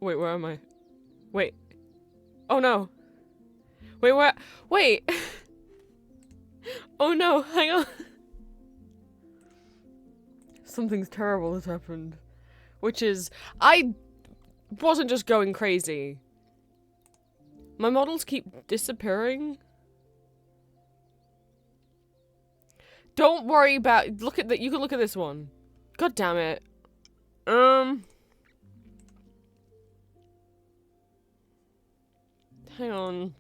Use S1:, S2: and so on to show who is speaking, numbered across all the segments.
S1: Wait, where am I? Wait. Oh no. Wait, where? Wait! Oh no, hang on. Something's terrible has happened. Which is, I wasn't just going crazy. My models keep disappearing. Don't worry about, look at that, you can look at this one. God damn it. Hang on.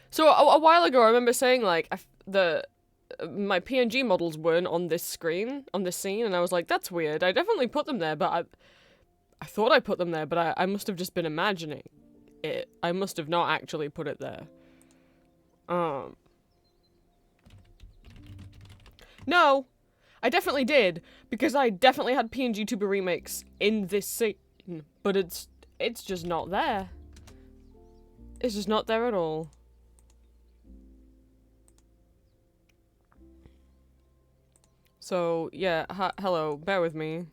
S1: So a while ago, I remember saying like my PNG models weren't on this screen, on this scene, and I was like, that's weird. I definitely put them there, but I thought I put them there, but I must have just been imagining it. I must have not actually put it there. No, I definitely did, because I definitely had PNG Tuber remakes in this scene, but it's just not there. It's just not there at all. So, yeah, hello, bear with me.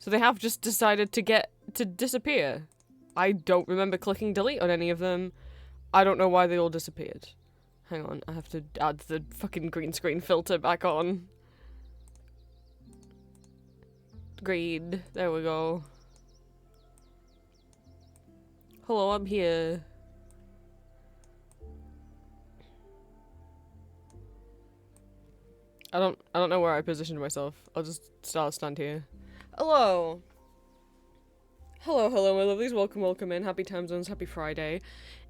S1: So they have just decided to disappear. I don't remember clicking delete on any of them. I don't know why they all disappeared. Hang on, I have to add the fucking green screen filter back on. Green, there we go. Hello, I'm here. I don't know where I positioned myself. I'll just stand here. Hello. Hello, my lovelies. Welcome in. Happy time zones, happy Friday.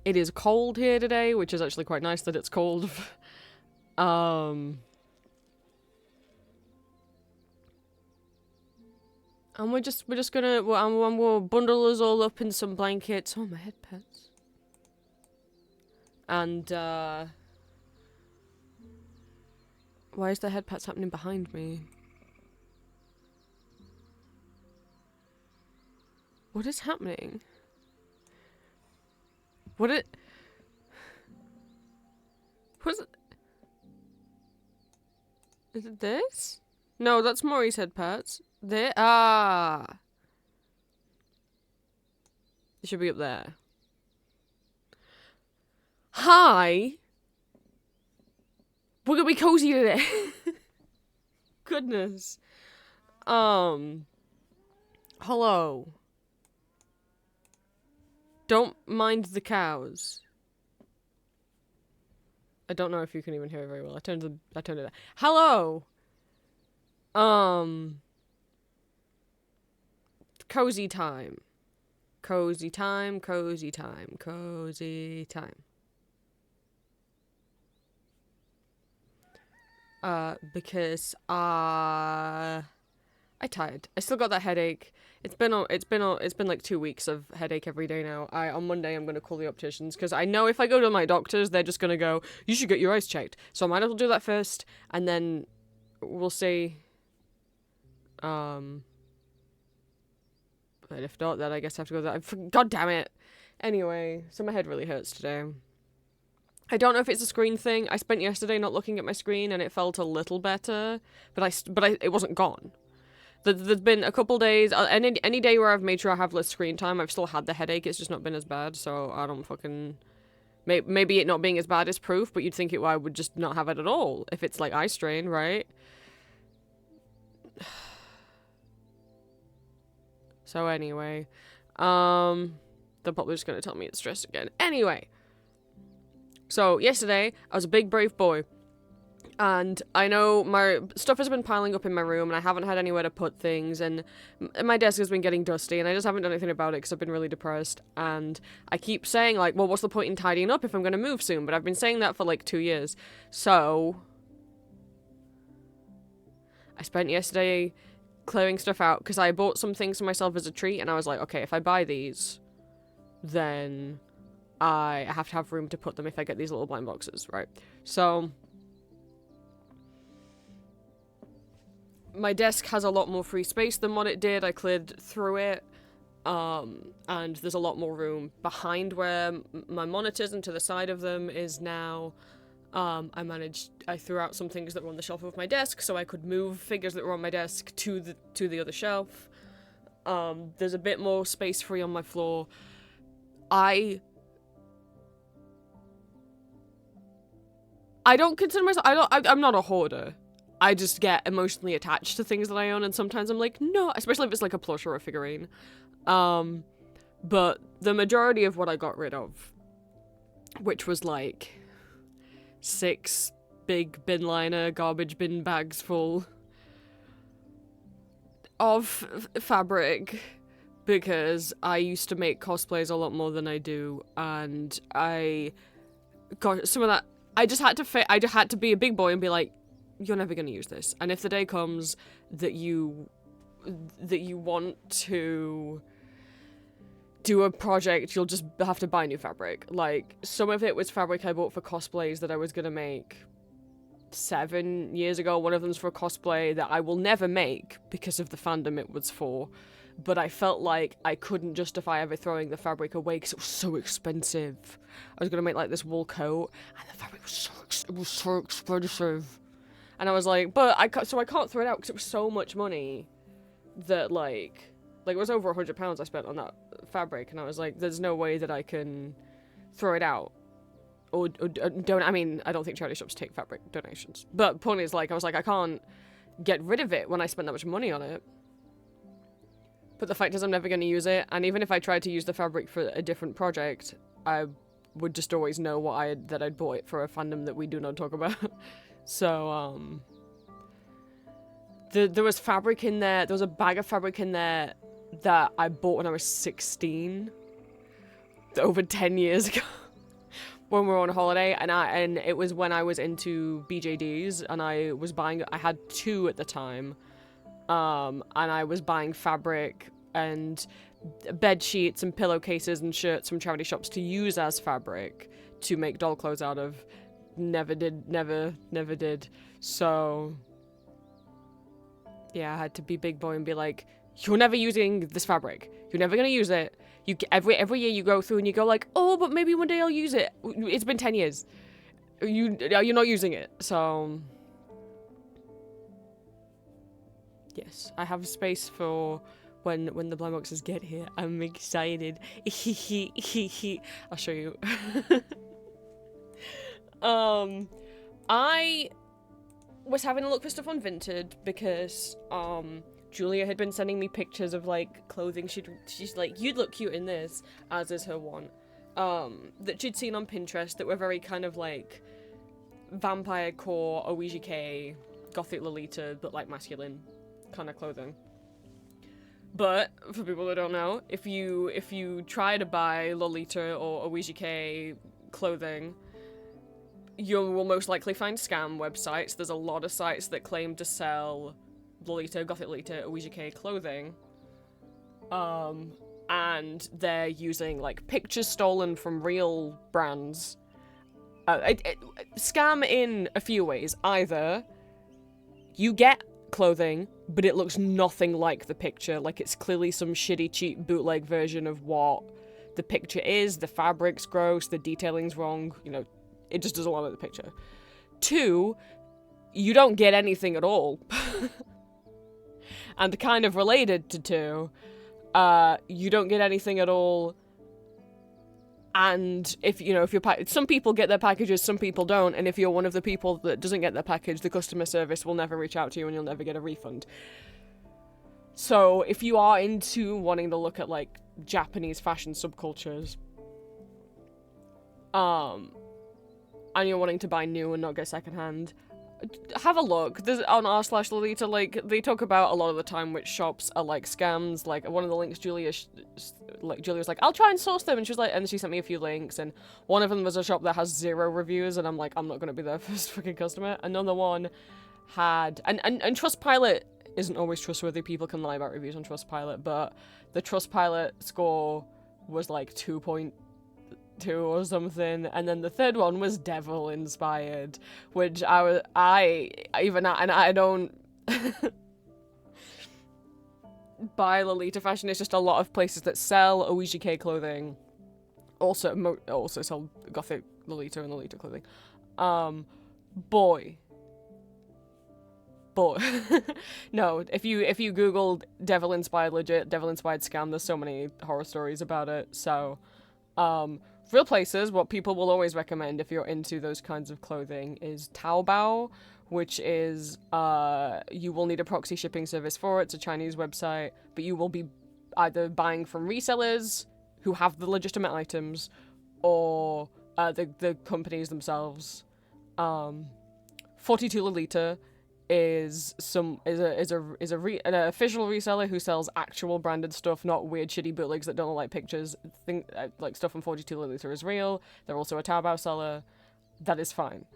S1: It is cold here today, which is actually quite nice that it's cold. And we're just gonna we'll bundle us all up in some blankets. Oh, my head pets. And why is the head pats happening behind me? What is happening? What is it? Is it this? No, that's Maury's head pats. There. Ah. It should be up there. Hi. We're gonna be cozy today. Goodness. Hello. Don't mind the cows. I don't know if you can even hear it very well. I turned it down. Hello. Cozy time. Cozy time, cozy time, cozy time. Because I'm tired. I still got that headache. It's been like 2 weeks of headache every day now. On Monday I'm gonna call the opticians because I know if I go to my doctors, they're just gonna go, you should get your eyes checked. So I might as well do that first, and then we'll see. But if not, then I guess I have to go that. God damn it. Anyway, so my head really hurts today. I don't know if it's a screen thing. I spent yesterday not looking at my screen and it felt a little better, but it wasn't gone. There's been a couple days, any day where I've made sure I have less screen time, I've still had the headache. It's just not been as bad, so I don't fucking. Maybe it not being as bad is proof, but you'd think I would just not have it at all if it's like eye strain, right? So anyway, they're probably just gonna tell me it's stress again. Anyway, so yesterday I was a big brave boy, and I know my stuff has been piling up in my room, and I haven't had anywhere to put things, and my desk has been getting dusty, and I just haven't done anything about it because I've been really depressed. And I keep saying like, well, what's the point in tidying up if I'm gonna move soon? But I've been saying that for like 2 years. So I spent yesterday clearing stuff out because I bought some things for myself as a treat, and I was like, okay, if I buy these, then I have to have room to put them if I get these little blind boxes, right? So my desk has a lot more free space than what it did. I cleared through it, and there's a lot more room behind where my monitors and to the side of them is now. I threw out some things that were on the shelf of my desk so I could move figures that were on my desk to the other shelf. There's a bit more space free on my floor. I don't consider myself, I'm not a hoarder. I just get emotionally attached to things that I own, and sometimes I'm like, no, especially if it's like a plush or a figurine. But the majority of what I got rid of, which was like 6 big bin liner garbage bin bags full of fabric, because I used to make cosplays a lot more than I do, and I got some of that. I just had to be a big boy and be like, you're never going to use this. And if the day comes that you want to do a project, you'll just have to buy new fabric. Like, some of it was fabric I bought for cosplays that I was going to make 7 years ago. One of them's for a cosplay that I will never make because of the fandom it was for. But I felt like I couldn't justify ever throwing the fabric away because it was so expensive. I was going to make like this wool coat, and the fabric was so expensive. And I was like, but I can't throw it out because it was so much money that like it was over £100 I spent on that fabric, and I was like, there's no way that I can throw it out. Or don't, I mean, I don't think charity shops take fabric donations. But point is, like, I was like, I can't get rid of it when I spent that much money on it. But the fact is, I'm never going to use it, and even if I tried to use the fabric for a different project, I would just always know that I'd bought it for a fandom that we do not talk about. So, there was fabric in there. There was a bag of fabric in there that I bought when I was 16, over 10 years ago, when we were on holiday, and it was when I was into BJDs, and I had 2 at the time, and I was buying fabric and bed sheets and pillowcases and shirts from charity shops to use as fabric to make doll clothes out of. Never did. So yeah, I had to be big boy and be like, you're never using this fabric. You're never gonna use it. Every year you go through and you go like, oh, but maybe one day I'll use it. It's been 10 years. You're not using it. So yes, I have space for when the blind boxes get here. I'm excited. I'll show you. I was having a look for stuff on Vinted because Julia had been sending me pictures of like clothing she's like, you'd look cute in this, as is her one, that she'd seen on Pinterest that were very kind of like vampire core, OEGK, gothic Lolita, but like masculine kind of clothing. But for people that don't know, if you try to buy Lolita or OEGK clothing, you will most likely find scam websites. There's a lot of sites that claim to sell Lolita, Gothic Lolita, OEGK clothing. And they're using, like, pictures stolen from real brands. Scam in a few ways. Either you get clothing, but it looks nothing like the picture. Like, it's clearly some shitty, cheap bootleg version of what the picture is. The fabric's gross, the detailing's wrong, you know, it just doesn't look like the picture. 2, you don't get anything at all. And kind of related to 2, you don't get anything at all. And if you're some people get their packages, some people don't. And if you're one of the people that doesn't get their package, the customer service will never reach out to you and you'll never get a refund. So if you are into wanting to look at like Japanese fashion subcultures, and you're wanting to buy new and not get secondhand, have a look. There's on r/Lolita, like, they talk about a lot of the time which shops are like scams. Like, one of the links Julia was like, I'll try and source them, and she was like, and she sent me a few links, and one of them was a shop that has 0 reviews, and I'm like, I'm not gonna be their first fucking customer. Another one had, and Trustpilot isn't always trustworthy. People can lie about reviews on Trustpilot, but the Trustpilot score was like 2.2 or something, and then the third one was devil inspired, which I don't buy Lolita fashion. It's just a lot of places that sell OEGK clothing also sell Gothic Lolita and Lolita clothing. Boy But no, if you Google devil inspired scam, there's so many horror stories about it. So, real places, what people will always recommend if you're into those kinds of clothing is Taobao, which is you will need a proxy shipping service for it. It's a Chinese website, but you will be either buying from resellers who have the legitimate items, or the companies themselves. 42 Lolita is an official reseller who sells actual branded stuff, not weird shitty bootlegs that don't look like pictures. Like stuff from 42 Lolita is real. They're also a Taobao seller. That is fine.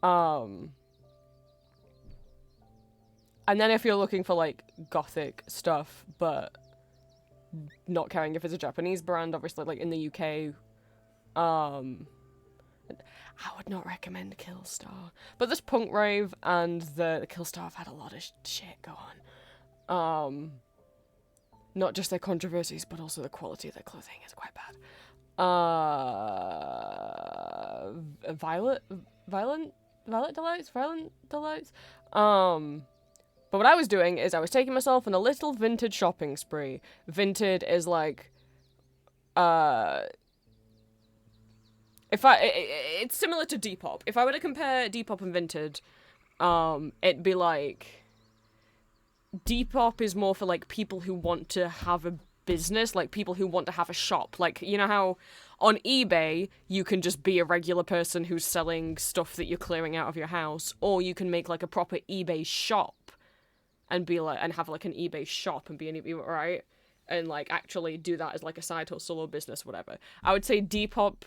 S1: And then if you're looking for like gothic stuff, but not caring if it's a Japanese brand, obviously like in the UK, I would not recommend Killstar. But this Punk Rave and the Killstar have had a lot of shit go on. Not just their controversies, but also the quality of their clothing is quite bad. Violent Delights? But what I was doing is I was taking myself on a little Vinted shopping spree. Vinted is like, it's similar to Depop. If I were to compare Depop and Vinted, it'd be like, Depop is more for like people who want to have a business, like people who want to have a shop. Like, you know how on eBay you can just be a regular person who's selling stuff that you're clearing out of your house, or you can make like a proper eBay shop and be like, and have like an eBay shop and be an eBay, right? And like actually do that as like a side hustle or business, whatever. I would say Depop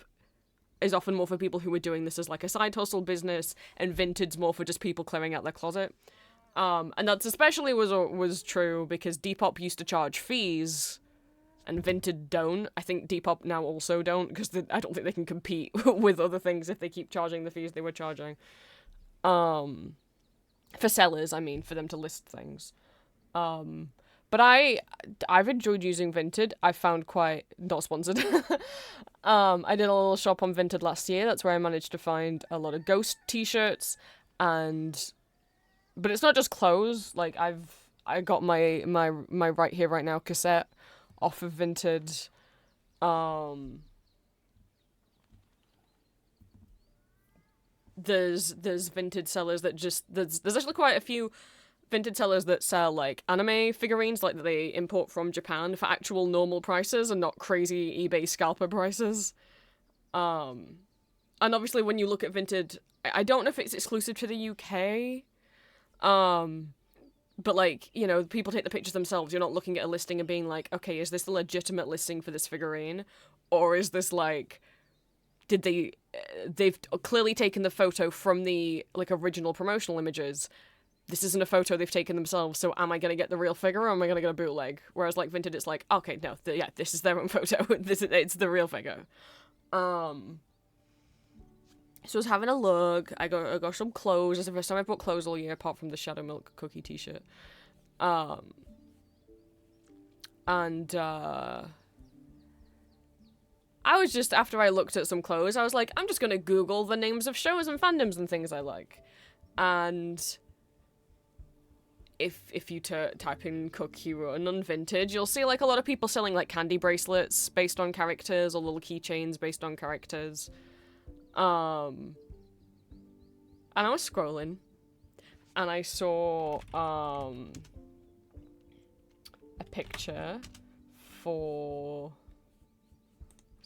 S1: is often more for people who are doing this as like a side hustle business, and Vinted's more for just people clearing out their closet. And that's especially was true because Depop used to charge fees, and Vinted don't. I think Depop now also don't, because I don't think they can compete with other things if they keep charging the fees they were charging. For sellers, I mean, for them to list things. But I've enjoyed using Vinted. I found quite, not sponsored. I did a little shop on Vinted last year. That's where I managed to find a lot of Ghost t-shirts, but it's not just clothes. Like I got my Right Here Right Now cassette off of Vinted. There's Vinted sellers that just there's actually quite a few Vinted sellers that sell like anime figurines, like that they import from Japan for actual normal prices and not crazy eBay scalper prices. And obviously when you look at Vinted, I don't know if it's exclusive to the UK. But like, you know, people take the pictures themselves. You're not looking at a listing and being like, okay, is this a legitimate listing for this figurine? Or is this like, they've clearly taken the photo from the like original promotional images. This isn't a photo they've taken themselves, so am I going to get the real figure or am I going to get a bootleg? Whereas like Vinted, it's like, okay, no, this is their own photo. It's the real figure. So I was having a look. I got some clothes. It's the first time I bought clothes all year, apart from the Shadow Milk cookie t-shirt. I was just, after I looked at some clothes, I was like, I'm just going to Google the names of shows and fandoms and things I like. And if you type in Cookie Run on Vinted, you'll see like a lot of people selling like candy bracelets based on characters or little keychains based on characters. And I was scrolling and I saw a picture for,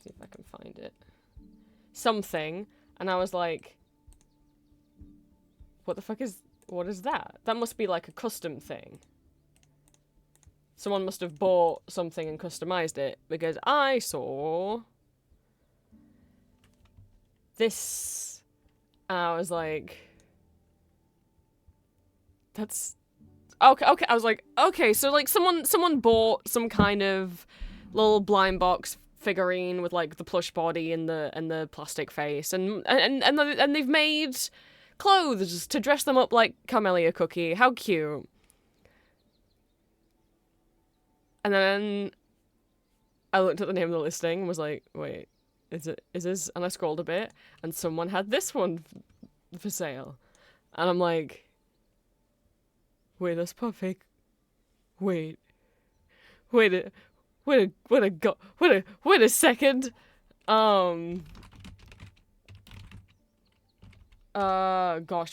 S1: see if I can find it, something, and I was like, what is that? That must be like a custom thing. Someone must have bought something and customized it, because I saw this and I was like, that's okay. I was like, okay, so like someone bought some kind of little blind box figurine with like the plush body and the plastic face, and they've made clothes to dress them up like Camellia Cookie. How cute. And then I looked at the name of the listing and was like, wait, is this? And I scrolled a bit and someone had this one for sale. And I'm like, Wait, that's perfect. Wait. Wait a wait a second. Gosh,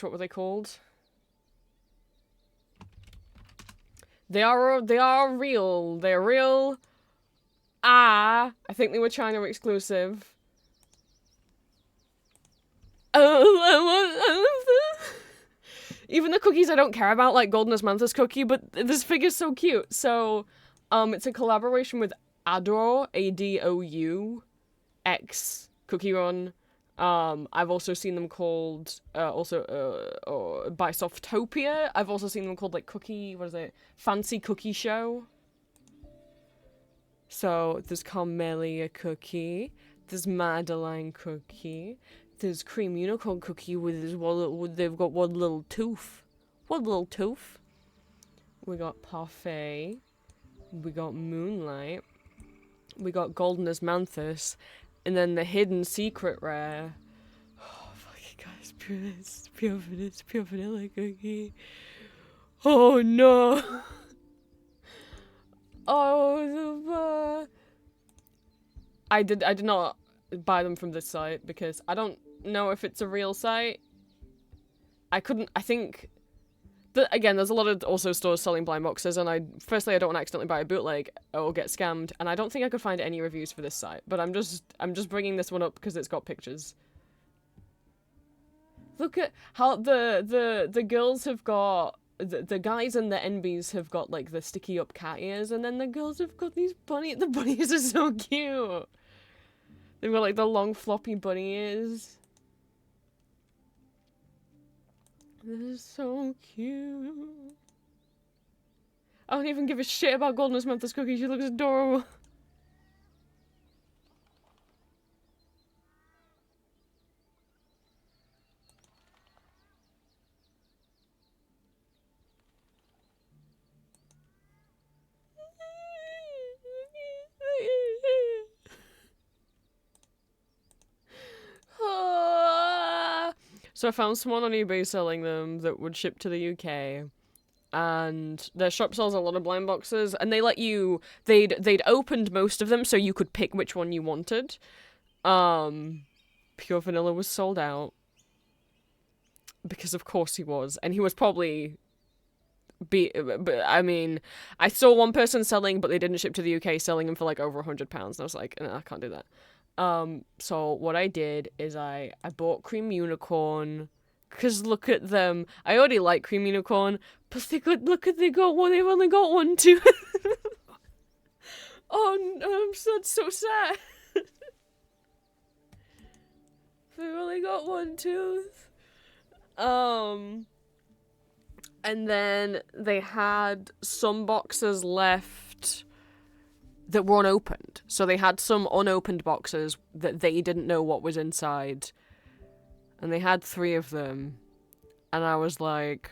S1: what were they called? They are real. They're real. I think they were China exclusive. Even the cookies I don't care about, like Golden Osmanthus cookie, but this figure's so cute. So, it's a collaboration with Adou, Adou, X Cookie Run. I've also seen them called, by Softopia. I've also seen them called, like, Fancy Cookie Show. So, there's Carmelia cookie, there's Madeline cookie, there's Cream Unicorn cookie they've got one little tooth. One little tooth. We got Parfait. We got Moonlight. We got Golden Osmanthus. And then the Hidden Secret Rare. Oh, fucking guys, pure vanilla cookie. Oh no! Oh, I did not buy them from this site because I don't know if it's a real site. I think that, again, there's a lot of also stores selling blind boxes, and firstly I don't want to accidentally buy a bootleg or get scammed, and I don't think I could find any reviews for this site, but I'm just bringing this one up because it's got pictures. Look at how the girls have got the guys and the NBs have got like the sticky up cat ears, and then the girls have got these the bunnies are so cute. They've got like the long floppy bunny ears. This is so cute. I don't even give a shit about Golden Osmanthus cookie, she looks adorable. So I found someone on eBay selling them that would ship to the UK, and their shop sells a lot of blind boxes, and they let you, they'd opened most of them so you could pick which one you wanted. Pure Vanilla was sold out, because of course he was, and he was probably, I mean, I saw one person selling, but they didn't ship to the UK, selling them for like over £100, and I was like, no, I can't do that. So what I did is I bought Cream Unicorn, cause look at them. I already like Cream Unicorn, but they got one, they've only got one tooth. Oh no, that's so sad. They've only got one tooth. And then they had some boxes left that were unopened. So they had some unopened boxes that they didn't know what was inside. And they had 3 of them. And I was like,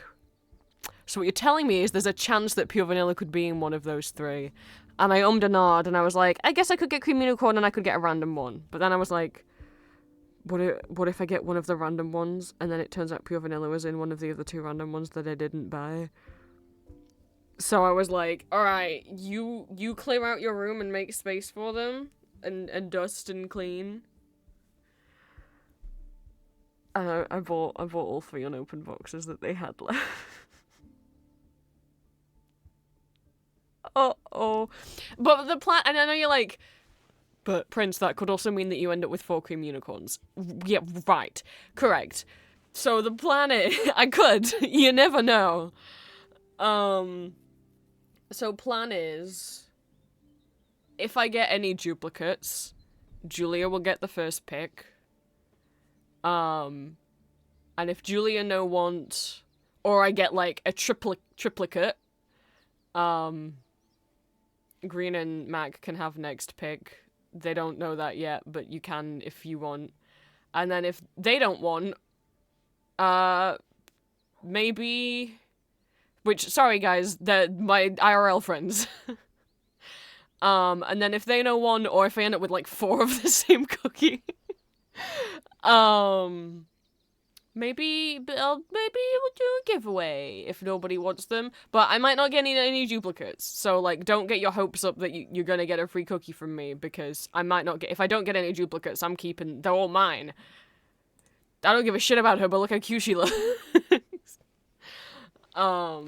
S1: so what you're telling me is there's a chance that Pure Vanilla could be in one of those 3. And I and ahed, and I was like, I guess I could get Cream Unicorn and I could get a random one. But then I was like, what if I get one of the random ones and then it turns out Pure Vanilla was in one of the other 2 random ones that I didn't buy? So I was like, alright, you clear out your room and make space for them, and dust and clean. And I bought all 3 unopened boxes that they had left. Uh-oh. But the plan, and I know you're like, but Prince, that could also mean that you end up with 4 Cream Unicorns. Yeah, right. Correct. So the plan is, I could, you never know. So plan is, if I get any duplicates, Julia will get the first pick. And if Julia no want, or I get like a triplicate, Green and Mac can have next pick. They don't know that yet, but you can if you want. And then if they don't want, maybe... Which, sorry guys, they're my IRL friends. And then if they know one, or if I end up with like 4 of the same cookie, Maybe we'll do a giveaway if nobody wants them. But I might not get any duplicates. So, like, don't get your hopes up that you're gonna get a free cookie from me, because I might not get... If I don't get any duplicates, I'm keeping... They're all mine. I don't give a shit about her, but look how cute she looks. I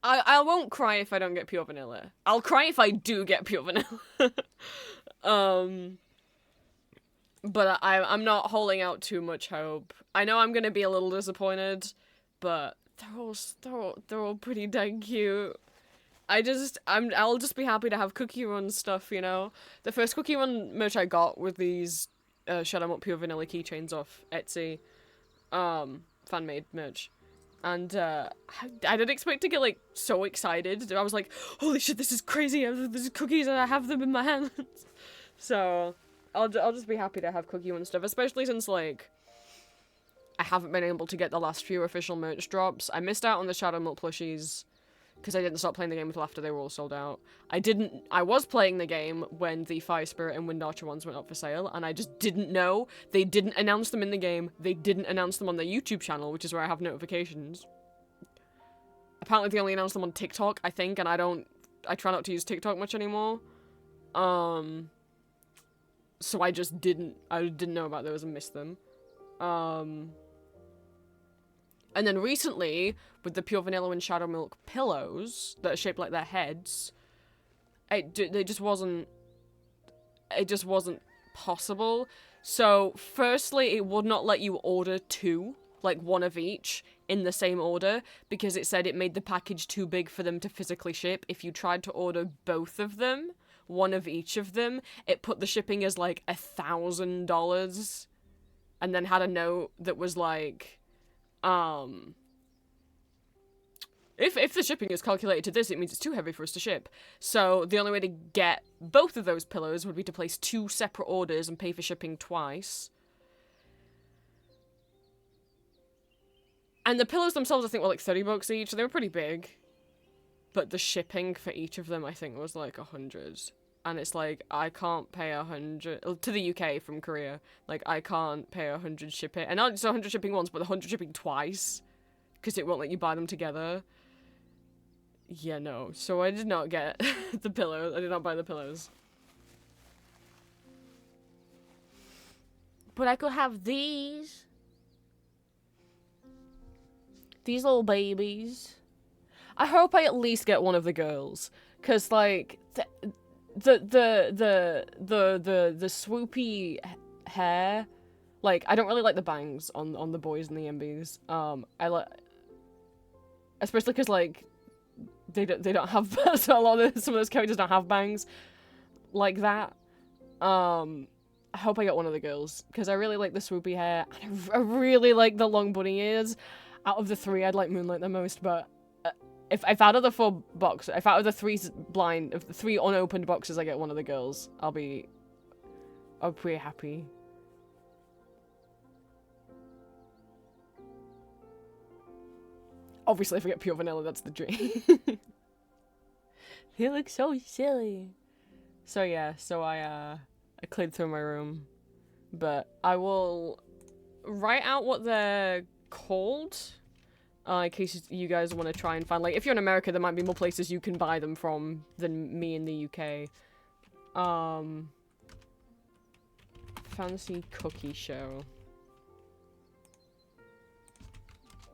S1: won't cry if I don't get pure vanilla. I'll cry if I do get pure vanilla. But I'm not holding out too much hope. I know I'm gonna be a little disappointed, but they're all pretty dang cute. I'll just be happy to have Cookie Run stuff, you know? The first Cookie Run merch I got with these Shadow Monk Pure Vanilla keychains off Etsy. Fan-made merch. And I didn't expect to get, like, so excited. I was like, holy shit, this is crazy. There's cookies and I have them in my hands. So... I'll just be happy to have Cookie Run stuff, especially since, like, I haven't been able to get the last few official merch drops. I missed out on the Shadow Milk plushies because I didn't stop playing the game until after they were all sold out. I was playing the game when the Fire Spirit and Wind Archer ones went up for sale, and I just didn't know. They didn't announce them in the game. They didn't announce them on their YouTube channel, which is where I have notifications. Apparently they only announced them on TikTok, I think, and I try not to use TikTok much anymore. So I didn't know about those and missed them. And then recently, with the Pure Vanilla and Shadow Milk pillows that are shaped like their heads, it just wasn't possible. So, firstly, it would not let you order two, like one of each, in the same order, because it said it made the package too big for them to physically ship. If you tried to order both of them, one of each of them, it put the shipping as like $1,000, and then had a note that was like, if the shipping is calculated to this, it means it's too heavy for us to ship. So the only way to get both of those pillows would be to place two separate orders and pay for shipping twice. And the pillows themselves, I think, were like $30 each, so they were pretty big. But the shipping for each of them, I think, was like 100. And it's like, I can't pay 100 to the UK from Korea. Like, I can't pay 100 shipping. And not just 100 shipping once, but 100 shipping twice. Because it won't let you buy them together. Yeah, no. So I did not get the pillows. I did not buy the pillows. But I could have these. These little babies. I hope I at least get one of the girls, cause like the swoopy hair, like I don't really like the bangs on the boys and the MBs. I like, especially cause like they don't have so some of those characters don't have bangs like that. I hope I get one of the girls, cause I really like the swoopy hair. And I really like the long bunny ears. Out of the three, I'd like Moonlight the most, but. If out of the if out of the three unopened boxes I get one of the girls, I'll be pretty happy. Obviously, if I get Pure Vanilla, that's the dream. He looks so silly. So yeah, I cleared through my room. But I will write out what they're called. In case you guys want to try and find, like, if you're in America, there might be more places you can buy them from than me in the UK. Fancy Cookie Show.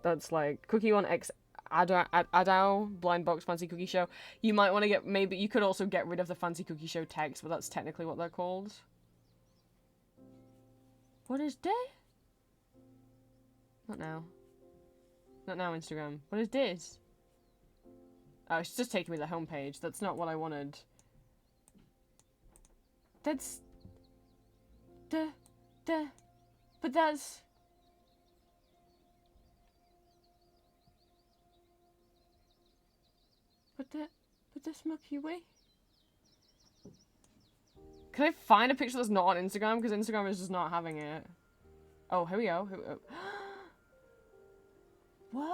S1: That's like Cookie Run X Adao Blind Box Fancy Cookie Show. You might want to get, maybe you could also get rid of the Fancy Cookie Show text, but that's technically what they're called. What is this? Not now. Not now, Instagram. What is this? Oh, it's just taking me to the homepage. That's not what I wanted. That's... But that's... But that's Milky Way. Can I find a picture that's not on Instagram? Because Instagram is just not having it. Oh, here we go. What?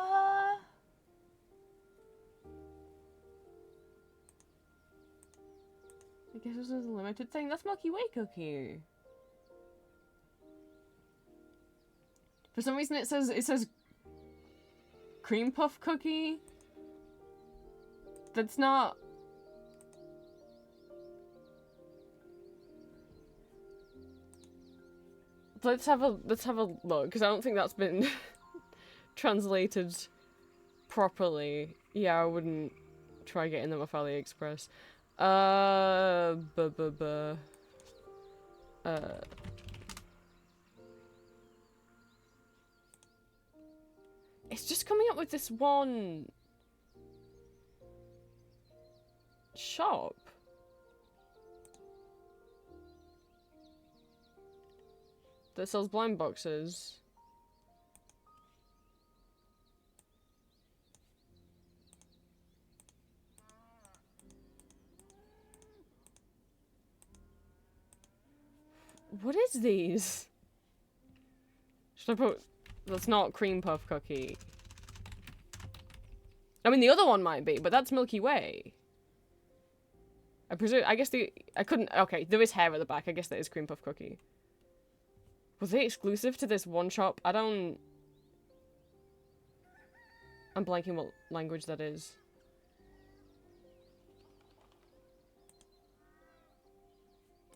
S1: I guess this is a limited thing. That's Milky Way cookie. For some reason it says cream puff cookie. That's not... Let's have a look, because I don't think that's been translated properly. Yeah, I wouldn't try getting them off AliExpress. It's just coming up with this one shop. That sells blind boxes. What is these? Should I put... That's not cream puff cookie. I mean, the other one might be, but that's Milky Way. I presume... I guess the... I couldn't... Okay, there is hair at the back. I guess that is cream puff cookie. Was they exclusive to this one shop? I don't... I'm blanking what language that is.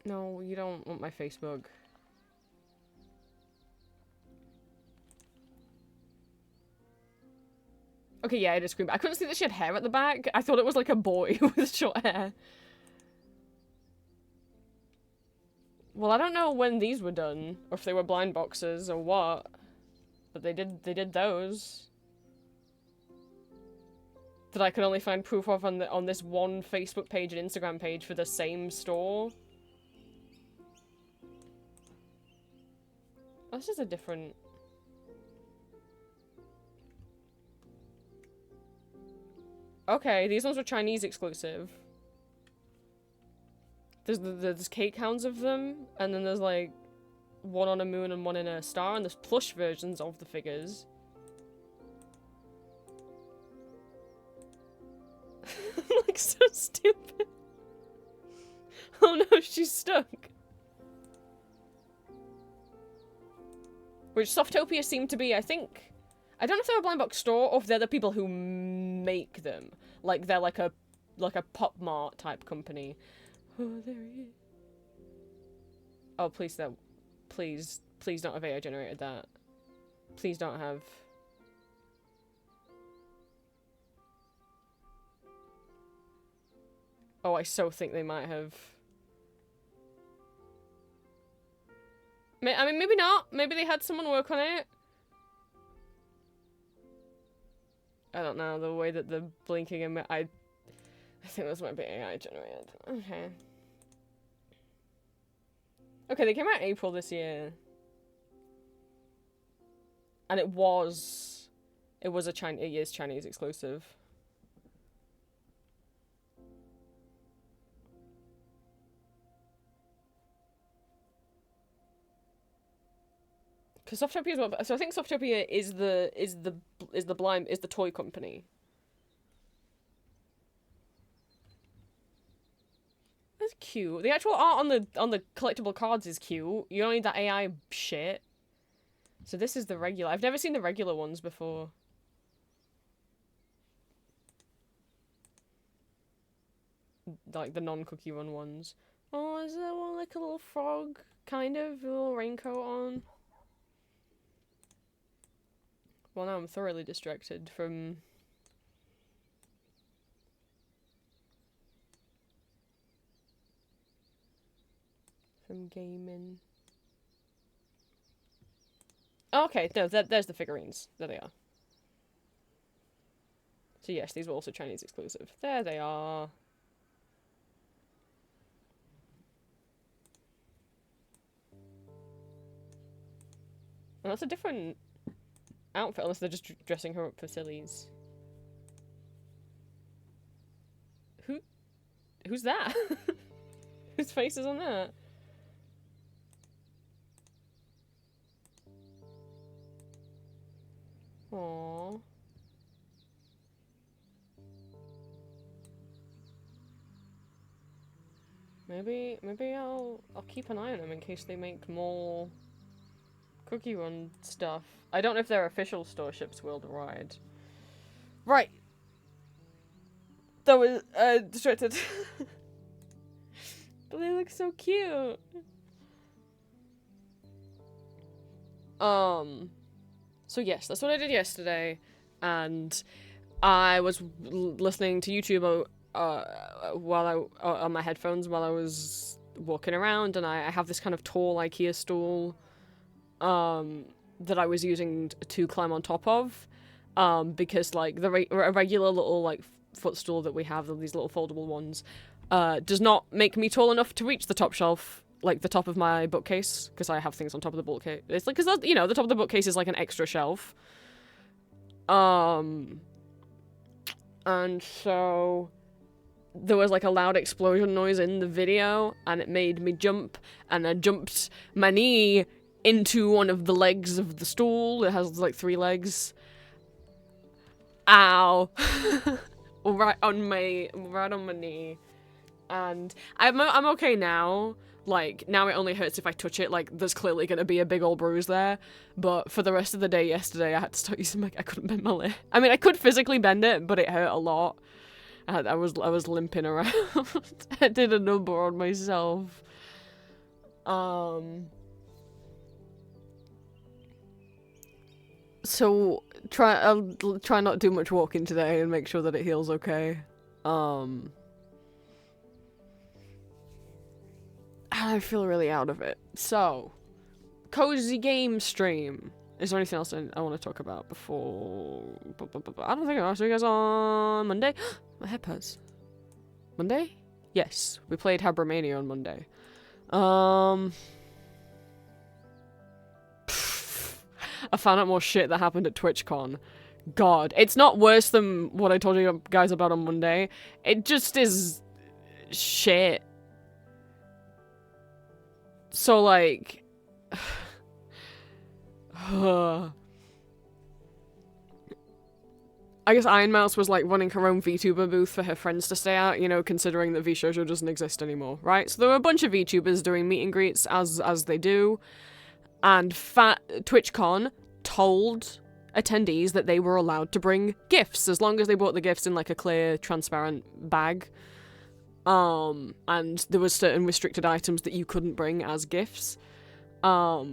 S1: No, you don't want my Facebook. Okay, yeah, it is cream. I couldn't see that she had hair at the back. I thought it was like a boy with short hair. Well, I don't know when these were done, or if they were blind boxes, or what. But they did those. That I could only find proof of on this one Facebook page and Instagram page for the same store. Oh, this is a different... Okay, these ones were Chinese exclusive. There's cake hounds of them, and then there's like one on a moon and one in a star, and there's plush versions of the figures. Like so stupid. Oh no, she's stuck. Which Softopia seem to be, I think. I don't know if they're a blind box store or if they're the people who make them. Like they're like a Pop Mart type company. Oh, there he is. Oh, please don't have AI generated that. Please don't have. Oh, I so think they might have. I mean, maybe not. Maybe they had someone work on it. I don't know, the way that the blinking and I think those might be AI generated. Okay. Okay, they came out in April this year. And it is Chinese exclusive. Because Softopia is what, so I think Softopia is the toy company. That's cute. The actual art on the collectible cards is cute. You don't need that AI shit. So this is the regular. I've never seen the regular ones before. Like the non-Cookie Run ones. Oh, is there one like a little frog? Kind of? A little raincoat on? Well, now I'm thoroughly distracted from... gaming. Oh, okay, no, there's the figurines. There they are. So yes, these were also Chinese exclusive. There they are. And that's a different outfit, unless they're just dressing her up for sillies. Who's that? Whose face is on that? Aww. Maybe I'll keep an eye on them in case they make more Cookie Run stuff. I don't know if they're official store ships worldwide. Right. That was distracted. But they look so cute. So yes, that's what I did yesterday, and I was listening to YouTube while on my headphones while I was walking around, and I have this kind of tall IKEA stool that I was using to climb on top of, because like the regular little like footstool that we have, these little foldable ones, does not make me tall enough to reach the top shelf, like the top of my bookcase, because I have things on top of the bookcase. It's like, because, you know, the top of the bookcase is like an extra shelf. And so there was like a loud explosion noise in the video, and it made me jump, and I jumped my knee into one of the legs of the stool. It has like 3 legs. Ow. right on my knee. And I'm okay now. Like, now it only hurts if I touch it. Like, there's clearly gonna be a big old bruise there. But for the rest of the day yesterday, I had to start using I couldn't bend my leg. I mean, I could physically bend it, but it hurt a lot. I was limping around. I did a number on myself. So I'll try not to do much walking today and make sure that it heals okay. I feel really out of it. So, cozy game stream. Is there anything else I want to talk about before? I don't think I'll see you guys on Monday. My headpads. Monday? Yes, we played Habramania on Monday. I found out more shit that happened at TwitchCon. God, it's not worse than what I told you guys about on Monday. It just is shit. So, like, I guess Iron Mouse was, like, running her own VTuber booth for her friends to stay at, you know, considering that VShojo doesn't exist anymore, right? So there were a bunch of VTubers doing meet and greets, as they do, and TwitchCon told attendees that they were allowed to bring gifts, as long as they brought the gifts in, like, a clear, transparent bag. And there was certain restricted items that you couldn't bring as gifts. I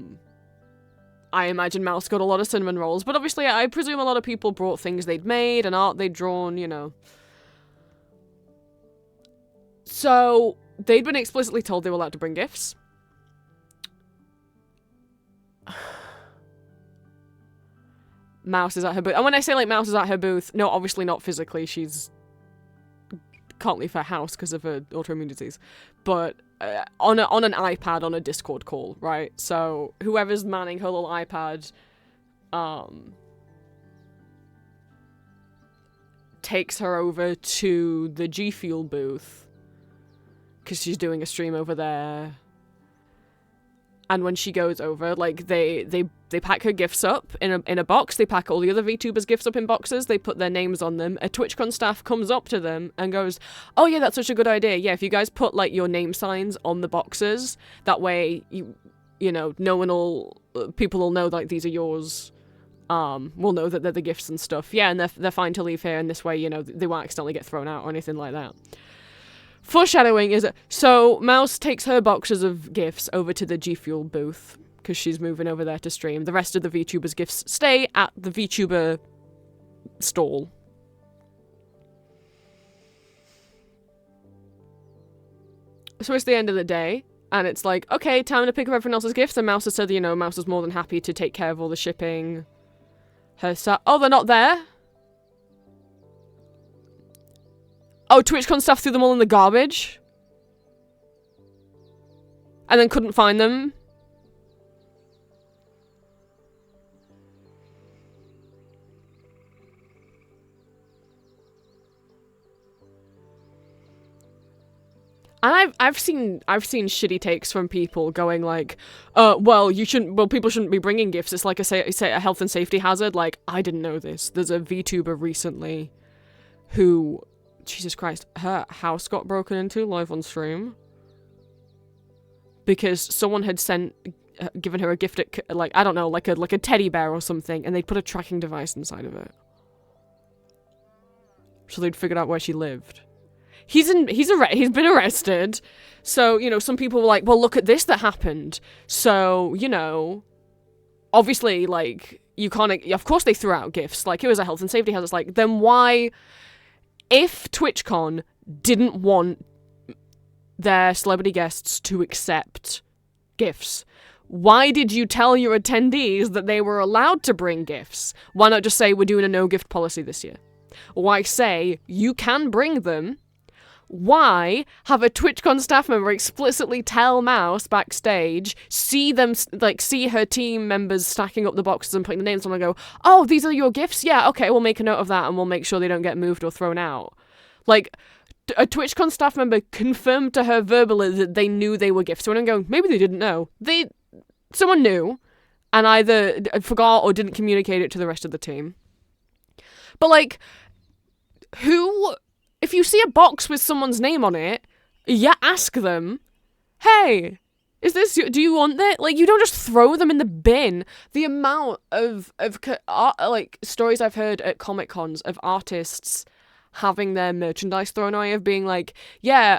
S1: imagine Mouse got a lot of cinnamon rolls, but obviously I presume a lot of people brought things they'd made and art they'd drawn, you know. So, they'd been explicitly told they were allowed to bring gifts. Mouse is at her booth. And when I say, like, Mouse is at her booth, no, obviously not physically, she's can't leave her house because of her autoimmune disease, but on an iPad on a Discord call, right? So whoever's manning her little iPad takes her over to the G Fuel booth because she's doing a stream over there. And when she goes over, like, they pack her gifts up in a box. They pack all the other VTubers' gifts up in boxes. They put their names on them. A TwitchCon staff comes up to them and goes, "Oh yeah, that's such a good idea. Yeah, if you guys put, like, your name signs on the boxes, that way you know, people will know, like, these are yours. Will know that they're the gifts and stuff. Yeah, and they're fine to leave here. And this way, you know, they won't accidentally get thrown out or anything like that." Foreshadowing is so Mouse takes her boxes of gifts over to the G Fuel booth because she's moving over there to stream. The rest of the VTubers' gifts stay at the VTuber stall. So it's the end of the day, and it's like, okay, time to pick up everyone else's gifts. And Mouse has said, you know, Mouse is more than happy to take care of all the shipping. Oh, they're not there? Oh, TwitchCon staff threw them all in the garbage? And then couldn't find them? And I've seen shitty takes from people going like, well, people shouldn't be bringing gifts. It's like a health and safety hazard. Like, I didn't know this. There's a VTuber recently who, Jesus Christ, her house got broken into live on stream because someone had sent given her a gift at, like, I don't know, like a teddy bear or something, and they'd put a tracking device inside of it. So they'd figured out where she lived. He's been arrested. So, you know, some people were like, well, look at this that happened. So, you know, obviously, like, you can't, of course they threw out gifts. Like, it was a health and safety hazard. It's like, then why, if TwitchCon didn't want their celebrity guests to accept gifts, why did you tell your attendees that they were allowed to bring gifts? Why not just say, we're doing a no gift policy this year? Why say, you can bring them? Why have a TwitchCon staff member explicitly tell Mouse backstage, see her team members stacking up the boxes and putting the names on, and go, oh, these are your gifts? Yeah, okay, we'll make a note of that and we'll make sure they don't get moved or thrown out. Like, a TwitchCon staff member confirmed to her verbally that they knew they were gifts. So I'm going, maybe they didn't know. Someone knew and either forgot or didn't communicate it to the rest of the team. But, like, if you see a box with someone's name on it, ask them, hey, do you want that? Like, you don't just throw them in the bin. The amount of stories I've heard at Comic Cons of artists having their merchandise thrown away, of being like, yeah,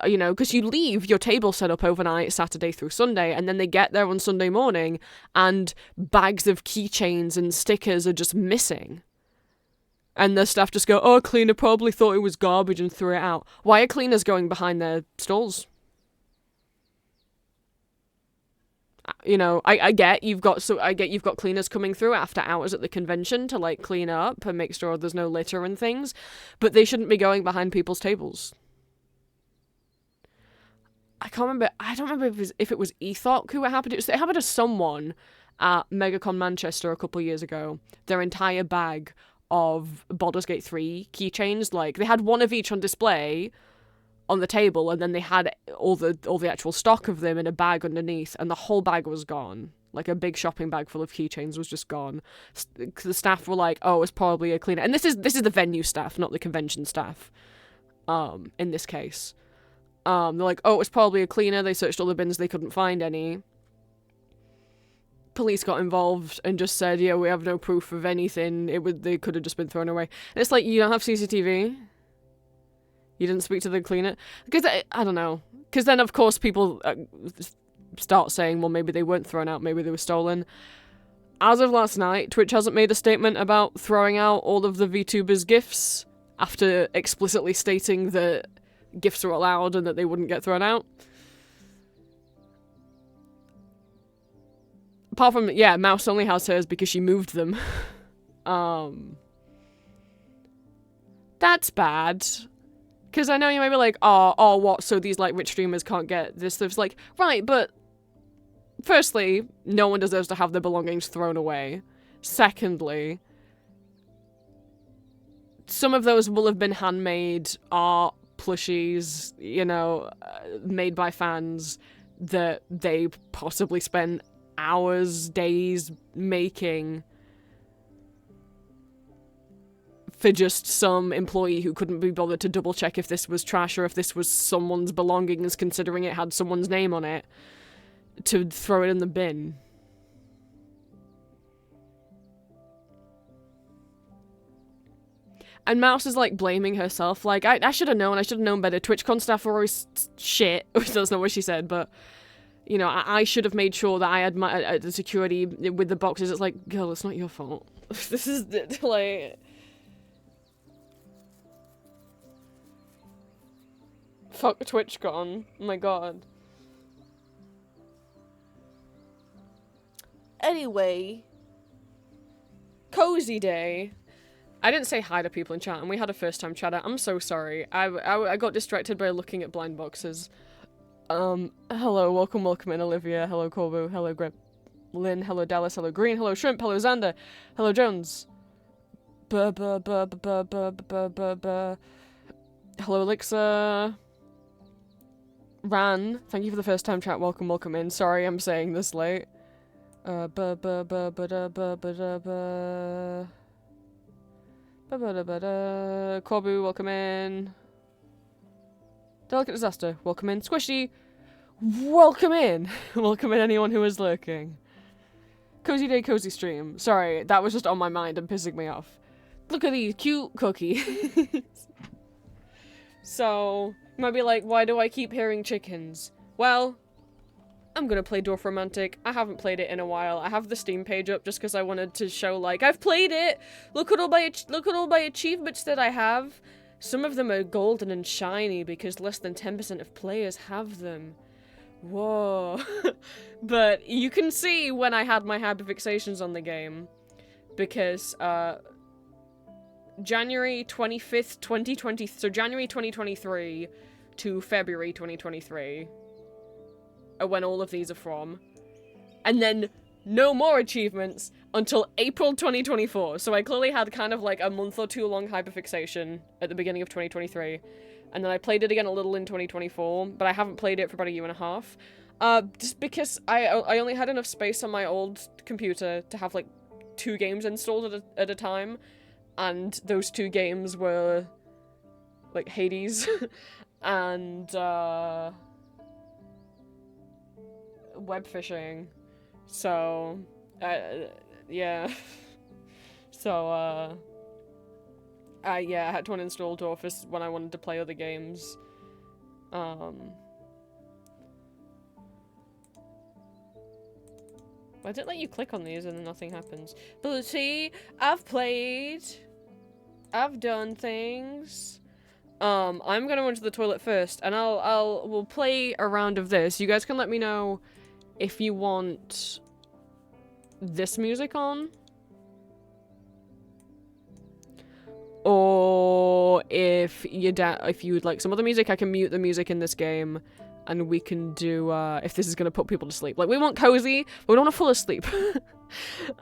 S1: you know, because you leave your table set up overnight Saturday through Sunday, and then they get there on Sunday morning and bags of keychains and stickers are just missing. And the staff just go, oh, cleaner probably thought it was garbage and threw it out. Why are cleaners going behind their stalls? You know, I get you've got cleaners coming through after hours at the convention to, like, clean up and make sure there's no litter and things, but they shouldn't be going behind people's tables. I don't remember if it was Ethok who it happened to. It happened to someone at MegaCon Manchester a couple of years ago. Their entire bag of Baldur's Gate 3 keychains, like, they had one of each on display on the table, and then they had all the actual stock of them in a bag underneath, and the whole bag was gone. Like, a big shopping bag full of keychains was just gone. The staff were like, oh, it's probably a cleaner. And this is the venue staff, not the convention staff, in this case. They're like, oh, it's probably a cleaner. They searched all the bins, they couldn't find any. Police got involved and just said, yeah, we have no proof of anything. They could have just been thrown away. And it's like, you don't have CCTV? You didn't speak to the cleaner? Because, I don't know. Because then, of course, people start saying, well, maybe they weren't thrown out, maybe they were stolen. As of last night, Twitch hasn't made a statement about throwing out all of the VTubers' gifts after explicitly stating that gifts are allowed and that they wouldn't get thrown out. Apart from, yeah, Mouse only has hers because she moved them. That's bad. Because I know you may be like, oh, what, so these, like, rich streamers can't get this stuff. It's like, right, but firstly, no one deserves to have their belongings thrown away. Secondly, some of those will have been handmade art, plushies, you know, made by fans that they possibly spent hours, days making for just some employee who couldn't be bothered to double check if this was trash or if this was someone's belongings, considering it had someone's name on it, to throw it in the bin. And Mouse is, like, blaming herself, like, I should have known better. TwitchCon staff are always shit. That's not what she said, but, you know, I should have made sure that I had the security with the boxes. It's like, girl, it's not your fault. This is, like... Fuck TwitchCon. Oh my god. Anyway. Cozy day. I didn't say hi to people in chat, and we had a first-time chatter. I'm so sorry. I got distracted by looking at blind boxes. Hello, welcome in, Olivia. Hello, Corbu. Hello, Lynn. Hello, Dallas. Hello, Green. Hello, Shrimp. Hello, Xander. Hello, Jones. Hello, Elixir. Ran. Thank you for the first-time chat. Welcome in. Sorry, I'm saying this late. Corbu, welcome in. Delicate Disaster, welcome in. Squishy, Welcome in. Welcome in anyone who is lurking. Cozy day, cozy stream. Sorry, that was just on my mind and pissing me off. Look at these cute cookies. So, you might be like, why do I keep hearing chickens? Well, I'm gonna play Dorfromantik. I haven't played it in a while. I have the Steam page up just because I wanted to show, like, I've played it! Look at all my achievements that I have! Some of them are golden and shiny because less than 10% of players have them. Whoa. But you can see when I had my hyperfixations on the game. Because, January 25th, 2020, so January 2023 to February 2023 are when all of these are from. And then no more achievements until April 2024. So I clearly had kind of like a month or two long hyperfixation at the beginning of 2023. And then I played it again a little in 2024, but I haven't played it for about a year and a half. Just because I only had enough space on my old computer to have like 2 games installed at a time. And those 2 games were, like, Hades and, web fishing. So, yeah. So, yeah, I had to uninstall Dorfus when I wanted to play other games. Why did it let you click on these and then nothing happens? But see, I've played. I've done things. I'm gonna run to the toilet first, and we'll play a round of this. You guys can let me know if you want this music on, or if you would like some other music. I can mute the music in this game, and we can do if this is gonna put people to sleep. Like, we want cozy, but we don't want to fall asleep.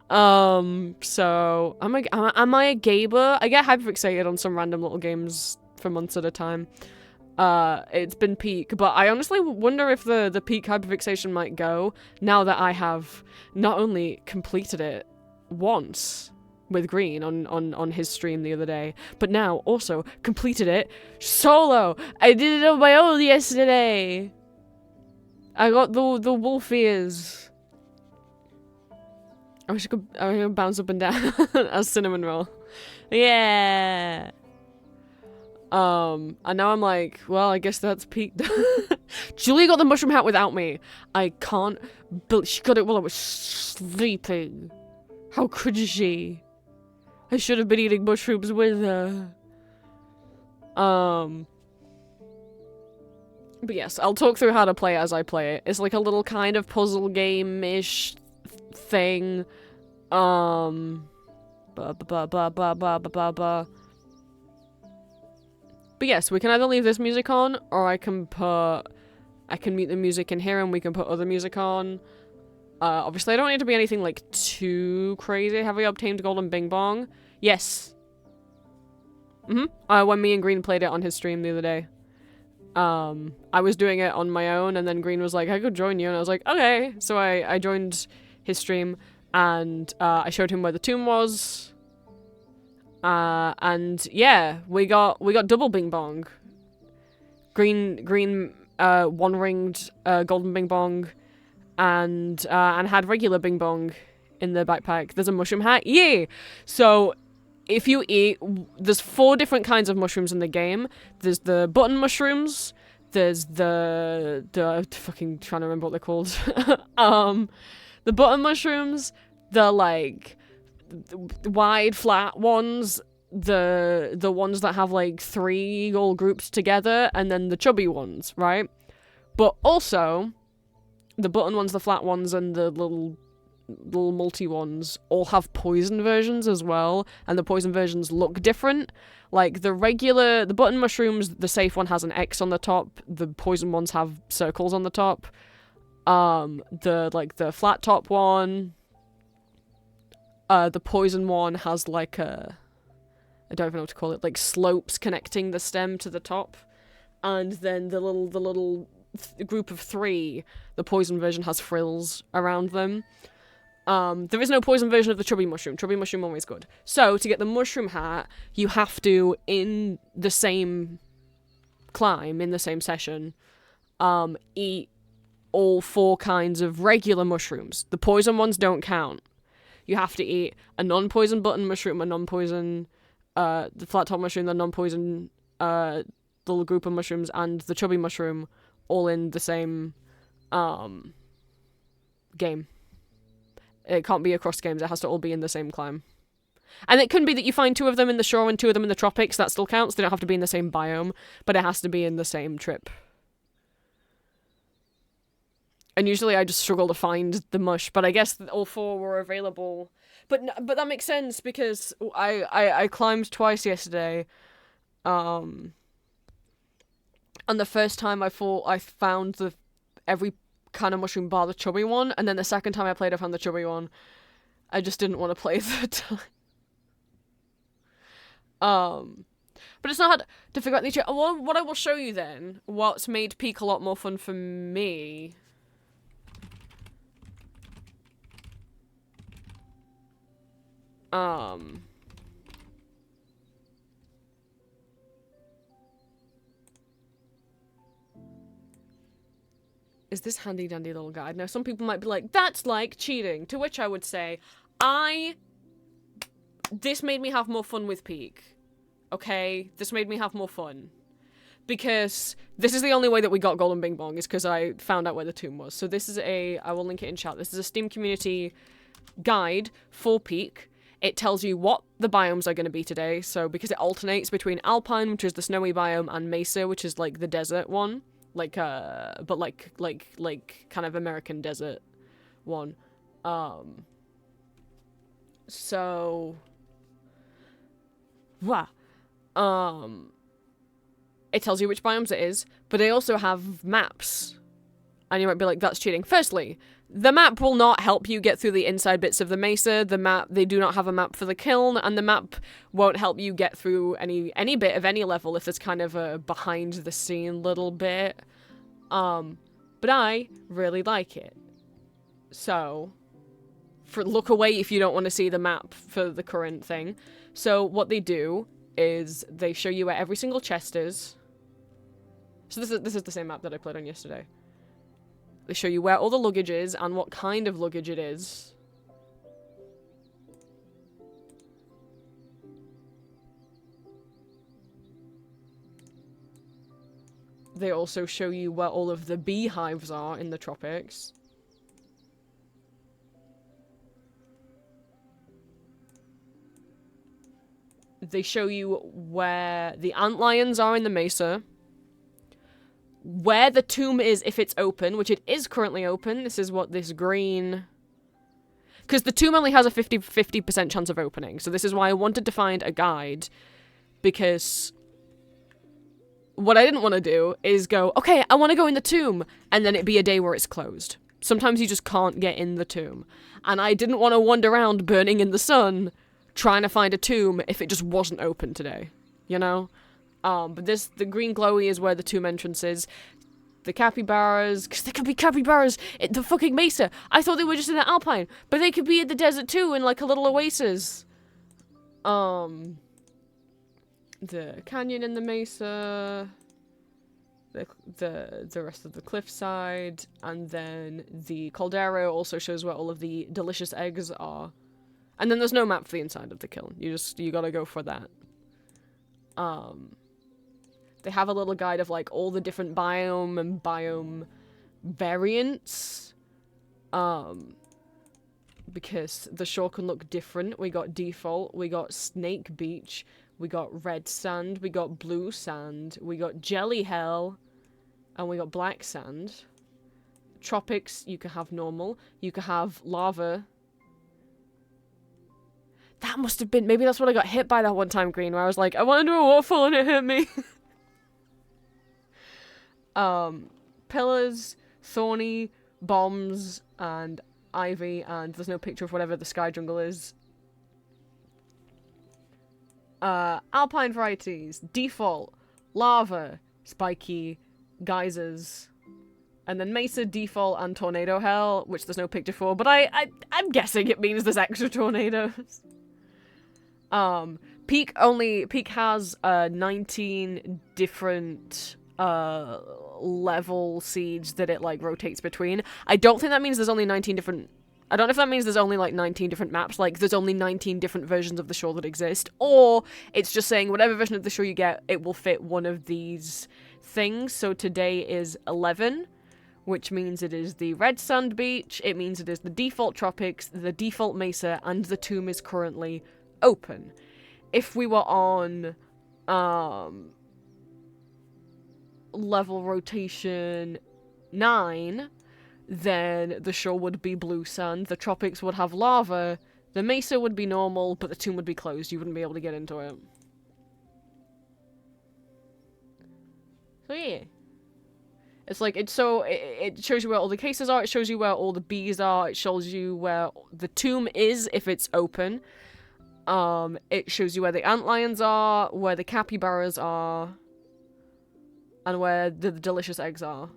S1: So am I a gamer? I get hyperfixated on some random little games for months at a time. It's been peak, but I honestly wonder if the peak hyperfixation might go now that I have not only completed it once with Green on his stream the other day, but now also completed it solo. I did it on my own yesterday. I got the wolf ears. I wish I could bounce up and down as Cinnamon Roll. Yeah. And now I'm like, well, I guess that's peak. Julie got the mushroom hat without me. I can't believe she got it while I was sleeping. How could she? I should have been eating mushrooms with her. But yes, I'll talk through how to play it as I play it. It's like a little kind of puzzle game-ish thing. But yes, we can either leave this music on, or I can mute the music in here and we can put other music on. Obviously I don't need to be anything like too crazy. Have we obtained Golden Bing Bong? Yes. When me and Green played it on his stream the other day. I was doing it on my own, and then Green was like, I could join you, and I was like, okay. So I joined his stream, and I showed him where the tomb was. And yeah, we got double Bing Bong. Green one-ringed Golden Bing Bong, and had regular Bing Bong in the backpack. There's a mushroom hat. Yay! So if you eat, there's 4 different kinds of mushrooms in the game. There's the button mushrooms. There's the fucking trying to remember what they're called. The button mushrooms, the like wide flat ones, the ones that have like 3 all grouped together, and then the chubby ones, right? But also the button ones, the flat ones, and the little multi ones all have poison versions as well, and the poison versions look different. Like the button mushrooms, the safe one has an X on the top, the poison ones have circles on the top. The flat top one, the poison one has like I don't even know what to call it, like slopes connecting the stem to the top. And then the little group of 3, the poison version has frills around them. There is no poison version of the chubby mushroom. Chubby mushroom always good. So to get the mushroom hat, you have to, in the same climb, in the same session, eat all 4 kinds of regular mushrooms. The poison ones don't count. You have to eat a non-poison button mushroom, a non-poison, the flat top mushroom, the non-poison little group of mushrooms, and the chubby mushroom, all in the same game. It can't be across games. It has to all be in the same climb. And it can be that you find 2 of them in the shore and 2 of them in the tropics. That still counts. They don't have to be in the same biome, but it has to be in the same trip. And usually I just struggle to find the mush, but I guess all 4 were available. But that makes sense because I climbed twice yesterday. And the first time I thought I found every kind of mushroom bar the chubby one, and then the second time I played I found the chubby one. I just didn't want to play the time. But it's not hard to figure out the what I will show you then, what's made Peak a lot more fun for me. Is this handy dandy little guide? Now some people might be like, that's like cheating, to which I would say, this made me have more fun with Peak. Okay? This made me have more fun. Because this is the only way that we got Golden Bing Bong, is because I found out where the tomb was. So this is I will link it in chat. This is a Steam community guide for Peak. It tells you what the biomes are going to be today. So because it alternates between Alpine, which is the snowy biome, and Mesa, which is like the desert one. Like, but like kind of American desert one. So, it tells you which biomes it is, but they also have maps. And you might be like, that's cheating. Firstly, the map will not help you get through the inside bits of the mesa. They do not have a map for the kiln, and the map won't help you get through any bit of any level if it's kind of a behind the scene little bit. But I really like it. So, look away if you don't want to see the map for the current thing. So what they do is they show you where every single chest is. So this is the same map that I played on yesterday. They show you where all the luggage is and what kind of luggage it is. They also show you where all of the beehives are in the tropics. They show you where the antlions are in the mesa. Where the tomb is if it's open, which it is currently open. This is what this green... Because the tomb only has a 50% chance of opening. So this is why I wanted to find a guide. Because what I didn't want to do is go, okay, I want to go in the tomb. And then it be a day where it's closed. Sometimes you just can't get in the tomb. And I didn't want to wander around burning in the sun trying to find a tomb if it just wasn't open today. You know? But the green glowy is where the tomb entrance is. The capybaras, because there could be capybaras in the fucking mesa. I thought they were just in the Alpine, but they could be in the desert too, in like a little oasis. The canyon in the mesa, the rest of the cliffside, and then the caldera also shows where all of the delicious eggs are. And then there's no map for the inside of the kiln. You gotta go for that. They have a little guide of, like, all the different biome and biome variants. Because the shore can look different. We got default, we got snake beach, we got red sand, we got blue sand, we got jelly hell, and we got black sand. Tropics, you can have normal. You can have lava. That must have been... Maybe that's what I got hit by that one time, Green, where I was like, I want to do a waterfall and it hit me. Pillars, thorny, bombs, and ivy, and there's no picture of whatever the sky jungle is. Alpine varieties, default, lava, spiky, geysers, and then mesa, default, and tornado hell, which there's no picture for, but I'm guessing it means there's extra tornadoes. Peak has 19 different level seeds that it like rotates between. I don't think that means there's only 19 different. I don't know if that means there's only like 19 different maps, like there's only 19 different versions of the shore that exist, or it's just saying whatever version of the shore you get, it will fit one of these things. So today is 11, which means it is the red sand beach, it means it is the default tropics, the default mesa, and the tomb is currently open. If we were on level rotation 9, then the shore would be blue sand, the tropics would have lava, the mesa would be normal, but the tomb would be closed. You wouldn't be able to get into it. So yeah. It's like, it shows you where all the cases are, it shows you where all the bees are, it shows you where the tomb is if it's open. It shows you where the antlions are, where the capybaras are, and where the delicious eggs are.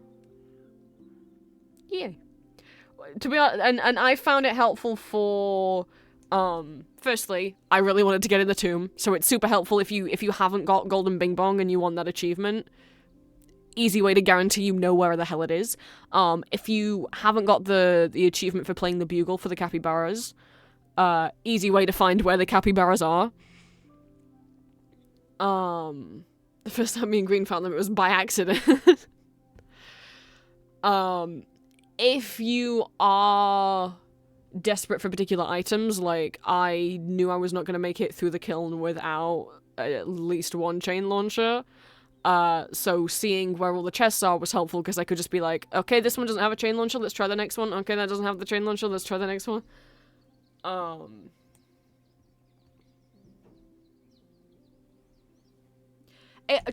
S1: Yeah. To be honest, and I found it helpful for, firstly, I really wanted to get in the tomb, so it's super helpful if you haven't got Golden Bing Bong and you want that achievement. Easy way to guarantee you know where the hell it is. If you haven't got the achievement for playing the bugle for the capybaras, easy way to find where the capybaras are. The first time me and Green found them, it was by accident. If you are desperate for particular items, like I knew I was not going to make it through the kiln without at least one chain launcher, so seeing where all the chests are was helpful because I could just be like, okay, this one doesn't have a chain launcher, let's try the next one. Okay, that doesn't have the chain launcher, let's try the next one.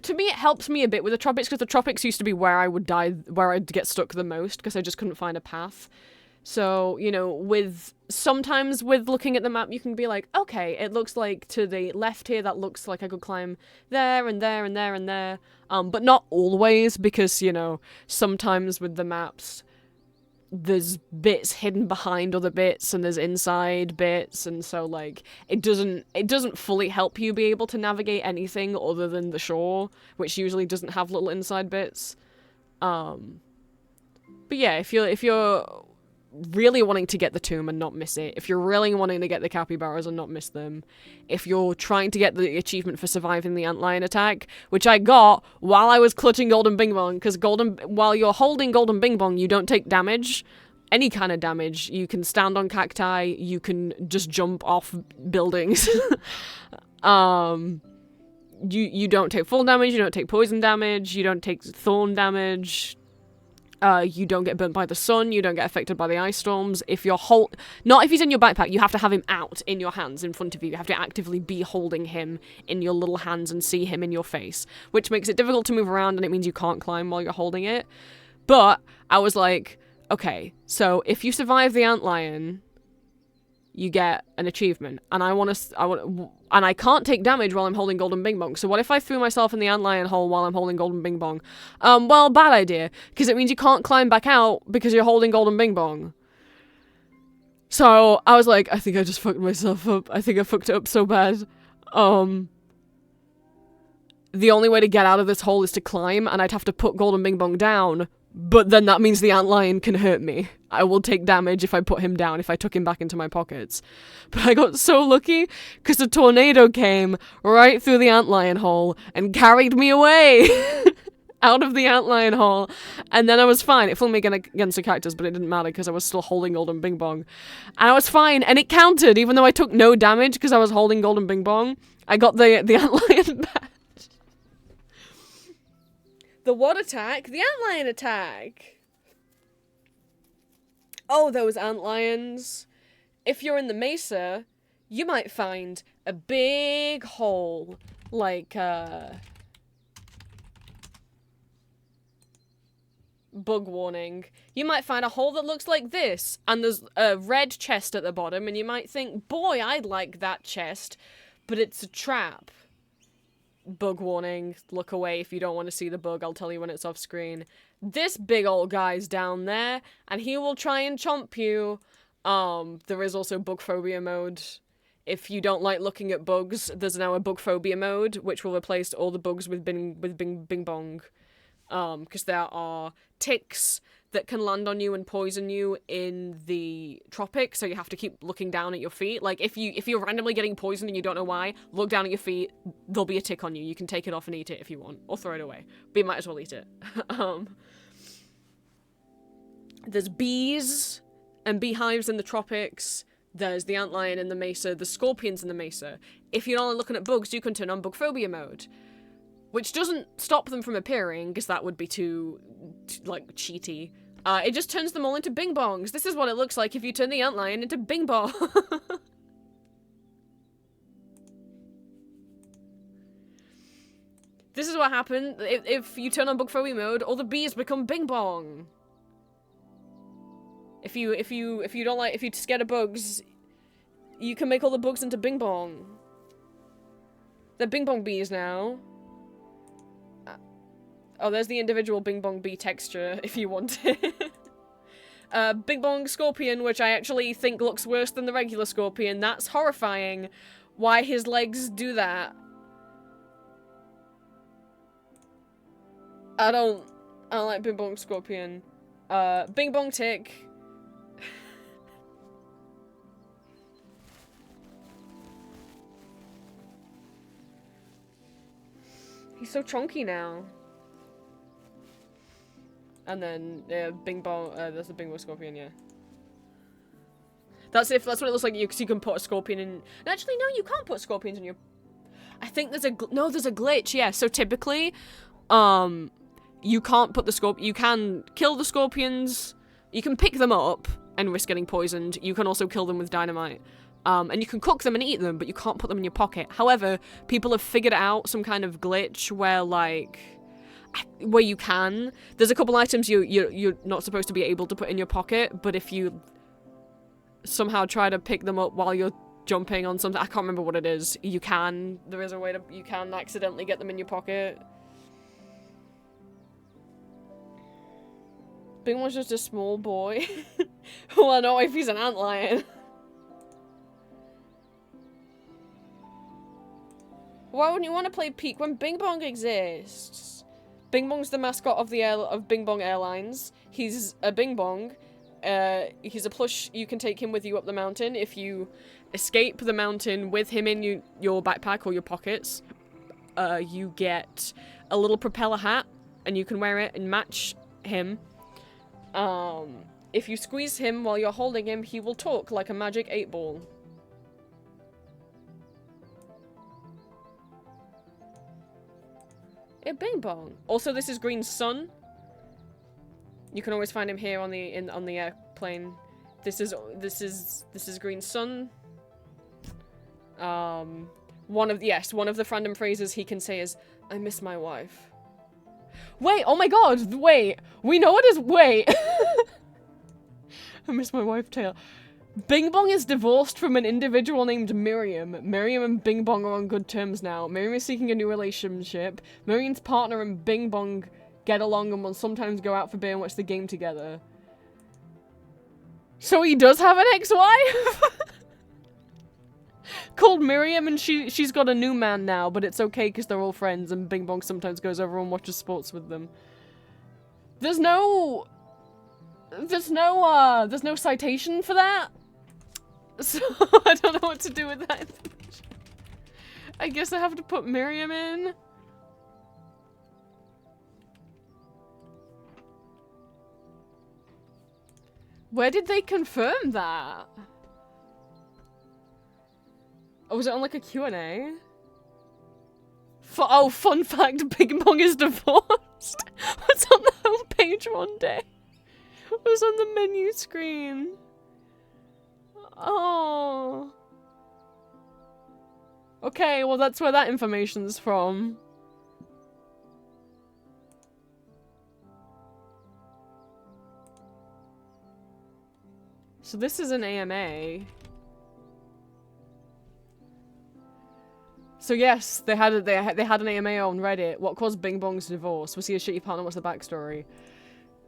S1: To me, it helps me a bit with the tropics, because the tropics used to be where I would die, where I'd get stuck the most, because I just couldn't find a path. So, you know, sometimes with looking at the map, you can be like, okay, it looks like to the left here, that looks like I could climb there, and there, and there, and there. But not always, because, you know, sometimes with the maps, there's bits hidden behind other bits and there's inside bits, and so like it doesn't fully help you be able to navigate anything other than the shore, which usually doesn't have little inside bits. But yeah, if you're really wanting to get the tomb and not miss it, if you're really wanting to get the capybaras and not miss them, if you're trying to get the achievement for surviving the antlion attack, which I got while I was clutching Golden Bing Bong, because while you're holding Golden Bing Bong, you don't take damage, any kind of damage. You can stand on cacti, you can just jump off buildings. You don't take full damage, you don't take poison damage, you don't take thorn damage. You don't get burnt by the sun, you don't get affected by the ice storms. If you're not if he's in your backpack, you have to have him out in your hands in front of you. You have to actively be holding him in your little hands and see him in your face, which makes it difficult to move around, and it means you can't climb while you're holding it. But I was like, okay, so if you survive the antlion, you get an achievement, and and I can't take damage while I'm holding Golden Bing Bong, so what if I threw myself in the antlion hole while I'm holding Golden Bing Bong? Well, bad idea, because it means you can't climb back out because you're holding Golden Bing Bong. So, I was like, I think I just fucked myself up. I think I fucked it up so bad. The only way to get out of this hole is to climb, and I'd have to put Golden Bing Bong down, but then that means the antlion can hurt me. I will take damage if I put him down, if I took him back into my pockets. But I got so lucky, because a tornado came right through the antlion hole and carried me away out of the antlion hole. And then I was fine. It flung me against the cactus, but it didn't matter because I was still holding Golden Bing Bong. And I was fine, and it counted, even though I took no damage because I was holding Golden Bing Bong. I got the antlion back. The what attack? The antlion attack! Oh, those antlions. If you're in the mesa, you might find a big hole, like, bug warning. You might find a hole that looks like this, and there's a red chest at the bottom, and you might think, boy, I'd like that chest, but it's a trap. Bug warning, look away if you don't want to see the bug, I'll tell you when it's off screen. This big old guy's down there, and he will try and chomp you. There is also bug phobia mode. If you don't like looking at bugs, there's now a bug phobia mode, which will replace all the bugs with Bing Bong. because there are ticks that can land on you and poison you in the tropics, so you have to keep looking down at your feet. Like, if you're randomly getting poisoned and you don't know why, look down at your feet, there'll be a tick on you. You can take it off and eat it if you want, or throw it away. But you might as well eat it. There's bees and beehives in the tropics. There's the antlion in the mesa. There's scorpions in the mesa. If you're only looking at bugs, you can turn on bug phobia mode, which doesn't stop them from appearing, because that would be too like, cheaty. It just turns them all into bing bongs. This is what it looks like if you turn the antlion into bing bong. This is what happened if you turn on bug phobia mode. All the bees become bing bong. If you're scared of bugs, you can make all the bugs into bing bong. They're bing bong bees now. Oh, there's the individual bing bong bee texture, if you want it. Bing bong scorpion, which I actually think looks worse than the regular scorpion. That's horrifying. Why his legs do that. I don't like bing bong scorpion. Bing bong tick. He's so chunky now. And then, bing bong, there's a bing bong scorpion, yeah. That's what it looks like, because you can put a scorpion in. Actually, no, you can't put scorpions in your. I think there's a glitch, yeah. So typically, you can't put the you can kill the scorpions, you can pick them up and risk getting poisoned. You can also kill them with dynamite. And you can cook them and eat them, but you can't put them in your pocket. However, people have figured out some kind of glitch where, like, where you can. There's a couple items you're not supposed to be able to put in your pocket, but if you somehow try to pick them up while you're jumping on something, I can't remember what it is, you can. There is a way you can accidentally get them in your pocket. Bing was just a small boy. Well, no, if he's an antlion. Why wouldn't you want to play Peak when Bing Bong exists? Bing Bong's the mascot of of Bing Bong Airlines. He's a Bing Bong. He's a plush. You can take him with you up the mountain. If you escape the mountain with him in your backpack or your pockets, you get a little propeller hat, and you can wear it and match him. If you squeeze him while you're holding him, he will talk like a magic 8-ball. Bing Bong. Also, this is Green's son. You can always find him here on the airplane. This is Green's son. One of the random phrases he can say is, "I miss my wife." Wait, oh my god, wait. We know it is, wait. I miss my wife, Taylor. Bing Bong is divorced from an individual named Miriam. Miriam and Bing Bong are on good terms now. Miriam is seeking a new relationship. Miriam's partner and Bing Bong get along and will sometimes go out for beer and watch the game together. So he does have an ex-wife? Called Miriam, and she's got a new man now, but it's okay because they're all friends and Bing Bong sometimes goes over and watches sports with them. There's no citation for that. So, I don't know what to do with that information. I guess I have to put Miriam in. Where did they confirm that? Oh, was it on like a Q&A? Oh, fun fact, Bing Bong is divorced. What's on the homepage one day? It was on the menu screen. Oh. Okay, well that's where that information's from. So this is an AMA. So yes, they had an AMA on Reddit. What caused Bing Bong's divorce? Was he a shitty partner? What's the backstory?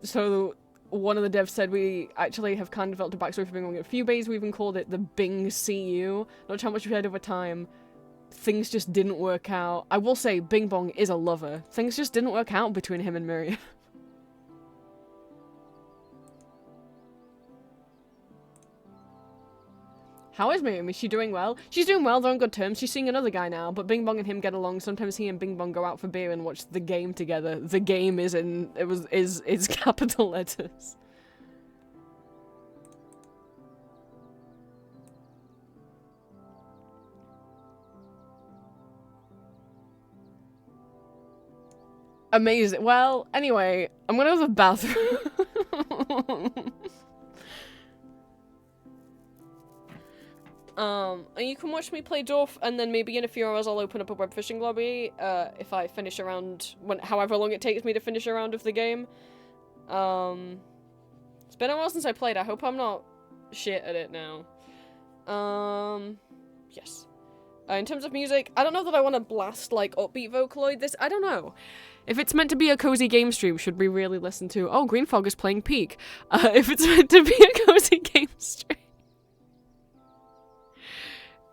S1: So one of the devs said we actually have kind of developed a backstory for Bing Bong. In a few ways, we even called it the Bing CU. Not sure how much we've had over time. things just didn't work out. I will say Bing Bong is a lover. Things just didn't work out between him and Miriam. How is Miriam? Is she doing well? She's doing well, they're on good terms. She's seeing another guy now, but Bing Bong and him get along. Sometimes he and Bing Bong go out for beer and watch The Game together. The Game is is capital letters. Amazing. Well, anyway, I'm gonna go to the bathroom. And you can watch me play Dwarf, and then maybe in a few hours I'll open up a web fishing lobby, if I finish around, however long it takes me to finish a round of the game. It's been a while since I played, I hope I'm not shit at it now. Yes. In terms of music, I don't know that I want to blast, like, upbeat Vocaloid this, I don't know. If it's meant to be a cozy game stream, should we really listen to, oh, Green Fog is playing Peak. If it's meant to be a cozy game stream.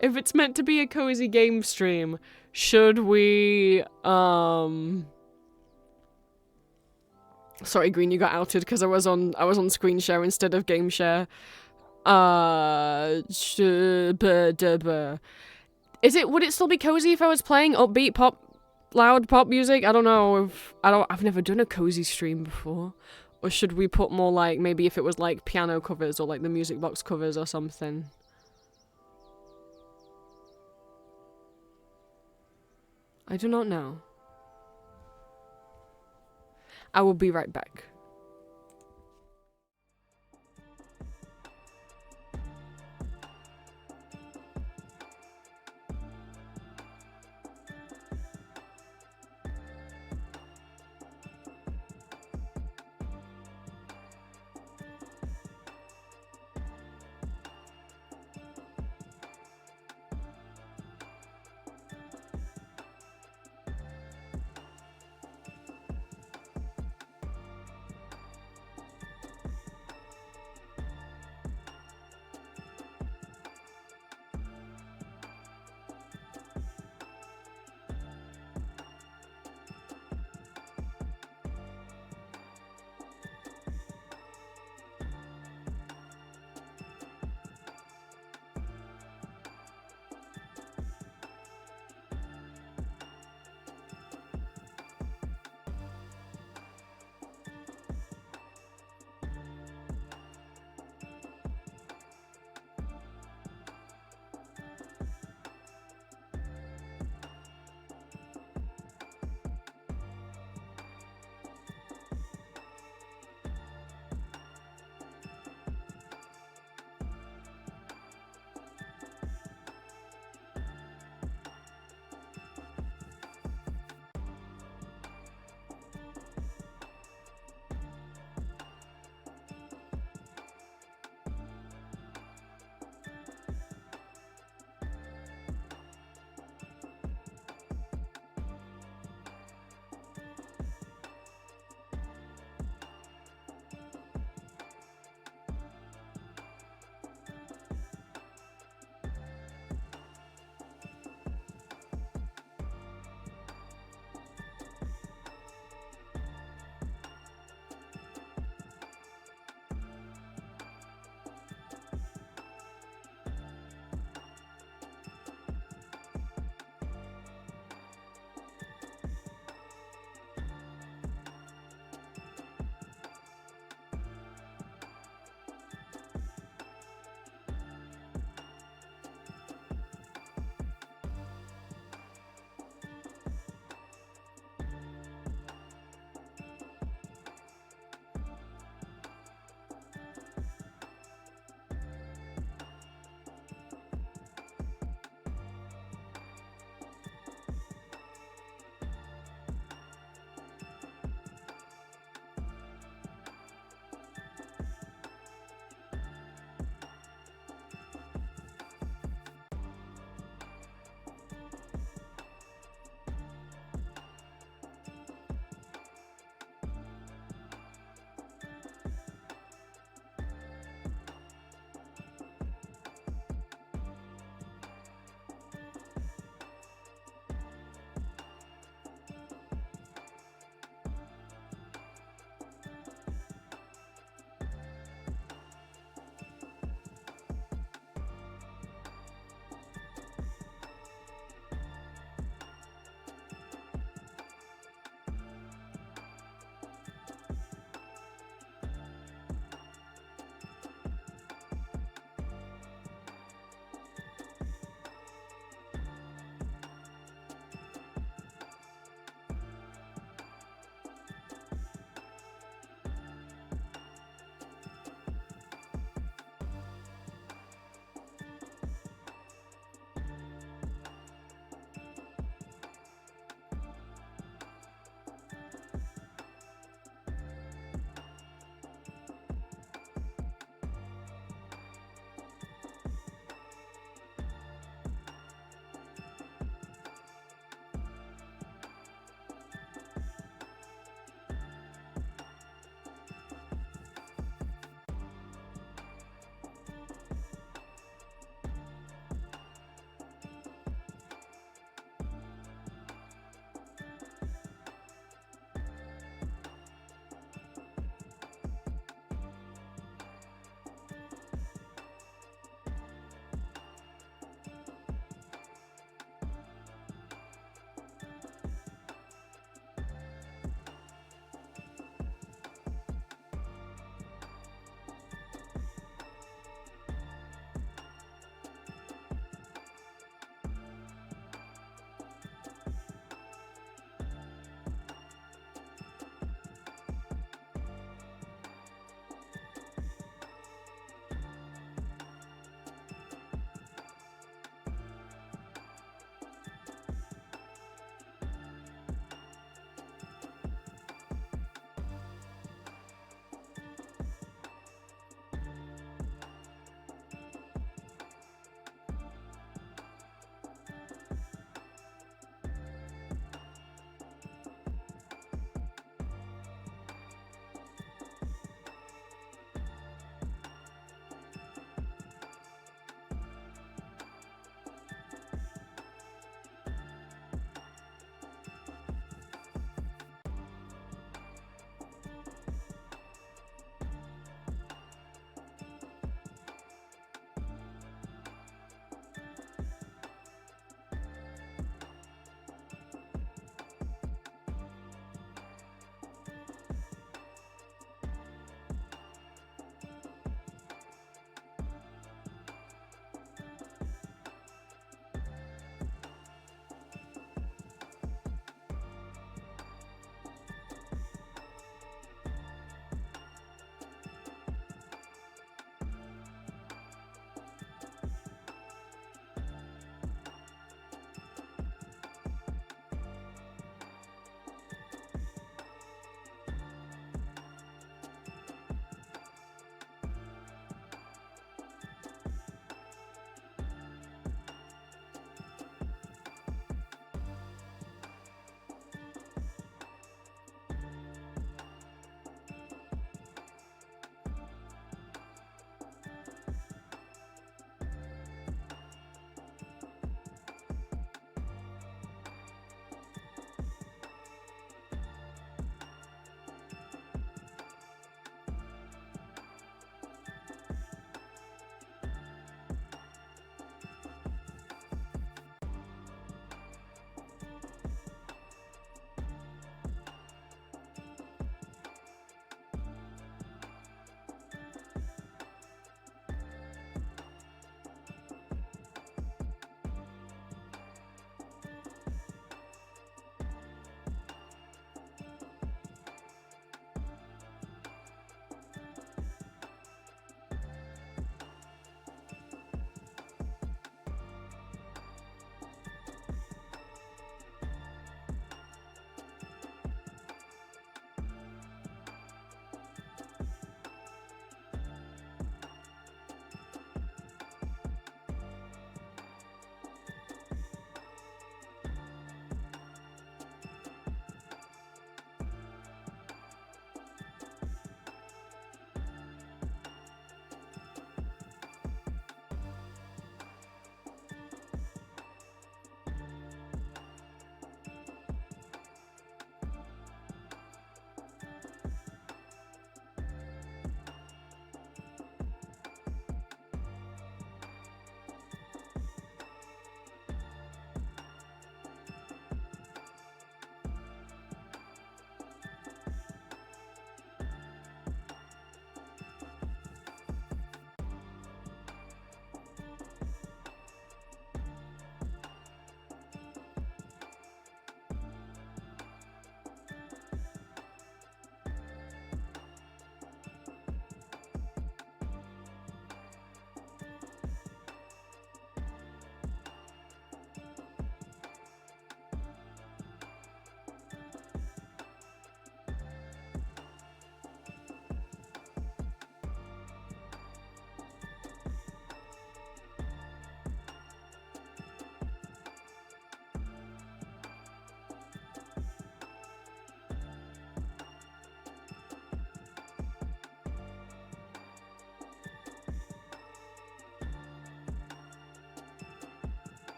S1: If it's meant to be a cozy game stream, should we, Sorry, Green, you got outed because I was on screen share instead of game share. Would it still be cozy if I was playing upbeat pop, loud pop music? I don't know I've never done a cozy stream before. Or should we put more like, maybe if it was like piano covers or like the music box covers or something? I do not know. I will be right back.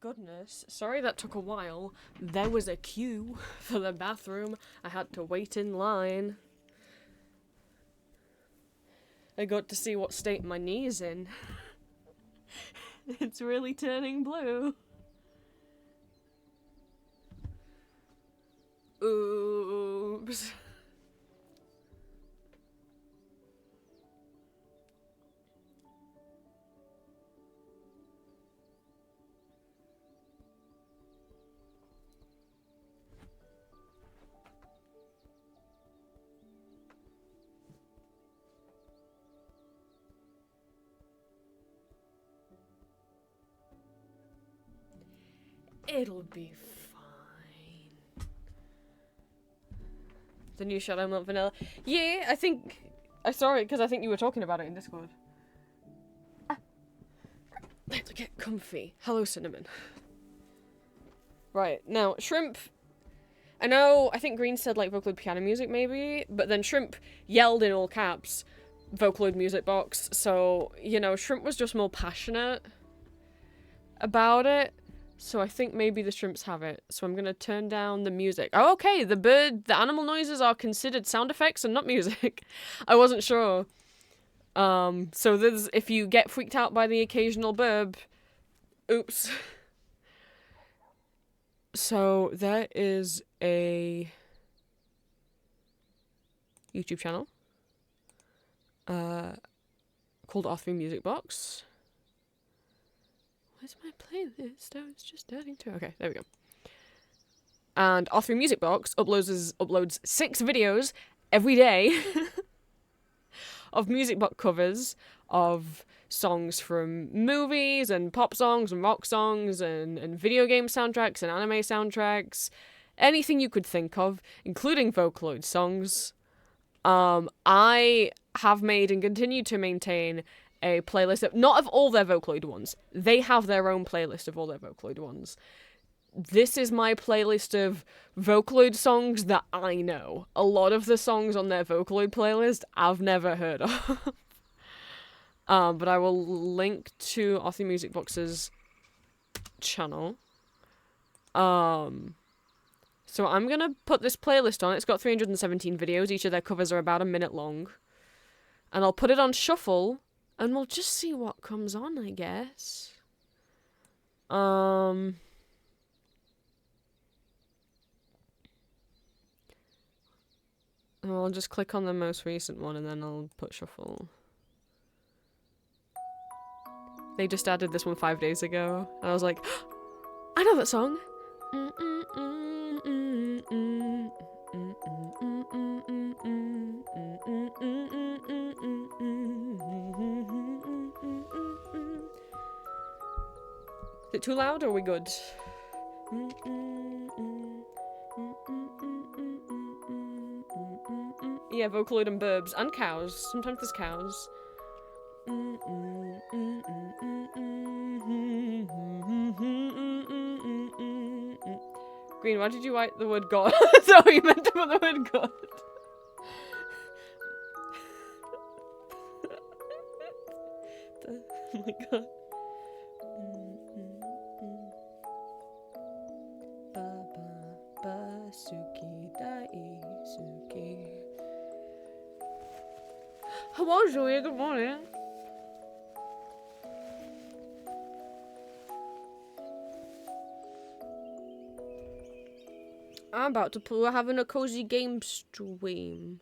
S1: goodness. Sorry that took a while. There was a queue for the bathroom. I had to wait in line. I got to see what state my knee's in. It's really turning blue. Oops. It'll be fine. The new Shadow Milk Vanilla. Yeah, I think... I saw it because I think you were talking about it in Discord. Let's get comfy. Hello, Cinnamon. Right, now, Shrimp... I know, I think Green said, like, Vocaloid piano music, maybe, but then Shrimp yelled in all caps, Vocaloid music box, so, you know, Shrimp was just more passionate about it. So I think maybe the shrimps have it. So I'm gonna turn down the music. Oh, okay, the animal noises are considered sound effects and not music. I wasn't sure. So there's, if you get freaked out by the occasional burb, oops. So there is a YouTube channel called R3 Music Box. Where's my playlist? Oh, it's just starting to... Okay, there we go. And R3 Music Box uploads 6 videos every day of music box covers of songs from movies and pop songs and rock songs and video game soundtracks and anime soundtracks. Anything you could think of, including Vocaloid songs. I have made and continue to maintain a playlist of, not of all their Vocaloid ones. They have their own playlist of all their Vocaloid ones. This is my playlist of Vocaloid songs that I know. A lot of the songs on their Vocaloid playlist I've never heard of. But I will link to R3 Music Box's channel. So I'm gonna put this playlist on. It's got 317 videos. Each of their covers are about a minute long. And I'll put it on shuffle. And we'll just see what comes on, I guess. I'll just click on the most recent one and then I'll put shuffle. They just added this one 5 days ago. And I was like, I know that song. Is it too loud or are we good? Yeah, Vocaloid and burbs. And cows. Sometimes there's cows. Green, why did you write the word God? So you meant to put the word God. Oh my god. Hello, Julia. Good morning. I'm about to pull having a cozy game stream.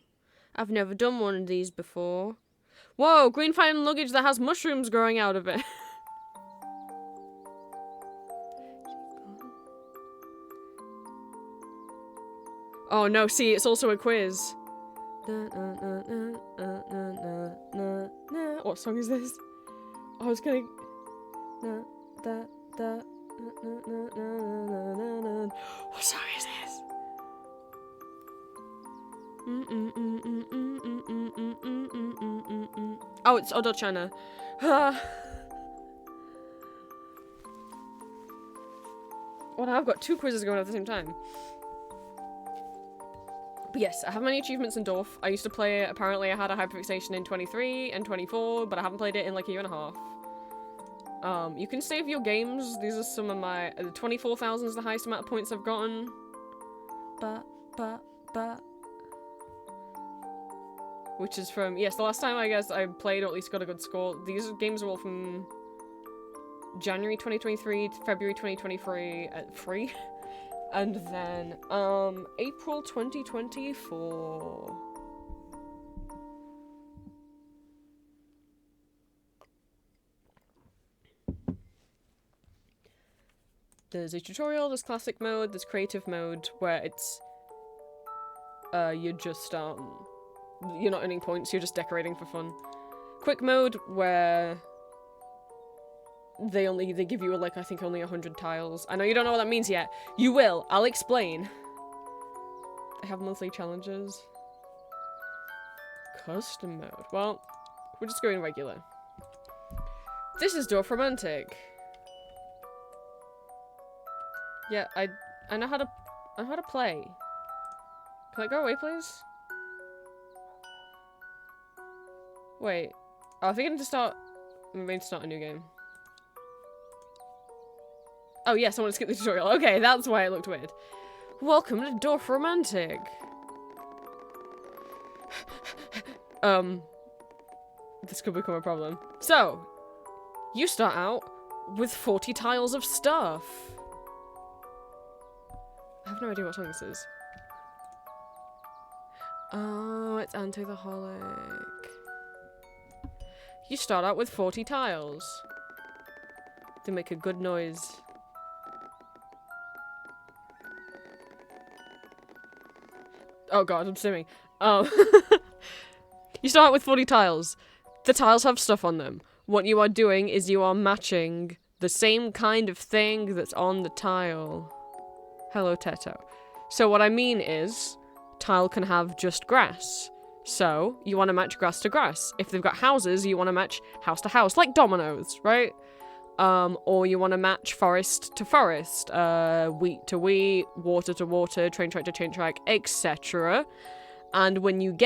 S1: I've never done one of these before. Whoa, green fine luggage that has mushrooms growing out of it. Oh no, see, it's also a quiz. What song is this? I was gonna... What song is this? Oh, it's Odochana. Well, I've got 2 quizzes going at the same time. But yes, I have many achievements in Dorf. I used to play it. Apparently I had a hyperfixation in 23 and 24, but I haven't played it in like a year and a half. You can save your games. These are some of my 24,000 is the highest amount of points I've gotten. Which is from, yes, the last time I guess I played or at least got a good score. These games are all from January 2023 to February 2023 at free. And then, April 2024. There's a tutorial, there's classic mode, there's creative mode, where it's, you're just, you're not earning points, you're just decorating for fun. Quick mode, where they give you, like, I think only 100 tiles. I know you don't know what that means yet. You will. I'll explain. I have monthly challenges. Custom mode. Well, we're just going regular. This is Dorfromantik. Yeah, I know how to play. Can I go away, please? Wait. Oh, I think I need to start. I'm going to start a new game. Oh yes, I want to skip the tutorial. Okay, that's why it looked weird. Welcome to Dorfromantik. This could become a problem. So, you start out with 40 tiles of stuff. I have no idea what song this is. Oh, it's Anti-the-Holic. You start out with 40 tiles. They make a good noise. Oh god, I'm stimming. You start out with 40 tiles. The tiles have stuff on them. What you are doing is you are matching the same kind of thing that's on the tile. Hello, Teto. So what I mean is, tile can have just grass. So, you want to match grass to grass. If they've got houses, you want to match house to house, like dominoes, right? Or you want to match forest to forest, wheat to wheat, water to water, train track to train track, etc. And when you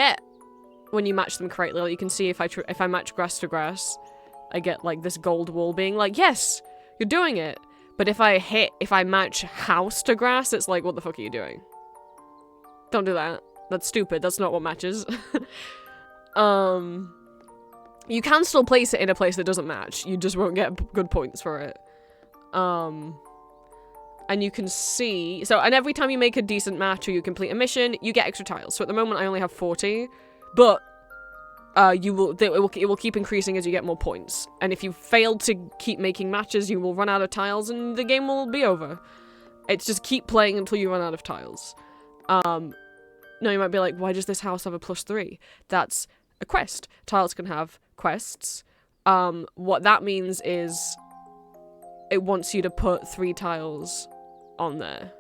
S1: match them correctly, like you can see if I match grass to grass, I get like this gold wall being like, yes, you're doing it. But if I match house to grass, it's like, what the fuck are you doing? Don't do that. That's stupid. That's not what matches. You can still place it in a place that doesn't match. You just won't get good points for it. And you can see... and every time you make a decent match or you complete a mission, you get extra tiles. So at the moment, I only have 40. But it will keep increasing as you get more points. And if you fail to keep making matches, you will run out of tiles and the game will be over. It's just keep playing until you run out of tiles. Now you might be like, why does this house have a +3? That's a quest. Tiles can have quests. What that means is it wants you to put 3 tiles on there.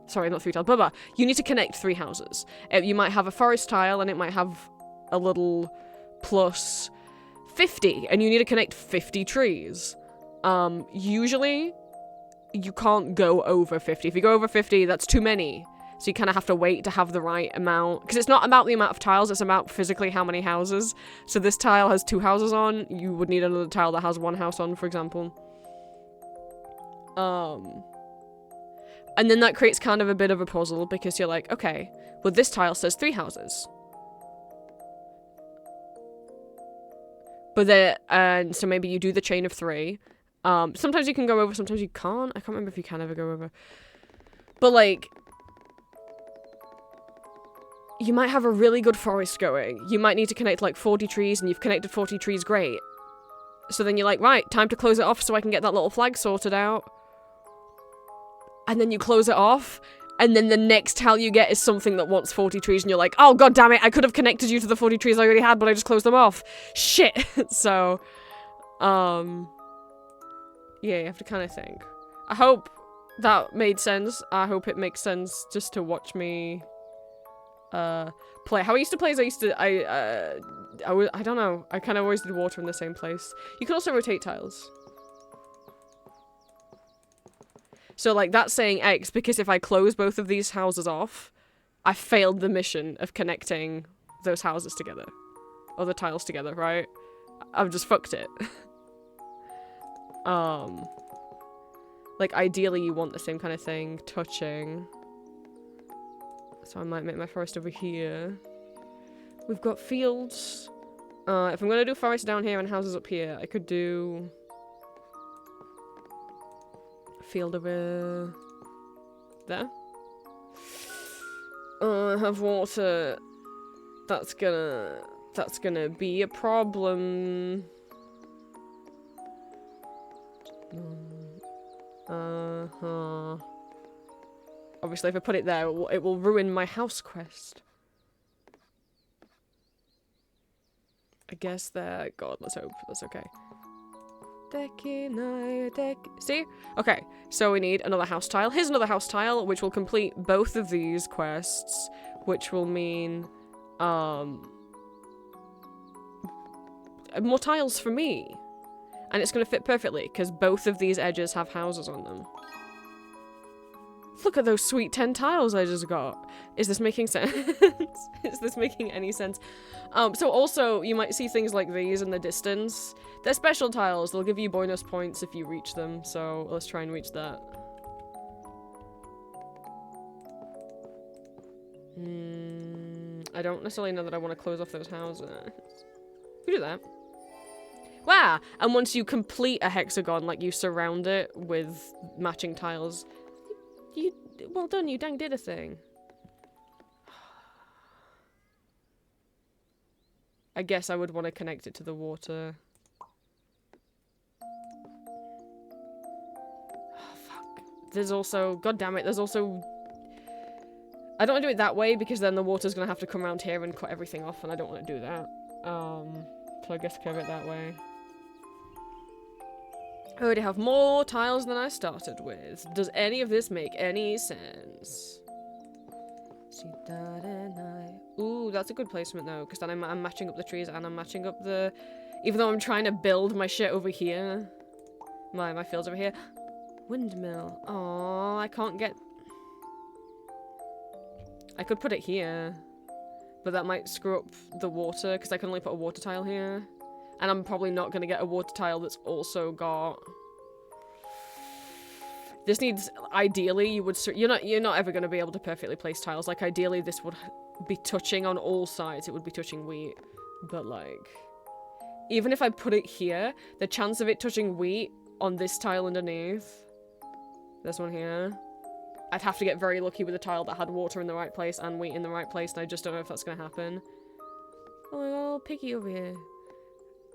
S1: Sorry, not 3 tiles, blah, blah. You need to connect 3 houses. You might have a forest tile and it might have a little +50 and you need to connect 50 trees. Usually you can't go over 50. If you go over 50, that's too many. So you kind of have to wait to have the right amount. Because it's not about the amount of tiles, it's about physically how many houses. So this tile has 2 houses on. You would need another tile that has 1 house on, for example. And then that creates kind of a bit of a puzzle because you're like, okay, well this tile says 3 houses. But so maybe you do the chain of 3. Sometimes you can go over, sometimes you can't. I can't remember if you can ever go over. But like, you might have a really good forest going. You might need to connect like 40 trees and you've connected 40 trees, great. So then you're like, right, time to close it off so I can get that little flag sorted out. And then you close it off, and then the next tile you get is something that wants 40 trees, and you're like, oh god damn it, I could have connected you to the 40 trees I already had, but I just closed them off. Shit. So, yeah, you have to kind of think. I hope that made sense. I hope it makes sense just to watch me play. How I used to play is I don't know. I kind of always did water in the same place. You can also rotate tiles. So, like, that's saying X, because if I close both of these houses off, I failed the mission of connecting those houses together. Or the tiles together, right? I've just fucked it. Like, ideally you want the same kind of thing, touching. So I might make my forest over here. We've got fields. If I'm gonna do forest down here and houses up here, I could do a field over there. I have water. That's gonna be a problem. Obviously, if I put it there, it will ruin my house quest. I guess that. God, let's hope that's okay. See? Okay, so we need another house tile. Here's another house tile, which will complete both of these quests, which will mean, more tiles for me. And it's gonna fit perfectly, because both of these edges have houses on them. Look at those sweet 10 tiles I just got. Is this making sense? Is this making any sense? So also, you might see things like these in the distance. They're special tiles. They'll give you bonus points if you reach them. So let's try and reach that. I don't necessarily know that I want to close off those houses. We do that. Wow! And once you complete a hexagon, like you surround it with matching tiles, well done, you dang did a thing. I guess I would want to connect it to the water. Oh, fuck. There's also, god damn it, there's also... I don't want to do it that way because then the water's going to have to come around here and cut everything off and I don't want to do that. So I guess curve it that way. I already have more tiles than I started with. Does any of this make any sense? Ooh, that's a good placement though, because then I'm matching up the trees and I'm matching up the... Even though I'm trying to build my shit over here. My fields over here. Windmill. Oh, I can't get... I could put it here. But that might screw up the water, because I can only put a water tile here. And I'm probably not going to get a water tile that's also got... This needs... Ideally, you would... You're not ever going to be able to perfectly place tiles. Like, ideally, this would be touching on all sides. It would be touching wheat. But, like... Even if I put it here, the chance of it touching wheat on this tile underneath... This one here... I'd have to get very lucky with a tile that had water in the right place and wheat in the right place, and I just don't know if that's going to happen. Oh, my God, piggy over here.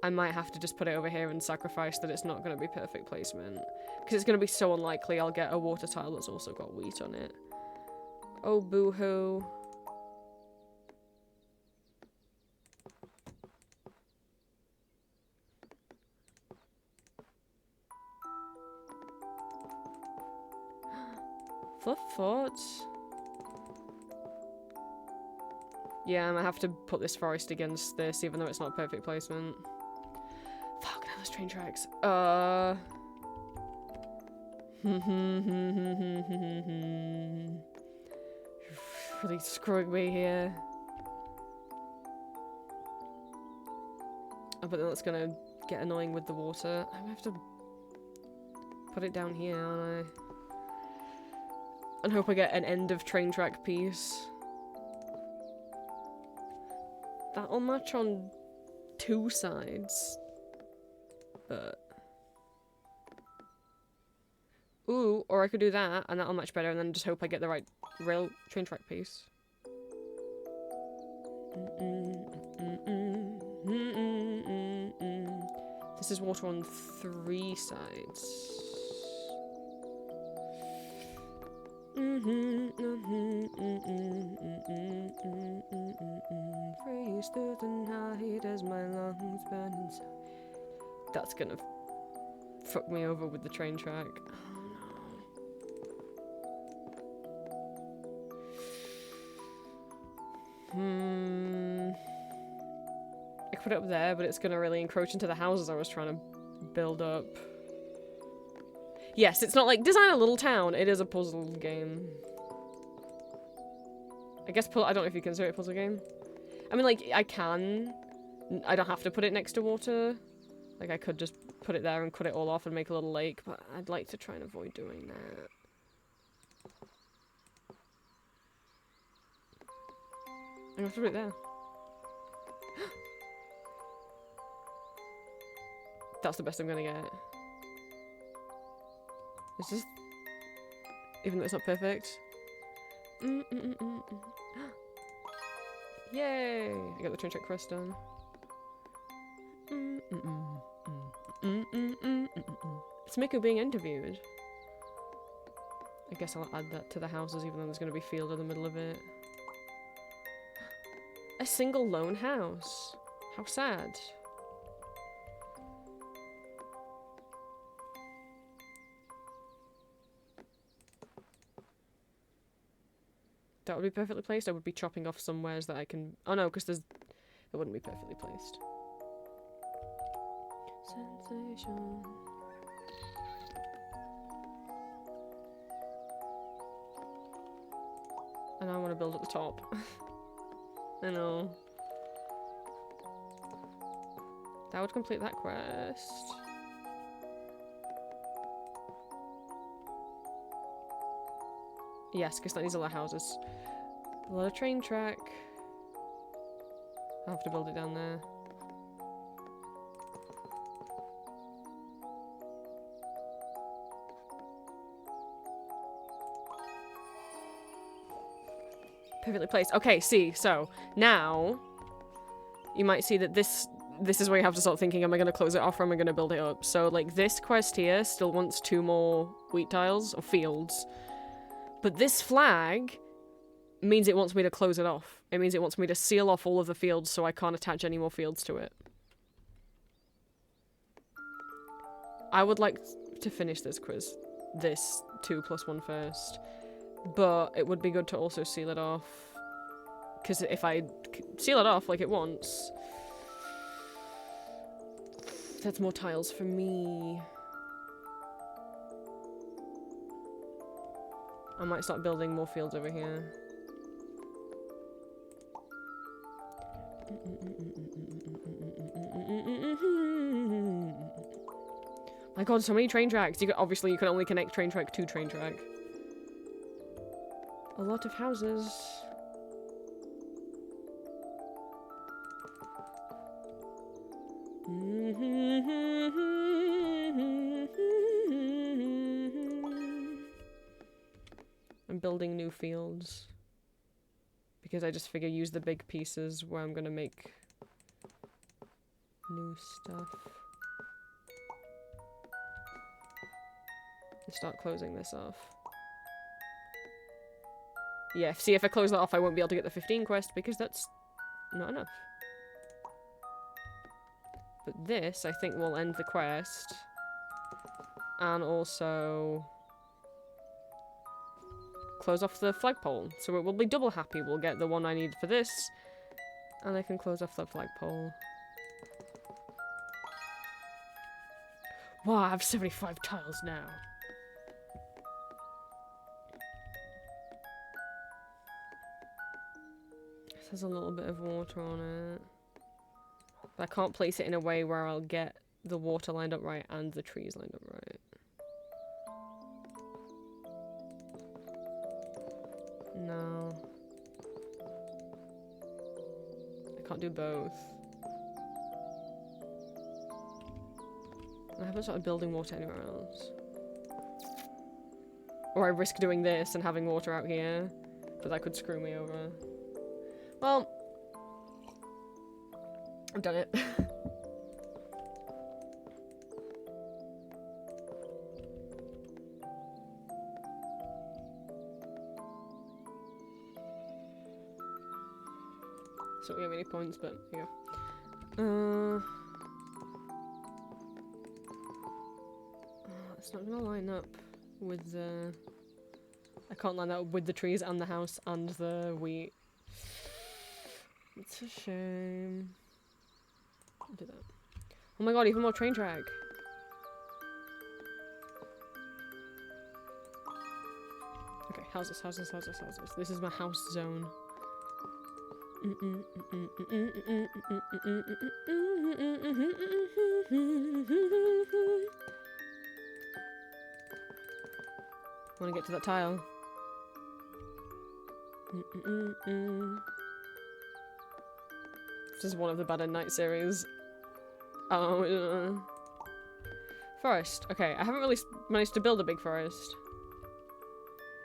S1: I might have to just put it over here and sacrifice that it's not going to be perfect placement. Because it's going to be so unlikely I'll get a water tile that's also got wheat on it. Oh, boo-hoo. Fluff forts. Yeah, I might have to put this forest against this, even though it's not perfect placement. Fuck, now there's train tracks. Really screwing me here. Oh, but then that's gonna get annoying with the water. I'm gonna have to put it down here, aren't I? And hope I get an end of train track piece. That'll match on 2 sides. But... Ooh, or I could do that, and that'll match better, and then just hope I get the right rail train track piece. This is water on 3 sides. Freeze through the night as my lungs burn inside. That's gonna fuck me over with the train track. Oh no. I could put it up there, but it's gonna really encroach into the houses I was trying to build up. Yes, it's not like design a little town. It is a puzzle game. I guess I don't know if you consider it a puzzle game. I mean, like, I can I don't have to put it next to water. Like, I could just put it there and cut it all off and make a little lake, but I'd like to try and avoid doing that. I'm gonna have to put it there. That's the best I'm gonna get. Is this... Even though it's not perfect. Yay! I got the train track quest done. It's Miku being interviewed. I guess I'll add that to the houses even though there's gonna be field in the middle of it. A single lone house. How sad. That would be perfectly placed. I would be chopping off somewheres that I can... Oh no, because there's... It wouldn't be perfectly placed. Sensation. And I want to build at the top. I know. That would complete that quest. Yes, because that needs a lot of houses. A lot of train track. I'll have to build it down there. Perfectly placed. Okay, see, so now you might see that this is where you have to start thinking, am I going to close it off or am I going to build it up? So, like, this quest here still wants 2 more wheat tiles or fields. But this flag means it wants me to close it off. It means it wants me to seal off all of the fields so I can't attach any more fields to it. I would like to finish this quiz, this 2+1 first. But it would be good to also seal it off. Because if I seal it off like it wants, that's more tiles for me. I might start building more fields over here. My god, so many train tracks. Obviously, you can only connect train track to train track. A lot of houses. I'm building new fields. Because I just figure use the big pieces where I'm gonna make new stuff. And start closing this off. Yeah, see, if I close that off, I won't be able to get the 15 quest because that's not enough. But this, I think, will end the quest. And also close off the flagpole. So it will be double happy. We'll get the one I need for this. And I can close off the flagpole. Wow, I have 75 tiles now. This has a little bit of water on it. But I can't place it in a way where I'll get the water lined up right and the trees lined up right. No. I can't do both. I haven't started building water anywhere else. Or I risk doing this and having water out here, but that could screw me over. Well, I've done it. So we don't have any points, but yeah. It's not gonna line up with the... I can't line up with the trees and the house and the wheat. It's a shame. I'll do that. Oh my god, even more train track. Okay, houses, houses, houses, houses. This is my house zone. Want to get to that tile? This is one of the Bad at Night series. Oh, forest. Okay, I haven't really managed to build a big forest.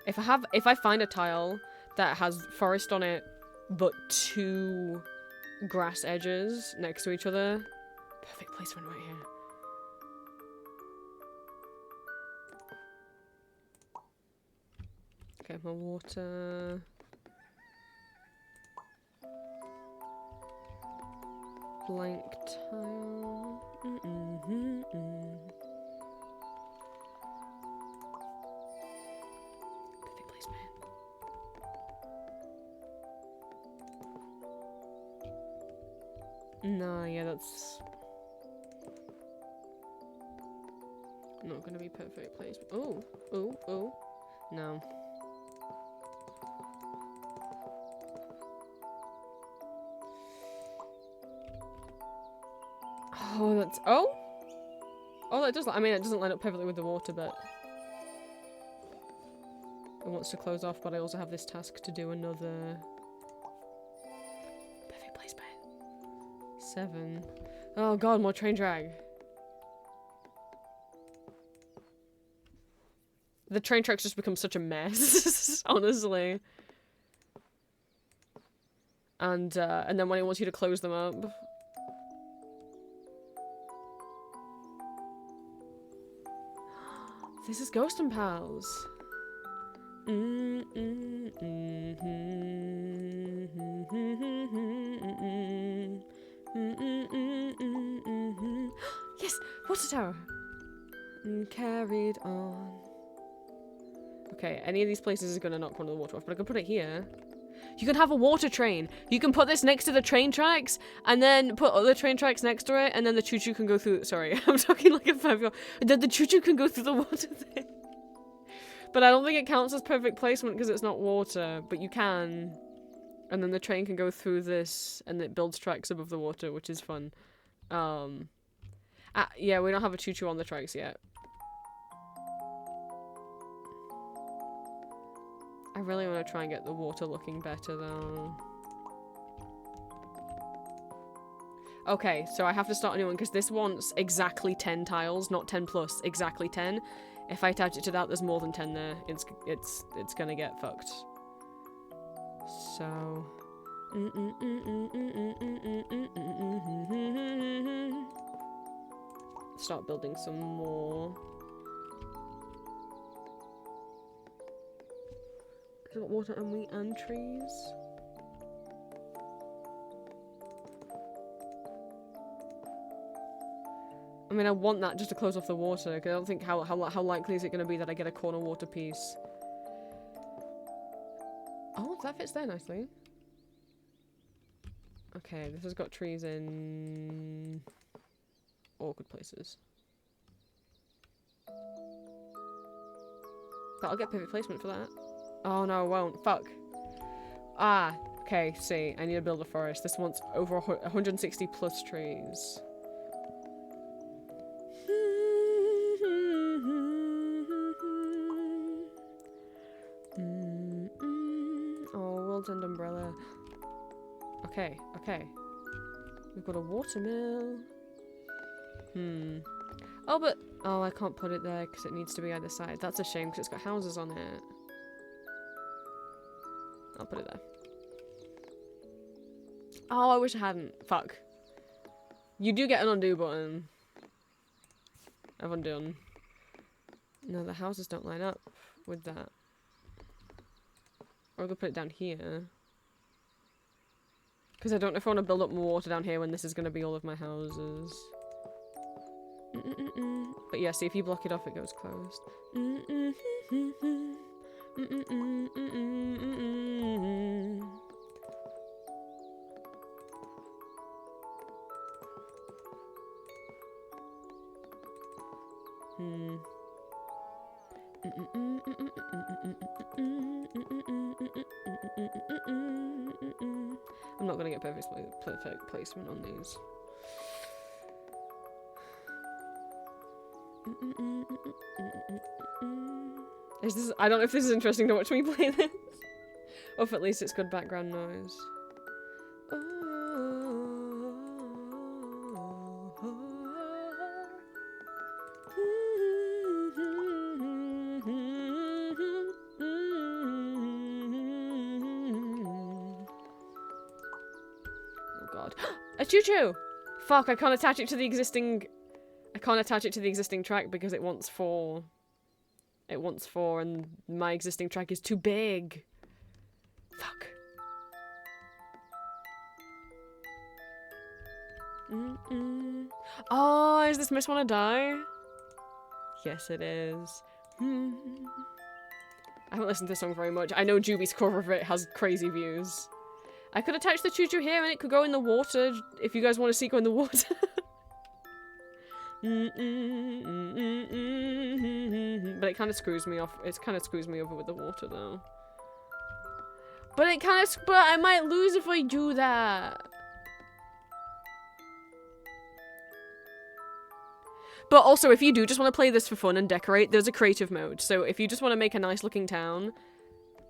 S1: If I find a tile that has forest on it, but 2 grass edges next to each other, perfect placement right here. Okay, more water. Blank tile. Perfect placement. No, yeah, that's not gonna be perfect placement. Oh, oh, oh. No. Oh, that's... Oh! Oh, that does... I mean, it doesn't line up perfectly with the water, but... It wants to close off, but I also have this task to do another... Perfect placement. 7. Oh god, more train drag. The train tracks just become such a mess, honestly. And then when it wants you to close them up... This is Ghost and Pals. Yes! Water tower! Carried on. Okay, any of these places is gonna knock one of the water off, but I can put it here. You can have a water train. You can put this next to the train tracks, and then put other train tracks next to it, and then the choo-choo can go through- sorry, I'm talking like a 5-year-old. Then the choo-choo can go through the water thing. But I don't think it counts as perfect placement because it's not water, but you can. And then the train can go through this, and it builds tracks above the water, which is fun. Yeah, we don't have a choo-choo on the tracks yet. I really want to try and get the water looking better, though. Okay, so I have to start a new one, because this wants exactly 10 tiles, not 10 plus, exactly 10. If I attach it to that, there's more than 10 there. It's gonna get fucked. So... Start building some more. I've got water and wheat and trees. I mean, I want that just to close off the water, because I don't think how likely is it going to be that I get a corner water piece. Oh, that fits there nicely. Okay, this has got trees in awkward places. That'll get perfect placement for that. Oh no, it won't. Fuck. Ah, okay, see, I need to build a forest. This wants over 160 plus trees. Oh, World's End umbrella. Okay, okay. We've got a watermill. Oh, but... Oh, I can't put it there because it needs to be either side. That's a shame because it's got houses on it. I'll put it there. Oh, I wish I hadn't. Fuck. You do get an undo button. I've undone. No, the houses don't line up with that. Or I could put it down here. Because I don't know if I want to build up more water down here when this is going to be all of my houses. But yeah, see, if you block it off, it goes closed. I'm not gonna get perfect placement on these. Is this? I don't know if this is interesting to watch me play this, or if at least it's good background noise. Oh god. A choo-choo! Fuck, I can't attach it to the existing... I can't attach it to the existing track because it wants 4. It wants 4 and my existing track is too big. Fuck. Oh, is this Miss Wanna Die? Yes, it is. I haven't listened to this song very much. I know Juby's cover of it has crazy views. I could attach the choo-choo here and it could go in the water if you guys want to see it go in the water. But it kind of screws me off. It kind of screws me over with the water though. But it kind of, but I might lose if I do that. But also, if you do just want to play this for fun and decorate, there's a creative mode. So if you just want to make a nice looking town,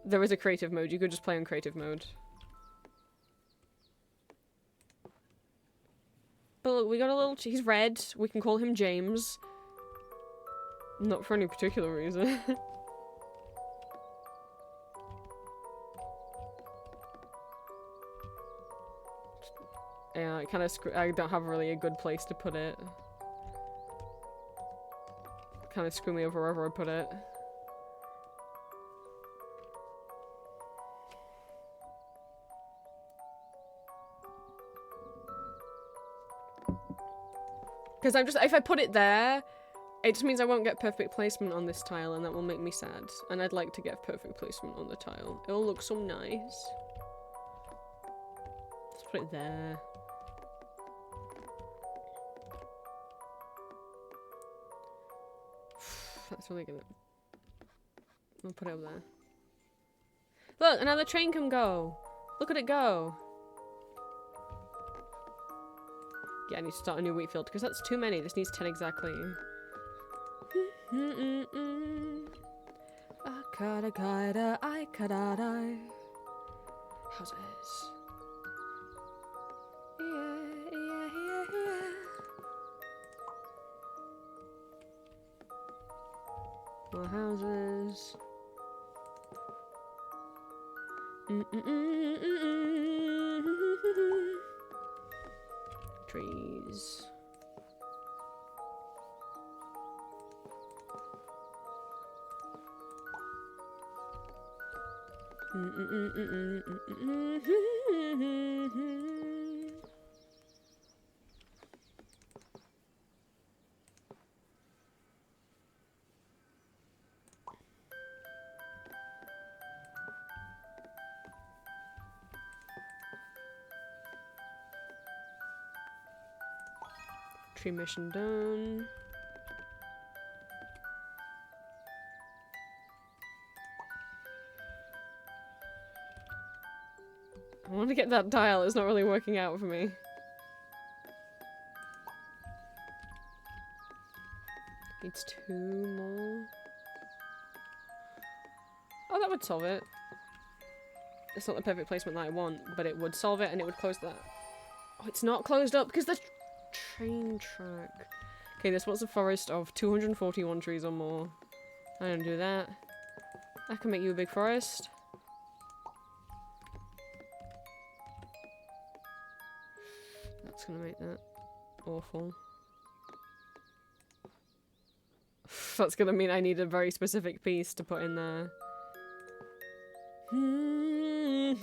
S1: there is a creative mode. You could just play on creative mode. But look, we got a little... He's red. We can call him James. Not for any particular reason. Yeah, it kind of I don't have really a good place to put it. Kind of screw me over wherever I put it. Because I'm just, if I put it there, it just means I won't get perfect placement on this tile and that will make me sad. And I'd like to get perfect placement on the tile. It'll look so nice. Let's put it there. That's really good. I'll put it up there. Look, another train can go. Look at it go. Yeah, I need to start a new wheat field because that's too many. This needs 10 exactly. Houses. More houses. Trees. Tree mission done. I want to get that dial, it's not really working out for me. Needs 2 more. Oh, that would solve it. It's not the perfect placement that I want, but it would solve it and it would close that. Oh, it's not closed up because the train track. Okay, this was a forest of 241 trees or more. I don't do that. I can make you a big forest. That's gonna make that awful. That's gonna mean I need a very specific piece to put in there. More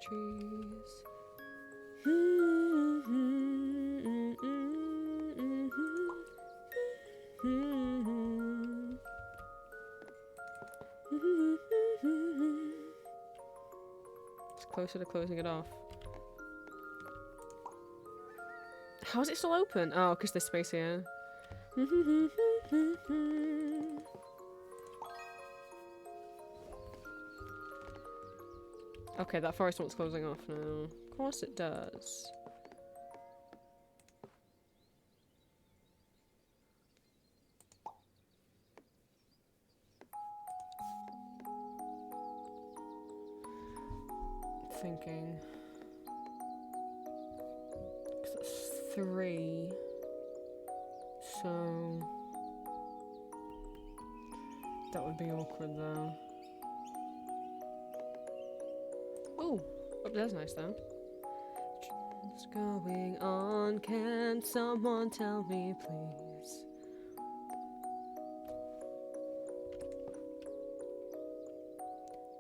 S1: trees. It's closer to closing it off. How is it still open? Oh, because there's space here. Okay, that forest one's closing off now. Of course it does. Thinking. 'Cause that's 3. So that would be awkward though. Oh, that's nice though. What's going on? Can someone tell me, please?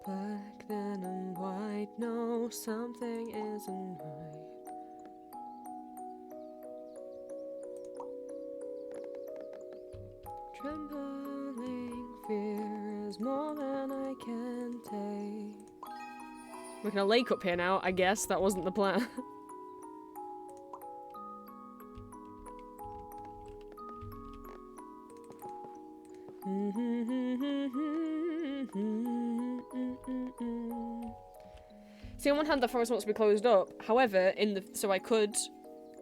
S1: Black then and white. No, something isn't right. Trembling fear is more than I can take. We're gonna lake up here now, I guess. That wasn't the plan. See, on one hand, the forest wants to be closed up. However, so I could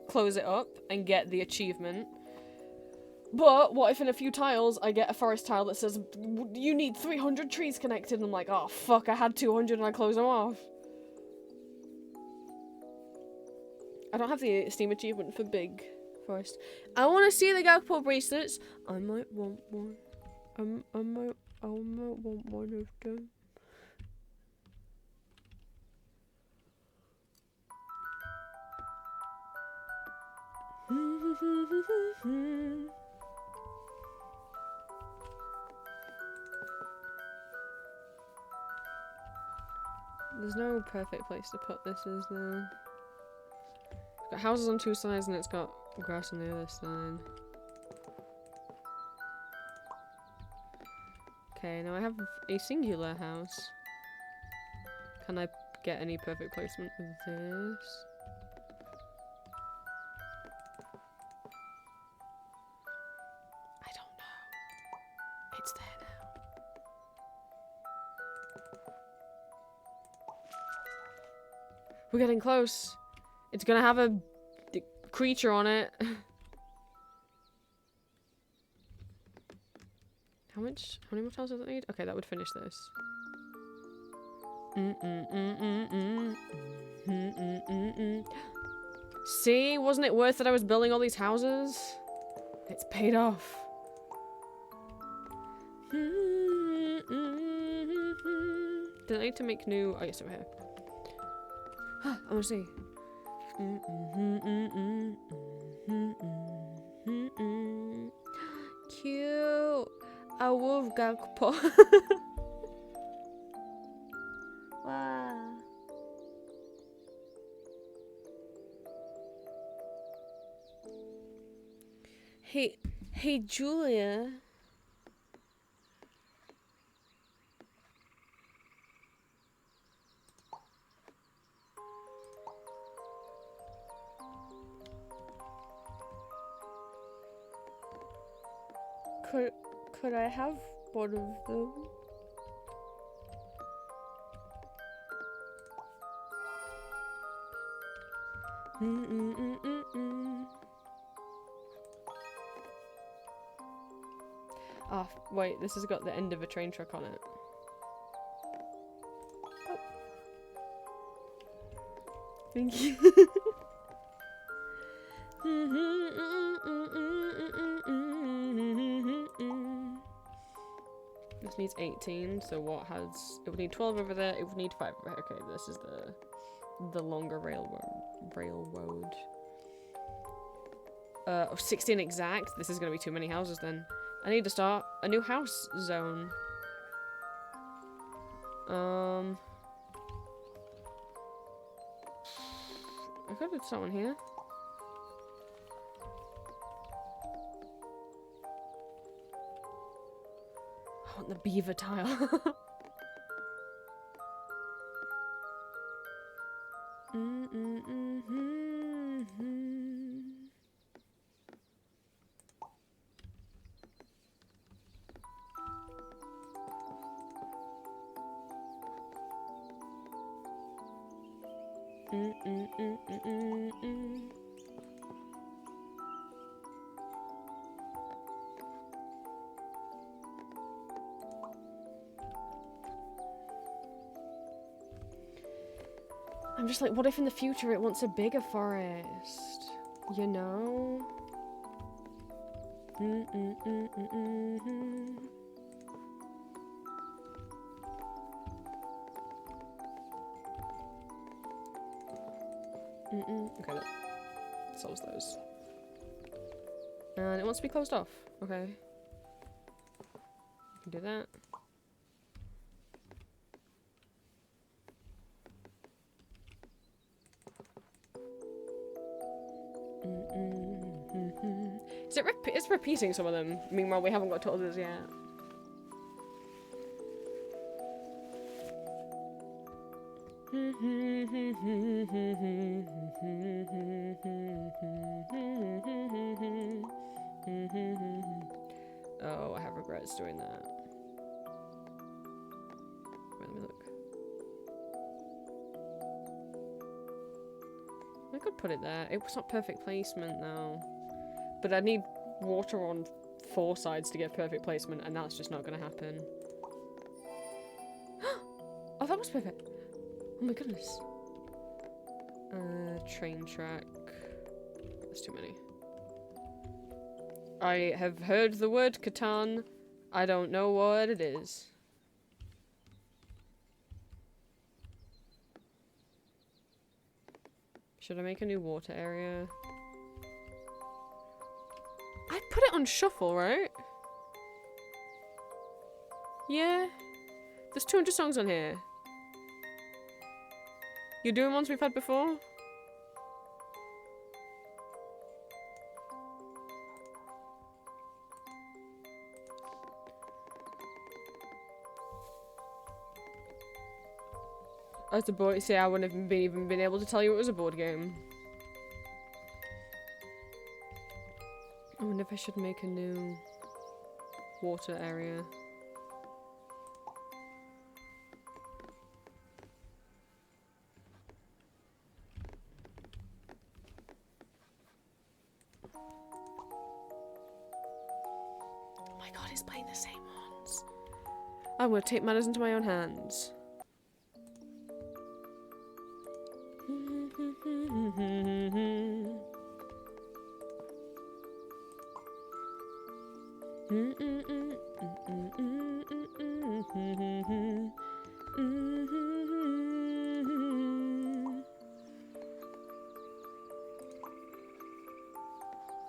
S1: close it up and get the achievement. But what if in a few tiles I get a forest tile that says you need 300 trees connected? And I'm like, oh fuck, I had 200 and I close them off. I don't have the Steam achievement for big forest. I want to see the Gakpo bracelets. I might want one. I might want one of them. There's no perfect place to put this, is there? It's got houses on 2 sides and it's got grass on the other side. Okay, now I have a singular house. Can I get any perfect placement with this? I don't know. It's there now. We're getting close. It's gonna have a creature on it. How many more tiles does it need? Okay, that would finish this. See, wasn't it worth it I was building all these houses? It's paid off. Do I need to make new? Oh yes, over here. I want to see. Cute. I love Gakpo. Wow. Hey, Julia. Could I have one of them? Oh, wait, this has got the end of a train track on it. Oh. Thank you. This needs 18, so what has... It would need 12 over there, it would need 5 over here. Okay, this is the longer railroad. 16 exact? This is gonna be too many houses then. I need to start a new house zone. I could start one here. I want the beaver tile. I'm just like, what if in the future it wants a bigger forest? You know? Okay, that solves those. And it wants to be closed off. Okay. You can do that. It's repeating some of them. Meanwhile, we haven't got to others yet. Oh, I have regrets doing that. Wait, let me look. I could put it there. It's not perfect placement though. But I need water on 4 sides to get perfect placement, and that's just not going to happen. Oh, that was perfect. Oh my goodness. Train track. That's too many. I have heard the word Catan. I don't know what it is. Should I make a new water area? I put it on shuffle, right? Yeah. There's 200 songs on here. You're doing ones we've had before? As a board, see, I wouldn't have even been able to tell you it was a board game. I wonder if I should make a new water area. Oh my god, he's playing the same ones. I'm gonna take matters into my own hands.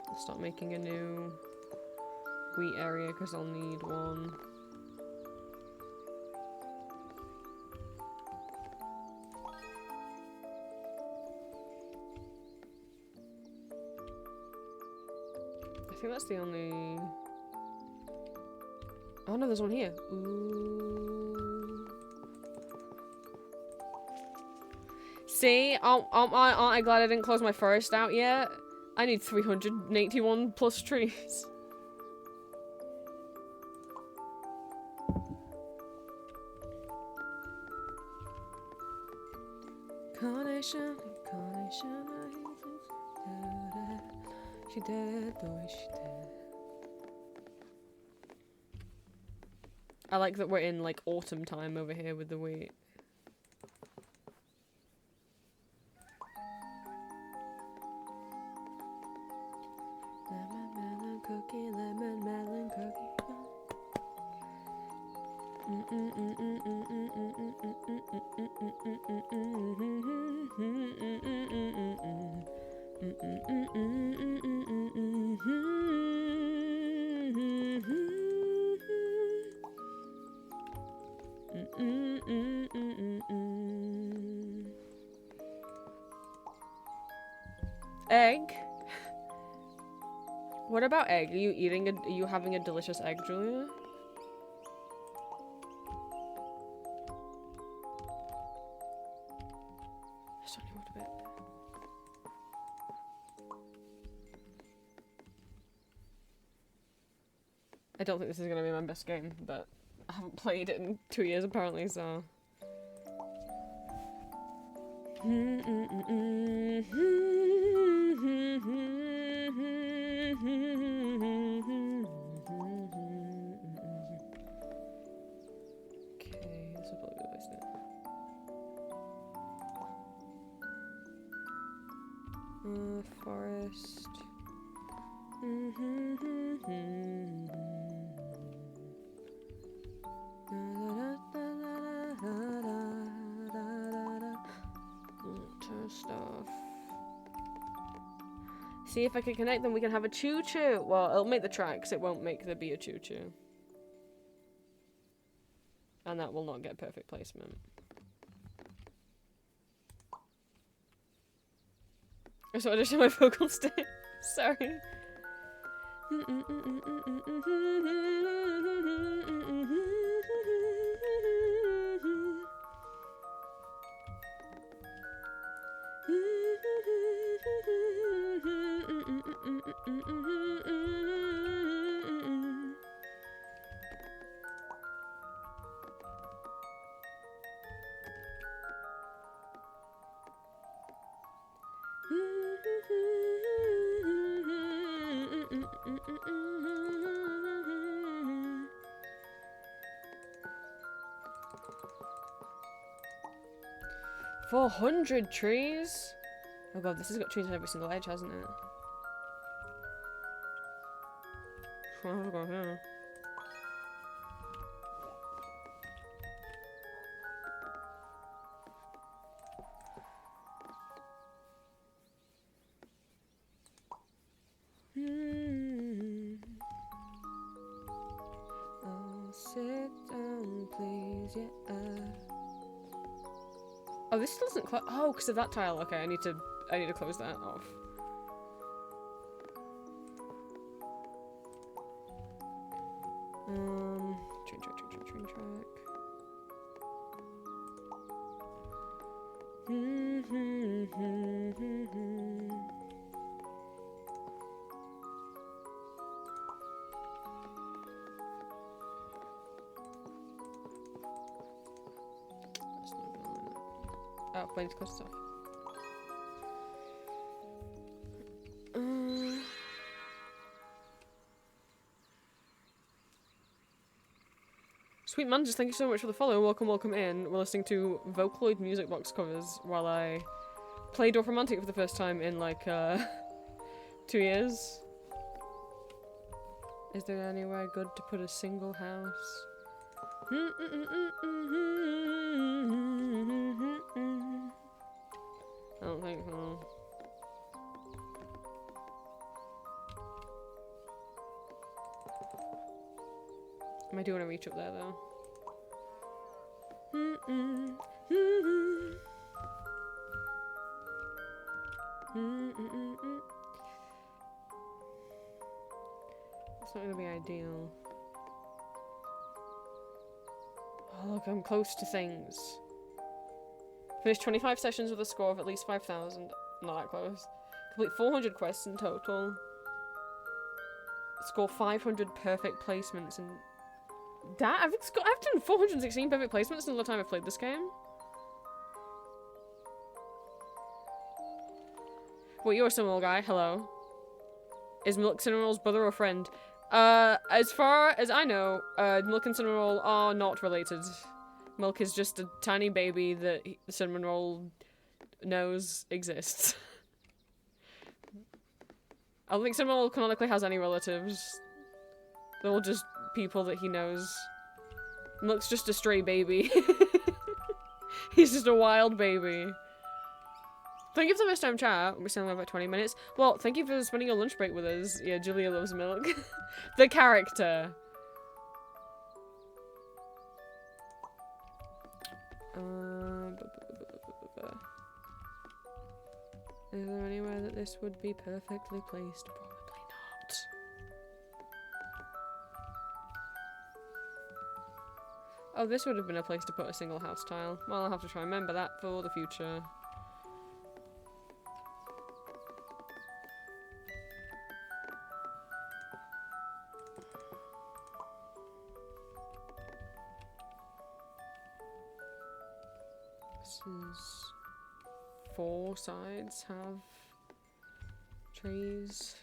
S1: I'll start making a new wheat area because I'll need one. I think that's the only... Oh no, there's one here. Ooh. See? Aren't I glad I didn't close my forest out yet? I need 381 plus trees. Carnation, carnation, she dead, boy, she dead. I like that we're in like autumn time over here with the wheat. Lemon melon cookie, lemon melon cookie. Egg? What about egg? Are you having a delicious egg, Julia? Just only want a bit. I don't think this is gonna be my best game, but I haven't played it in 2 years apparently, so... Okay, this will probably be the place now. Forest. Stuff. See if I can connect them. We can have a choo-choo. Well, it'll make the tracks. It won't make there be a choo-choo. And that will not get perfect placement. So I just show my vocal stick. Sorry. $400 trees? Oh god, this has got trees on every single edge, hasn't it? What have I got here? Oh, sit down, please, yeah. Oh, this doesn't close. Oh, because of that tile. Okay, I need to close that off. Train track. Oh, plenty of stuff. Sweet man, just thank you so much for the follow. Welcome in. We're listening to Vocaloid music box covers while I play Dorfromantik for the first time in like 2 years. Is there anywhere good to put a single house? I don't think so. I do want to reach up there though. It's not gonna be ideal. Oh look, I'm close to things. Finish 25 sessions with a score of at least 5,000. Not that close. Complete 400 quests in total. Score 500 perfect placements and I've done 416 perfect placements in all the time I've played this game. Well, you're a Cinnamoroll guy. Hello. Is Milk Cinnamoroll's brother or friend? As far as I know, Milk and Cinnamoroll are not related. Milk is just a tiny baby that Cinnamoroll knows exists. I don't think Cinnamoroll canonically has any relatives. They're all just people that he knows. Milk's just a stray baby. He's just a wild baby. Thank you for the first time chat. We're still about 20 minutes. Well, thank you for spending your lunch break with us. Yeah, Julia loves Milk. The character. Is there anywhere that this would be perfectly placed? Probably not. Oh, this would have been a place to put a single house tile. Well, I'll have to try and remember that for the future. This is... 4 sides have trees.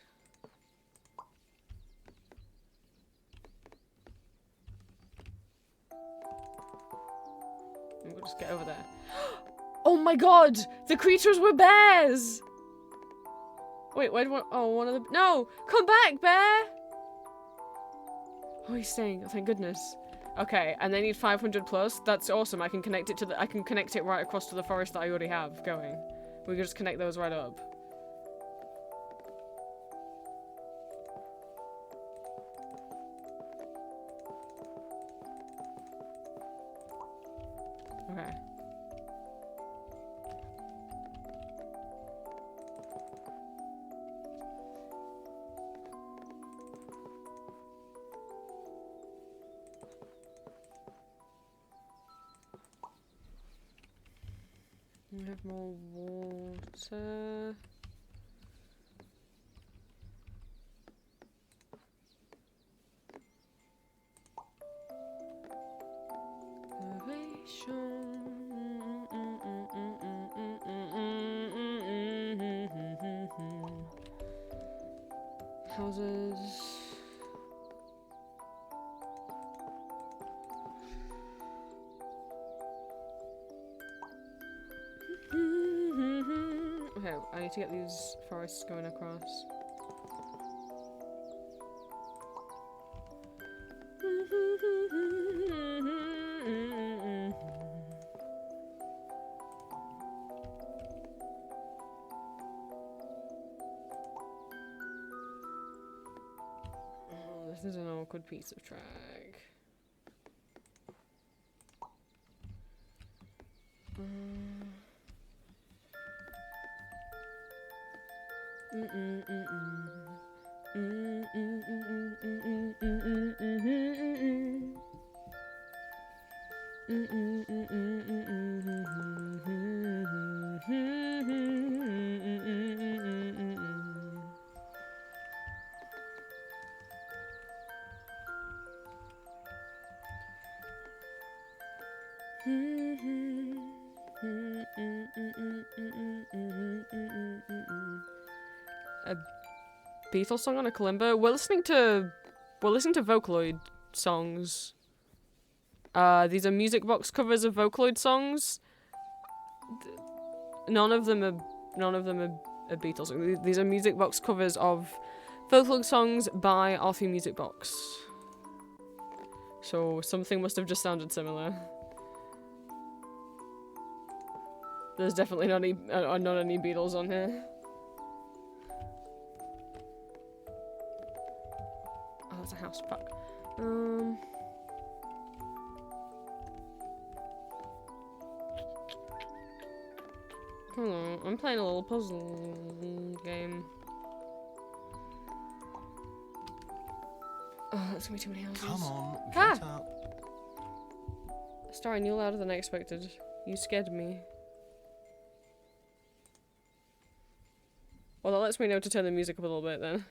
S1: We'll just get over there. Oh my god! The creatures were bears! Wait, where do one of the- No! Come back, bear! Oh, he's staying. Oh, thank goodness. Okay, and they need 500 plus. That's awesome. I can connect it to the- I can connect it right across to the forest that I already have going. We can just connect those right up. Okay. We have more water. Houses. Okay, I need to get these forests going across. Oh, this is an awkward piece of track. A Beatles song on a kalimba. We're listening to Vocaloid songs. These are music box covers of Vocaloid songs. None of them are Beatles songs. These are music box covers of Vocaloid songs by Arthur Music Box. So something must have just sounded similar. There's definitely not any Beatles on here. Oh, that's a house. Fuck. Hold on, I'm playing a little puzzle game. Oh, that's gonna be too many houses.
S2: Come on, get up.
S1: Starring you louder than I expected. You scared me. Well, that lets me know to turn the music up a little bit then.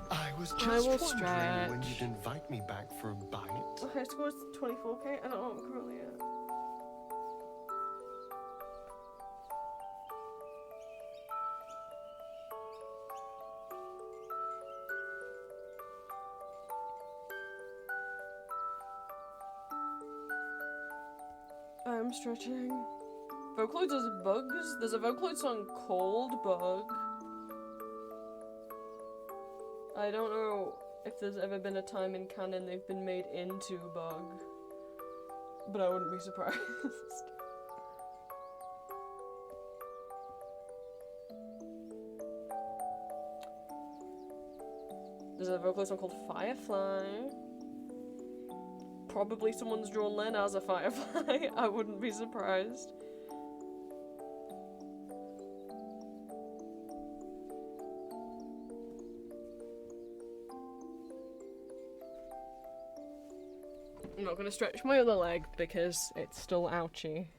S2: I was just wondering when you'd invite me back for a bite.
S1: Okay, score is 24k. I don't know what I'm currently at. I'm stretching. Vocaloid does bugs. There's a Vocaloid song called Bug. I don't know if there's ever been a time in canon they've been made into Bug, but I wouldn't be surprised. There's a Vocaloid song called Firefly. Probably someone's drawn Len as a firefly. I wouldn't be surprised. I'm not gonna stretch my other leg because it's still ouchy.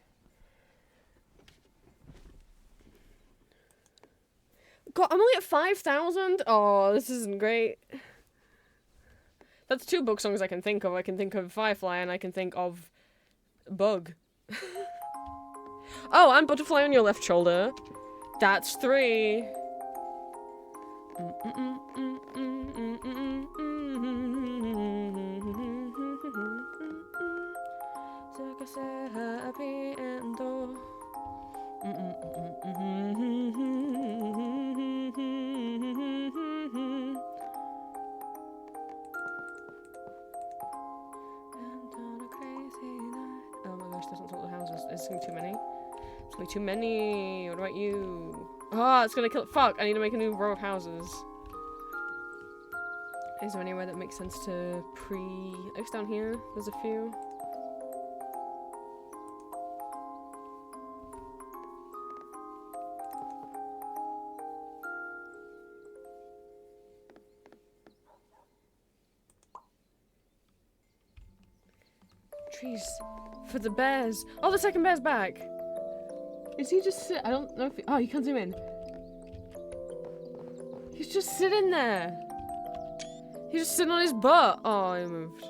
S1: God, I'm only at 5,000? Oh, this isn't great. That's 2 book songs I can think of. I can think of Firefly and I can think of bug. Oh, and butterfly on your left shoulder. That's 3. Oh my gosh, there's not all the houses. There's gonna be too many. There's gonna be too many. What about you? Oh, it's gonna kill. Fuck! I need to make a new row of houses. Is there anywhere that makes sense to Looks down here. There's a few. Trees for the bears. Oh, the second bear's back. Is he just I don't know if he, oh, you can't zoom in. He's just sitting there. He's just sitting on his butt. Oh, he moved.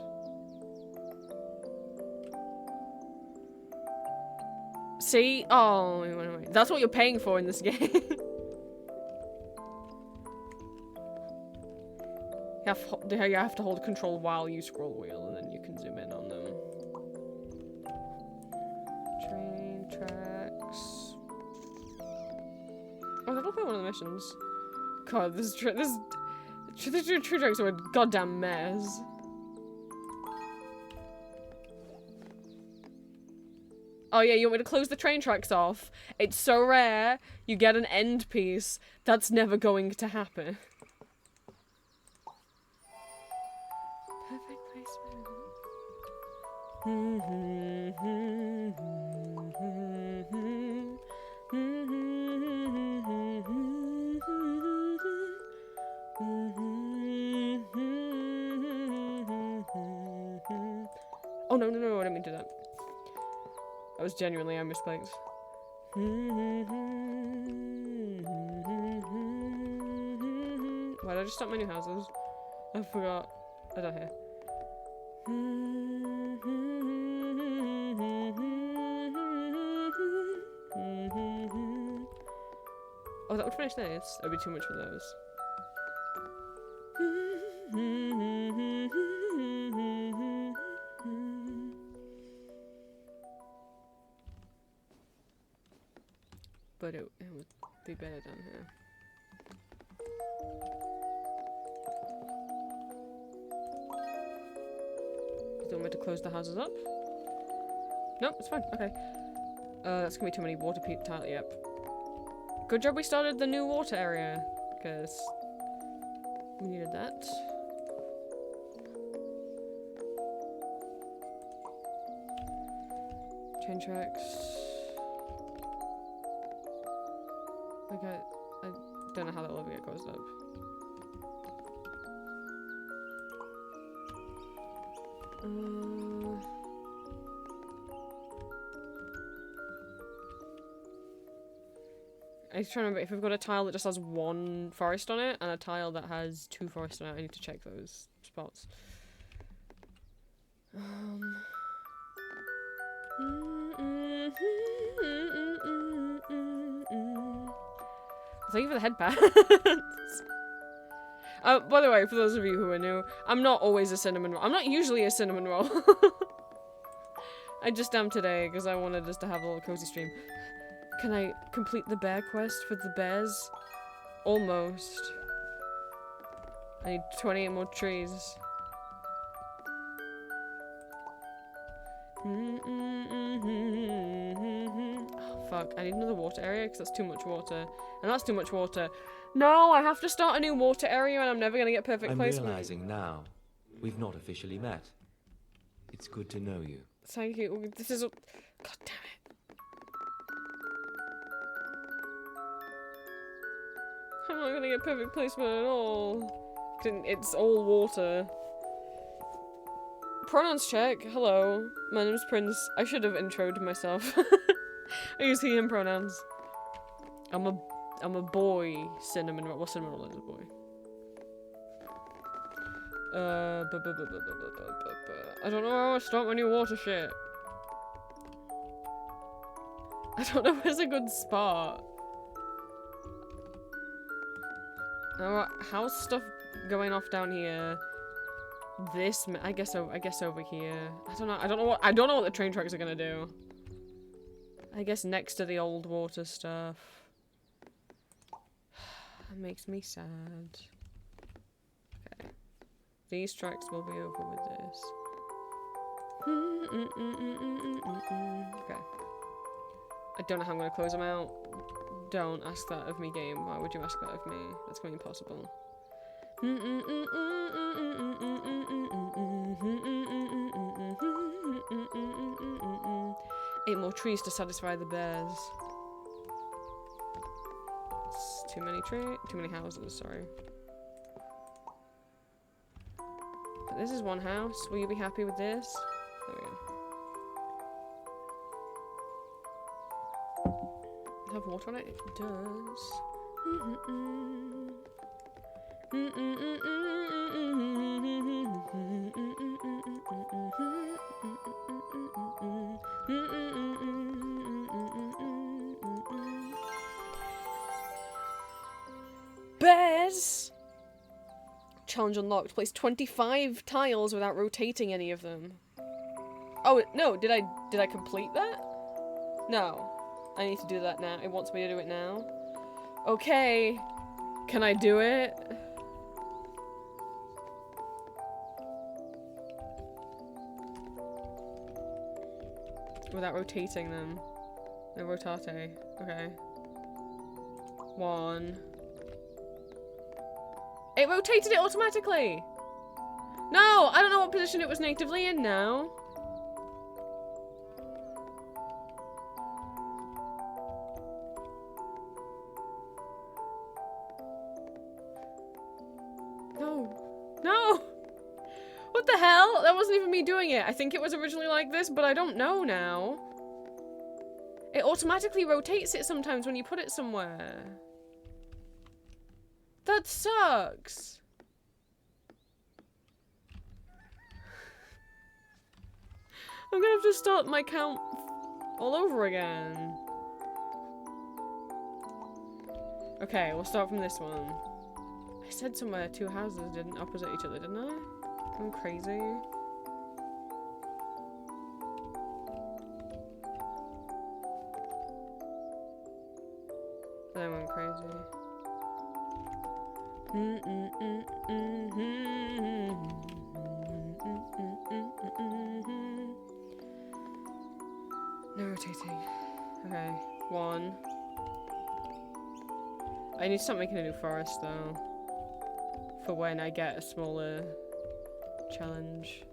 S1: See? Oh, he went away. That's what you're paying for in this game. You have to hold control while you scroll wheel, and then you can zoom in on them. Train tracks. Oh, that'll be one of the missions. God, this tree tracks are a goddamn mess. Oh yeah, you want me to close the train tracks off? It's so rare you get an end piece. That's never going to happen. Perfect placement. Oh no, I didn't mean to do that. That was genuinely, I misclicked. Why did I just start my new houses? I forgot. I don't hear. Oh, that would finish this. That would be too much for those. But it would be better down here. Do you want me to close the houses up? Nope, it's fine. Okay. That's gonna be too many water tile. Yep. Good job we started the new water area, because we needed that. Train tracks. Okay, I don't know how that will ever get closed up. I was trying to remember if we've got a tile that just has 1 forest on it and a tile that has 2 forests on it. I need to check those spots. Thank you for the headbands. By the way, for those of you who are new, I'm not always a cinnamon roll. I'm not usually a cinnamon roll. I just am today because I wanted us to have a little cozy stream. Can I complete the bear quest for the bears? Almost. I need 28 more trees. Oh, fuck. I need another water area because that's too much water. And that's too much water. No, I have to start a new water area and I'm never going to get perfect placement.
S3: I'm realizing now we've not officially met. It's good to know you.
S1: Thank you. This is a... God damn it. I'm not gonna get perfect placement at all. It's all water. Pronouns check. Hello. My name's Prince. I should have introed myself. I use he, him pronouns. I'm a boy. Cinnamon roll. Well, cinnamon roll is a boy. I don't know how I start my new water shit. I don't know where's a good spot. How's stuff going off down here? I guess over here. I don't know what the train tracks are gonna do. I guess next to the old water stuff. That makes me sad. Okay. These tracks will be over with this. Okay. I don't know how I'm gonna close them out. Don't ask that of me, game. Why would you ask that of me? That's gonna be impossible. 8 more trees to satisfy the bears. It's too many houses, sorry. But this is one house. Will you be happy with this? There we go. Does it have water on it? It does. Bears! Challenge unlocked. Place 25 tiles without rotating any of them. Oh, no, did I complete that? No. I need to do that now. It wants me to do it now. Okay. Can I do it? Without rotating them. No rotate. Okay. 1. It rotated it automatically! No! I don't know what position it was natively in now. No! What the hell? That wasn't even me doing it. I think it was originally like this, but I don't know now. It automatically rotates it sometimes when you put it somewhere. That sucks. I'm gonna have to start my count all over again. Okay, we'll start from this one. I said somewhere 2 houses didn't opposite each other, didn't I? I'm crazy. I went crazy. No rotating. Okay, 1. I need to start making a new forest though. For when I get a smaller challenge.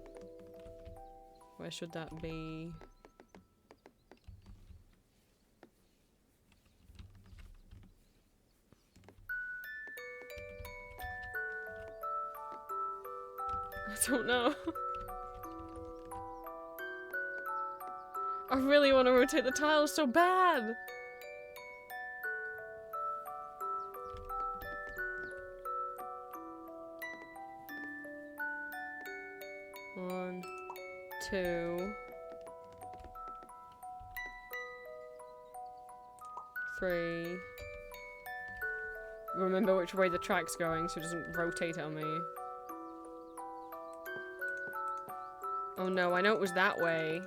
S1: Where should that be? I don't know. I really want to rotate the tiles so bad. One, 2, 3. Remember which way the track's going so it doesn't rotate on me. Oh no, I know it was that way.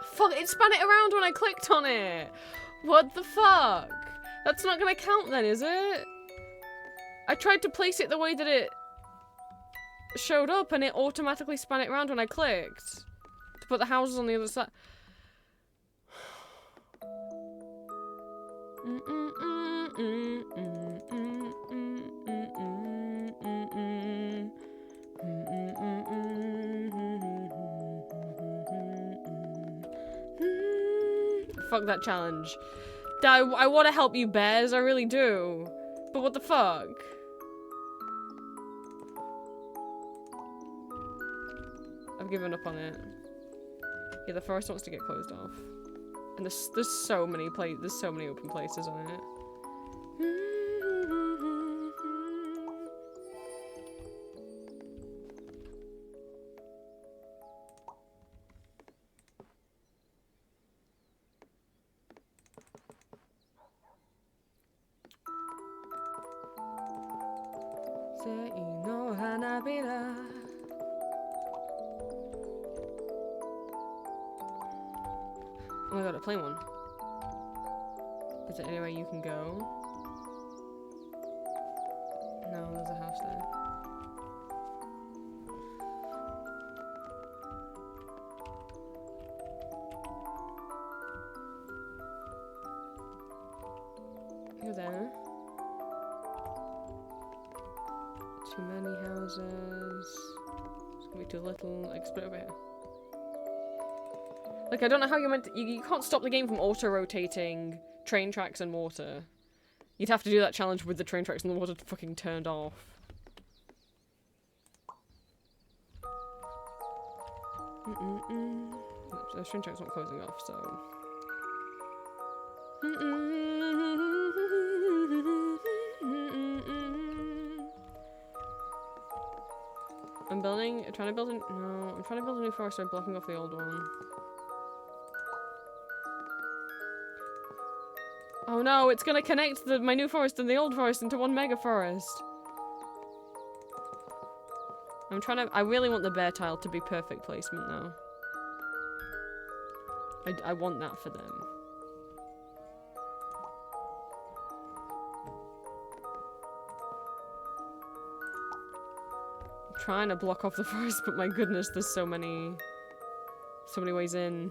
S1: Fuck, it spun it around when I clicked on it! What the fuck? That's not gonna count then, is it? I tried to place it the way that it showed up and it automatically span it around when I clicked. To put the houses on the other side. Fuck that challenge. I want to help you, bears. I really do. But what the fuck? I've given up on it. Yeah, the forest wants to get closed off. And there's so many open places on it. no hanabira. Oh my god, a plain one. Is there anywhere you can go? No, there's a house there. You're there. Too many houses. It's gonna be too little. Like, split over here. Like, I don't know how you're meant to, you can't stop the game from auto-rotating train tracks and water. You'd have to do that challenge with the train tracks and the water fucking turned off. The train track's not closing off, so... I'm trying to build a new forest by blocking off the old one. Oh no, it's gonna connect my new forest and the old forest into one mega forest. I really want the bear tile to be perfect placement though. I want that for them. I'm trying to block off the forest, but my goodness, there's so many ways in.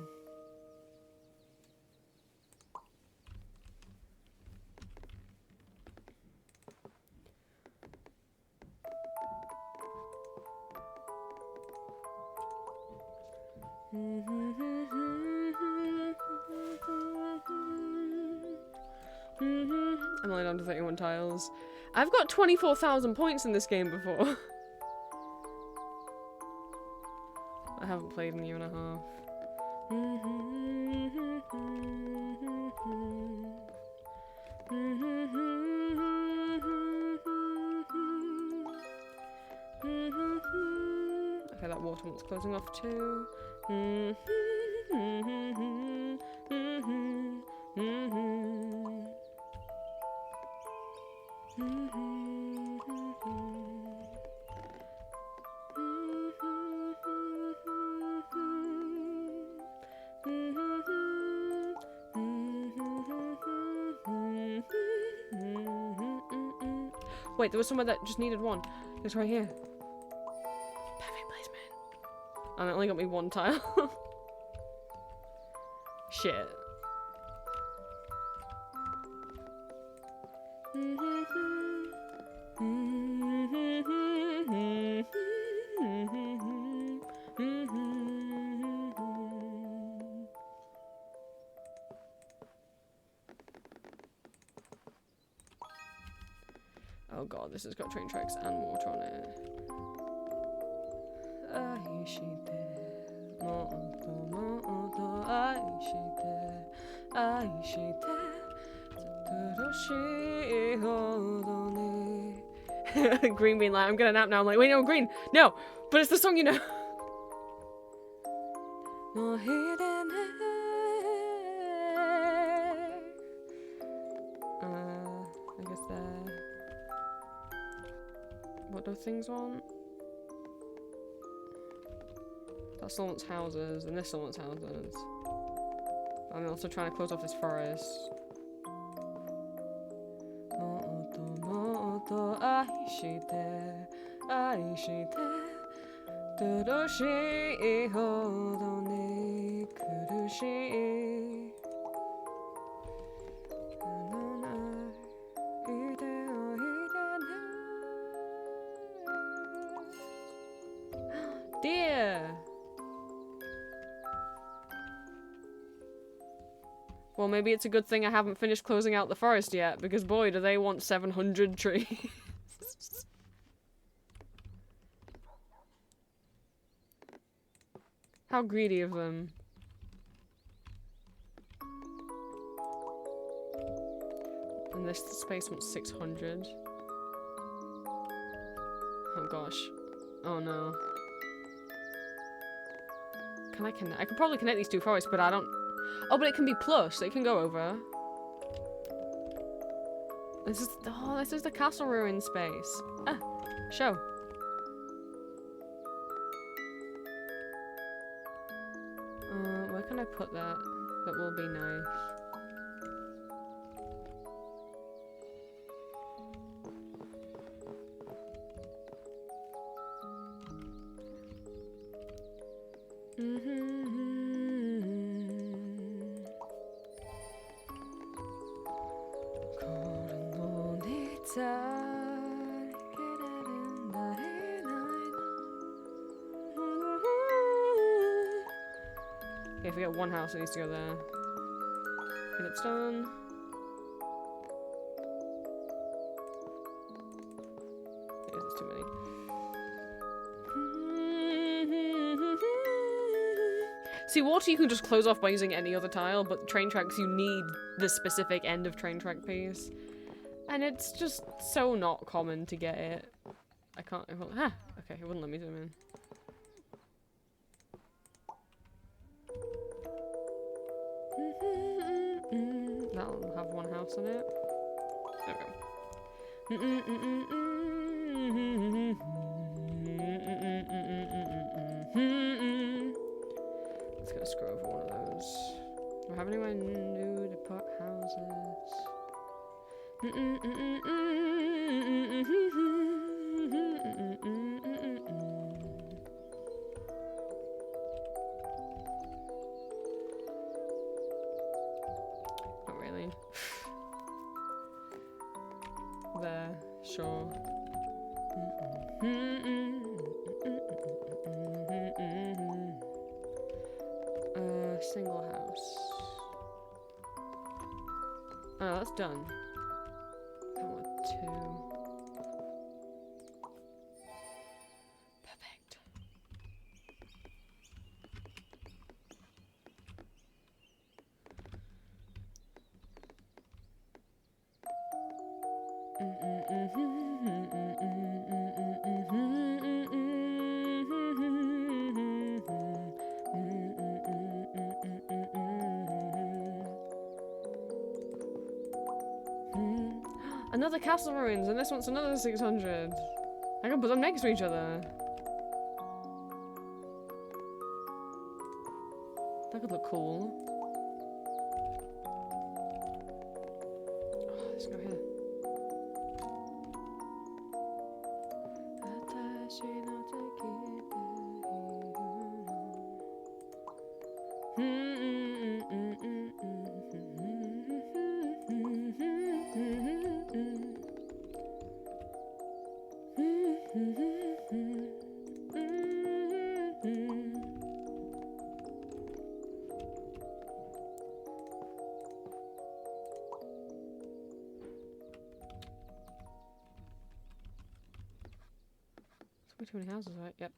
S1: I'm only down to 31 tiles. I've got 24,000 points in this game before. I haven't played in a year and a half. Okay, that water one's closing off too. Wait, there was somewhere that just needed one. It's right here. Perfect placement. And it only got me one tile. Shit. Oh god, this has got train tracks and water on it. Green being like, I'm gonna nap now. I'm like, wait, no, Green, no, but it's the song, you know. I guess there. What do things want? That still wants houses, and this still wants houses. I'm also trying to close off this forest. Dear! Well, maybe it's a good thing I haven't finished closing out the forest yet, because boy, do they want 700 trees. How greedy of them. And this space wants 600. Oh gosh. Oh no. Can I connect? I could probably connect these two forests, but I don't... Oh, but it can be plus, so it can go over. This is... Oh, this is the castle ruin space. Ah. Show. Where can I put that? That will be nice. Okay, if we get one house, it needs to go there. Okay, that's done. Yeah, there's too many. See, water you can just close off by using any other tile, but train tracks you need the specific end of train track piece. And it's just so not common to get it. I can't, okay, it wouldn't let me zoom in. That'll have one house on it. There we go. Let's go screw over one of those. Do I have anywhere new to put houses? Not really. There, sure. Single house. Oh, that's done. I want 2. Perfect. Another castle ruins, and this one's another 600. I can put them next to each other. That could look cool. Oh, let's go here. Too many houses, right? Yep.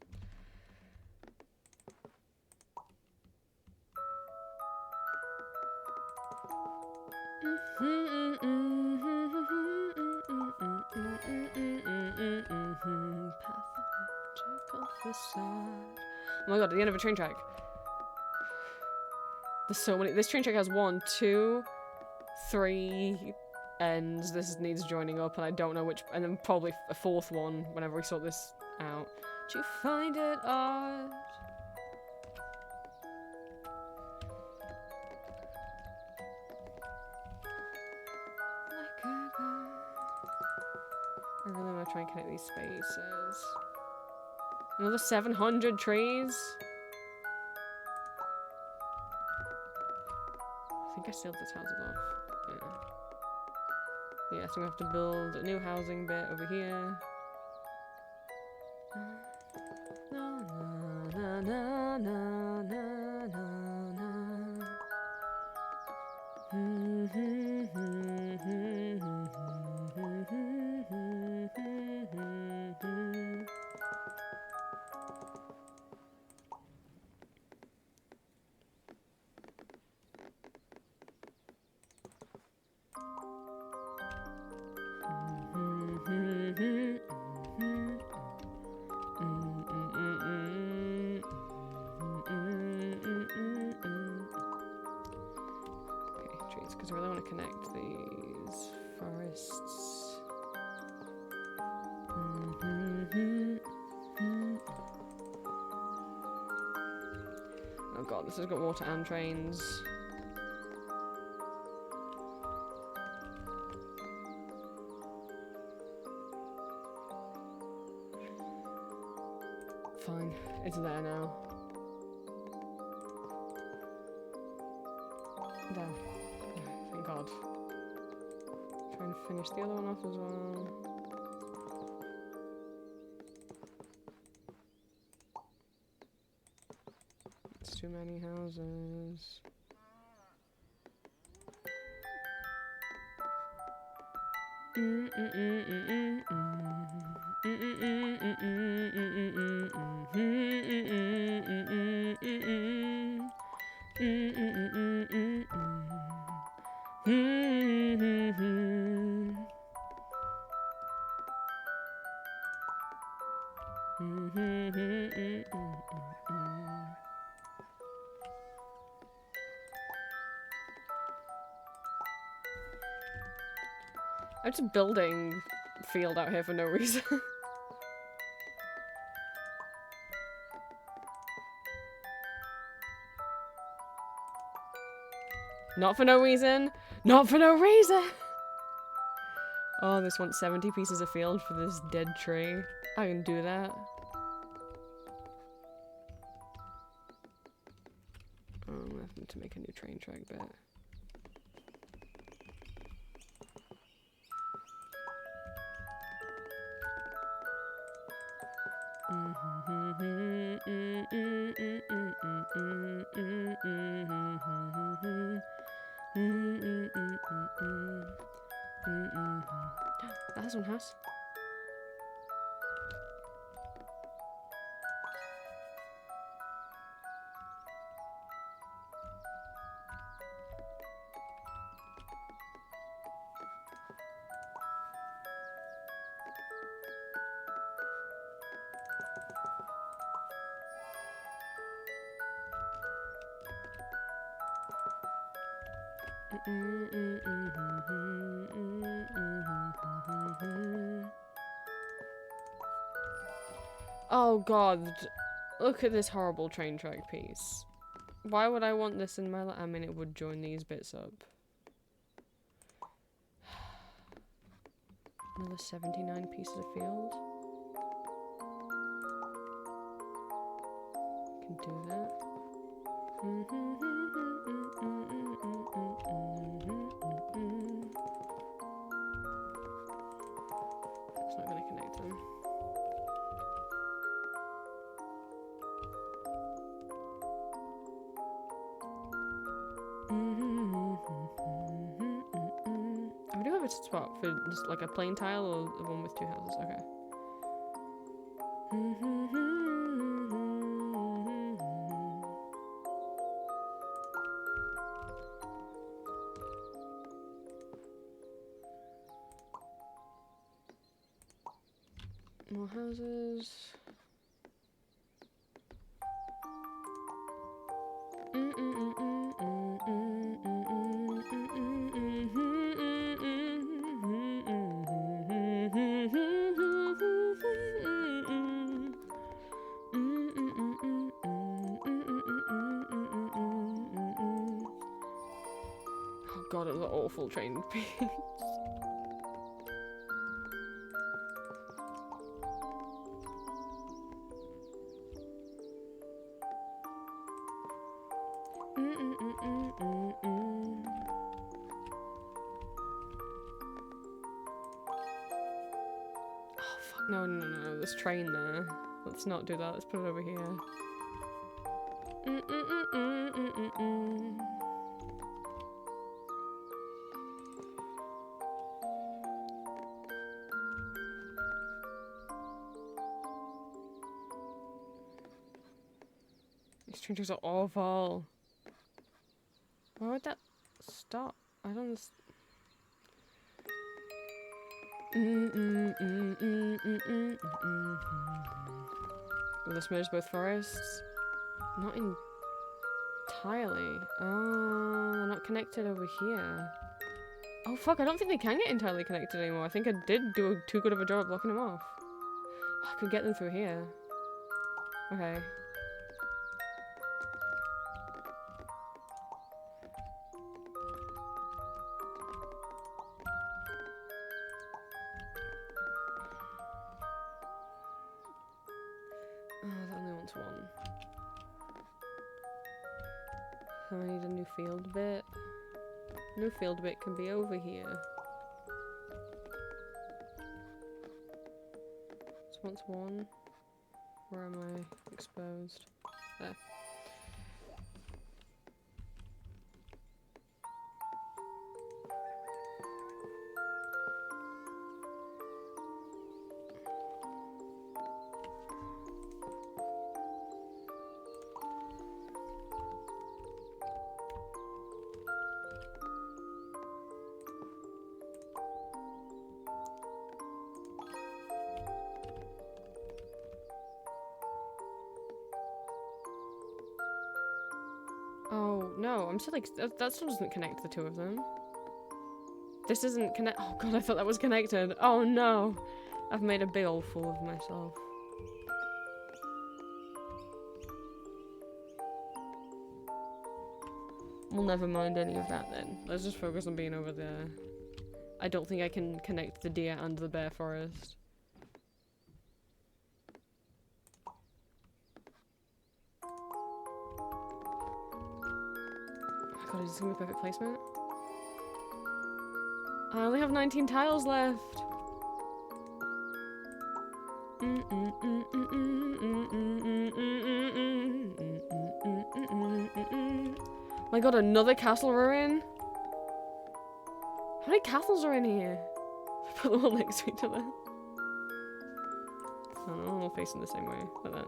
S1: Oh my god, at the end of a train track. There's so many. This train track has 1, 2, 3 ends. This needs joining up, and I don't know which. And then probably a 4th one whenever we sort this out. Do you find it odd? I really want to try and connect these spaces. Another 700 trees? I think I sealed this house off. Yeah. Yeah, so we have to build a new housing bit over here. Na na na na na na na. Because I really want to connect these forests. god, this has got water and trains. Fine, it's there now. There. Thank god. Try and finish the other one off as well. It's too many houses. I'm just building field out here for no reason. Not for no reason. Not for no reason. Oh, this wants 70 pieces of field for this dead tree. I can do that. Oh, I'm gonna have to make a new train track bit. That has one house. Oh god, look at this horrible train track piece. Why would I want this in my I mean, it would join these bits up. Another 79 pieces of field. Can do that. It's not gonna connect them. I do have a spot for just like a plain tile or the one with two houses. Okay. More houses. Oh god, it was an awful train piece. No, this train there. Let's not do that, let's put it over here. These train tracks are awful. Why would that stop? I don't understand. Will this merge both forests? Not entirely. Oh, they're not connected over here. Oh fuck, I don't think they can get entirely connected anymore. I think I did do too good of a job of blocking them off. I could get them through here. Okay. wants one. So I need a new field bit. New field bit can be over here. This wants one. Where am I exposed? There. Oh, no, I'm still like, that still doesn't connect the two of them. This isn't connect- oh god, I thought that was connected. Oh no! I've made a big old fool of myself. We'll never mind any of that then. Let's just focus on being over there. I don't think I can connect the deer and the bear forest. God, is this gonna be perfect placement? I only have 19 tiles left. My god, another castle ruin? How many castles are in here? Put them all next to each other. Oh no, all facing the same way, like that.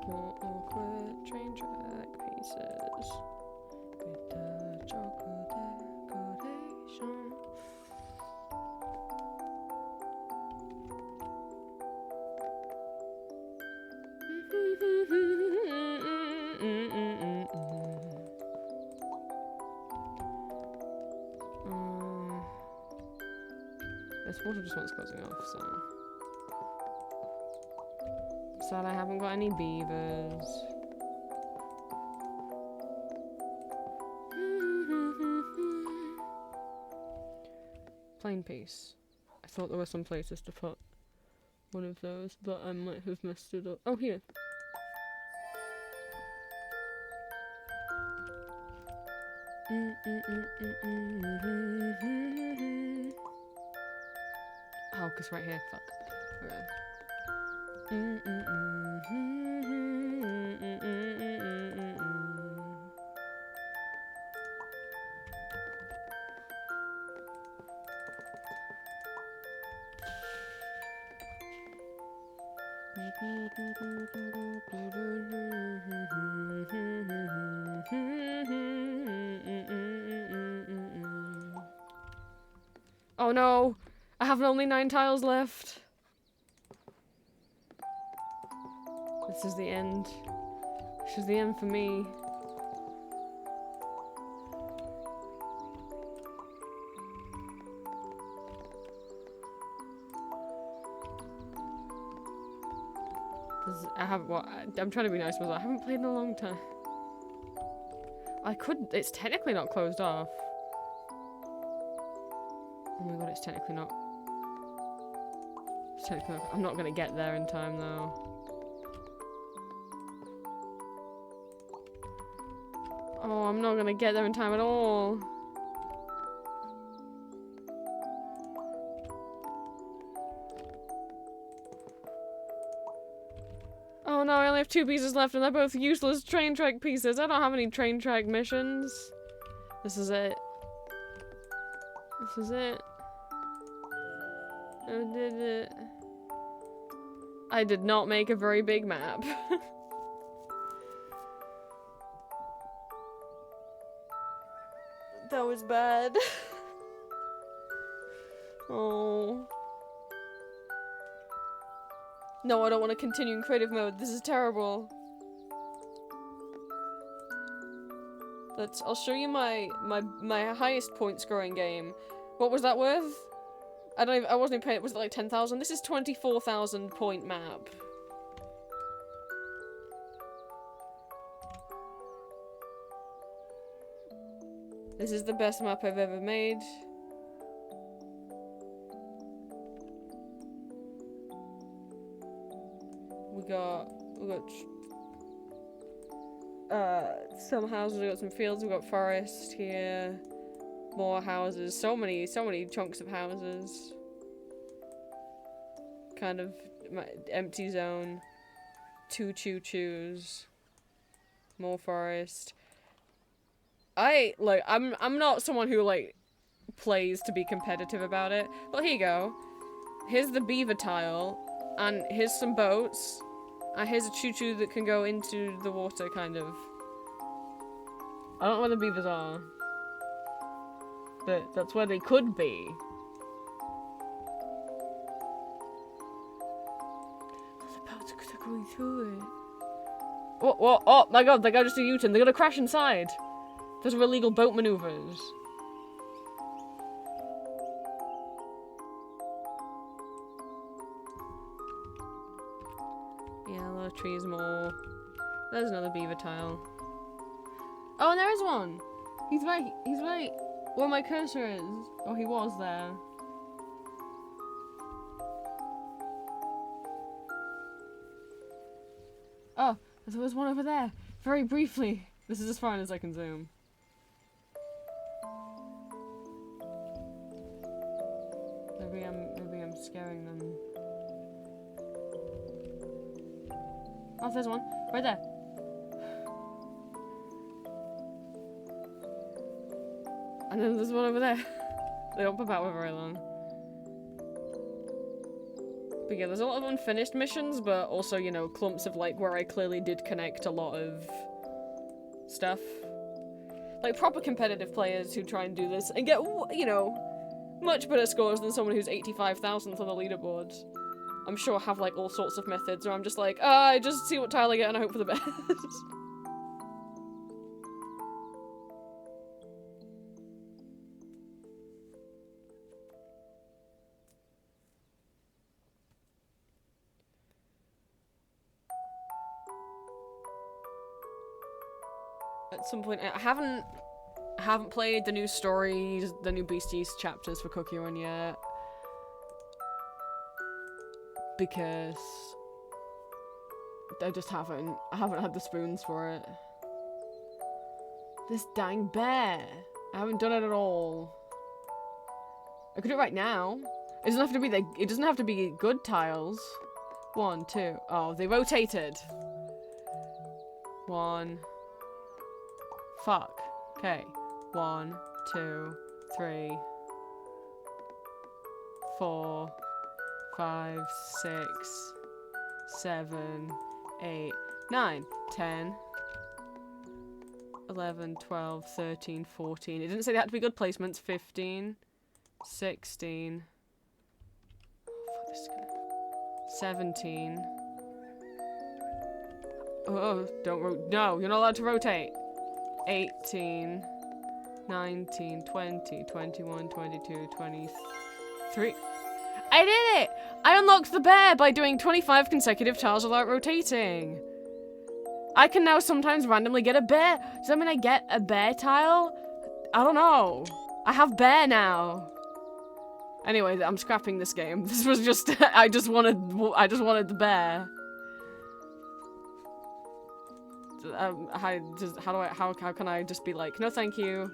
S1: More awkward train track pieces with the chocolate decoration. This water just wants closing off, so. Sad I haven't got any beavers. Plain piece. I thought there were some places to put one of those, but I might have messed it up. Oh, here. Oh, 'cause right here. Fuck. Okay. Oh no! I have only 9 tiles left. This is the end. This is the end for me. I'm trying to be nice, but I haven't played in a long time. I could, it's technically not closed off. Oh my god, it's technically not. I'm not gonna get there in time though. Oh, I'm not gonna get there in time at all. Oh no, I only have 2 pieces left and they're both useless train track pieces. I don't have any train track missions. This is it. This is it. I did it. I did not make a very big map. That was bad. Oh. No, I don't want to continue in creative mode. This is terrible. I'll show you my highest point scoring game. What was that worth? I wasn't even paying. Was it like 10,000? This is 24,000 point map. This is the best map I've ever made. We got some houses, we got some fields, we got forest here, more houses, so many chunks of houses. Kind of empty zone, 2 choo-choos, more forest. I'm not someone who like plays to be competitive about it, but here you go. Here's the beaver tile, and here's some boats, and here's a choo-choo that can go into the water, kind of. I don't know where the beavers are, but that's where they could be. The boats are going through it. Oh my god, they got just a U-turn. They're gonna crash inside. Those are illegal boat maneuvers. Yeah, a lot of trees more. There's another beaver tile. Oh, and there is one! He's right where my cursor is. Oh, he was there. Oh, there was one over there. Very briefly. This is as far as I can zoom. Maybe I'm scaring them. Oh, there's one. Right there. And then there's one over there. They don't pop out for very long. But yeah, there's a lot of unfinished missions, but also, you know, clumps of like where I clearly did connect a lot of stuff. Like proper competitive players who try and do this and get, you know, much better scores than someone who's 85,000th on the leaderboard. I'm sure have like all sorts of methods where I'm just like, I just see what tile I get and I hope for the best. At some point, I haven't played the new stories, the new Beasties chapters for Cookie Run yet. Because I just haven't had the spoons for it. This dang bear. I haven't done it at all. I could do it right now. It doesn't have to be good tiles. 1, 2. Oh, they rotated. 1. Fuck. Okay. 1, 2, 3, 4, 5, 6, 7, 8, 9, 10, 11, 12, 13, 14. It didn't say they had to be good placements. 15, 16. Oh, fuck, this is gonna... 17. Oh, don't no, you're not allowed to rotate. 18, 19, 20, 21, 22, 23. I did it! I unlocked the bear by doing 25 consecutive tiles without rotating. I can now sometimes randomly get a bear. Does that mean I get a bear tile? I don't know. I have bear now. Anyway, I'm scrapping this game. This was just I just wanted the bear. How can I just be like, no thank you.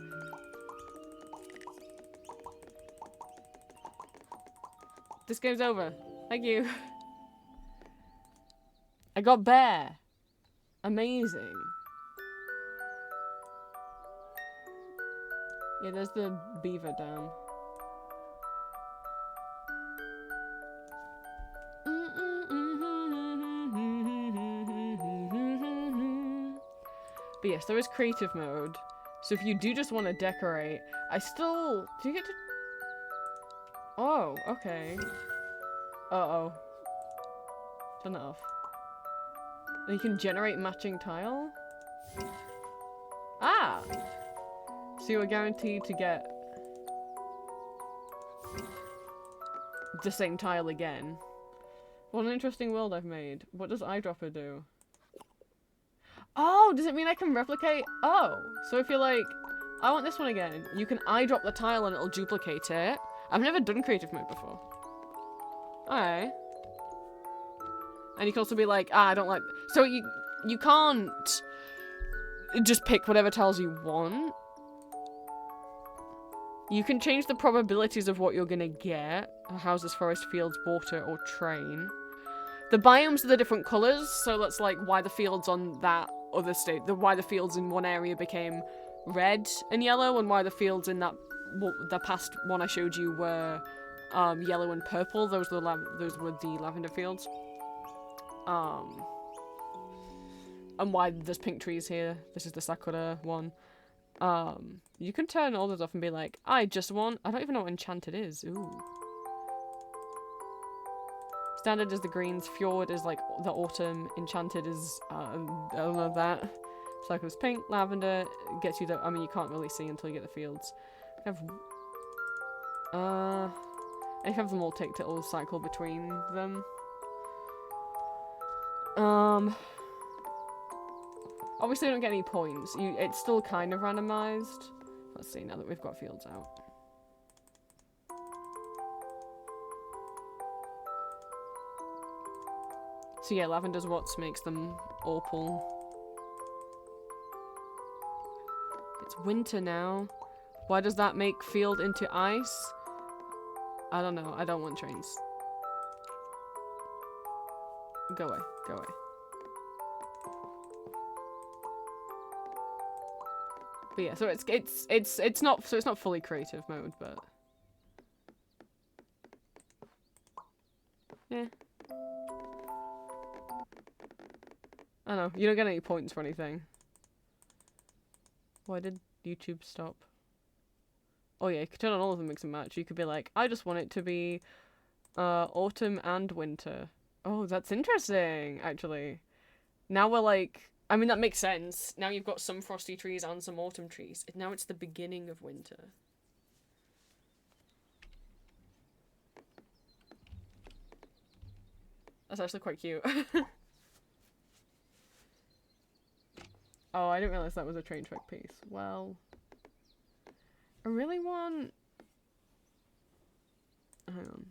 S1: This game's over. Thank you. I got bear. Amazing. Yeah, there's the beaver dam. But yes, there is creative mode. So if you do just want to decorate, I still... Do you get to... Oh, okay. Uh-oh. Turn that off. And you can generate matching tile? Ah! So you are guaranteed to get the same tile again. What an interesting world I've made. What does eyedropper do? Oh, does it mean I can replicate? Oh, so if you're like, I want this one again, you can eyedrop the tile and it'll duplicate it. I've never done creative mode before. Alright. And you can also be like, ah, I don't like... So you can't just pick whatever tiles you want. You can change the probabilities of what you're gonna get. Houses, forest, fields, water, or train. The biomes are the different colours, so that's like why the fields on that other state, why the fields in one area became red and yellow, and why the fields in that the past one I showed you were yellow and purple. Those were the lavender fields. And why there's pink trees here. This is the sakura one. You can turn all those off and be like, I don't even know what enchanted is. Ooh. Standard is the greens, fjord is like the autumn, enchanted is, I don't know that. Sakura's pink, lavender gets you the, I mean you can't really see until you get the fields. And if you have them all ticked, it'll cycle between them. Obviously you don't get any points. It's still kind of randomized. Let's see, now that we've got fields out. So yeah, lavender's what makes them opal. It's winter now. Why does that make field into ice? I don't know. I don't want trains. Go away. Go away. But yeah, so it's not fully creative mode, but yeah. I don't know, you don't get any points for anything. Why did YouTube stop? Oh yeah, you could turn on all of them, mix and match. You could be like, I just want it to be autumn and winter. Oh, that's interesting, actually. Now we're like, I mean, that makes sense. Now you've got some frosty trees and some autumn trees. Now it's the beginning of winter. That's actually quite cute. Oh, I didn't realize that was a train track piece. Well, I really want... Hang on.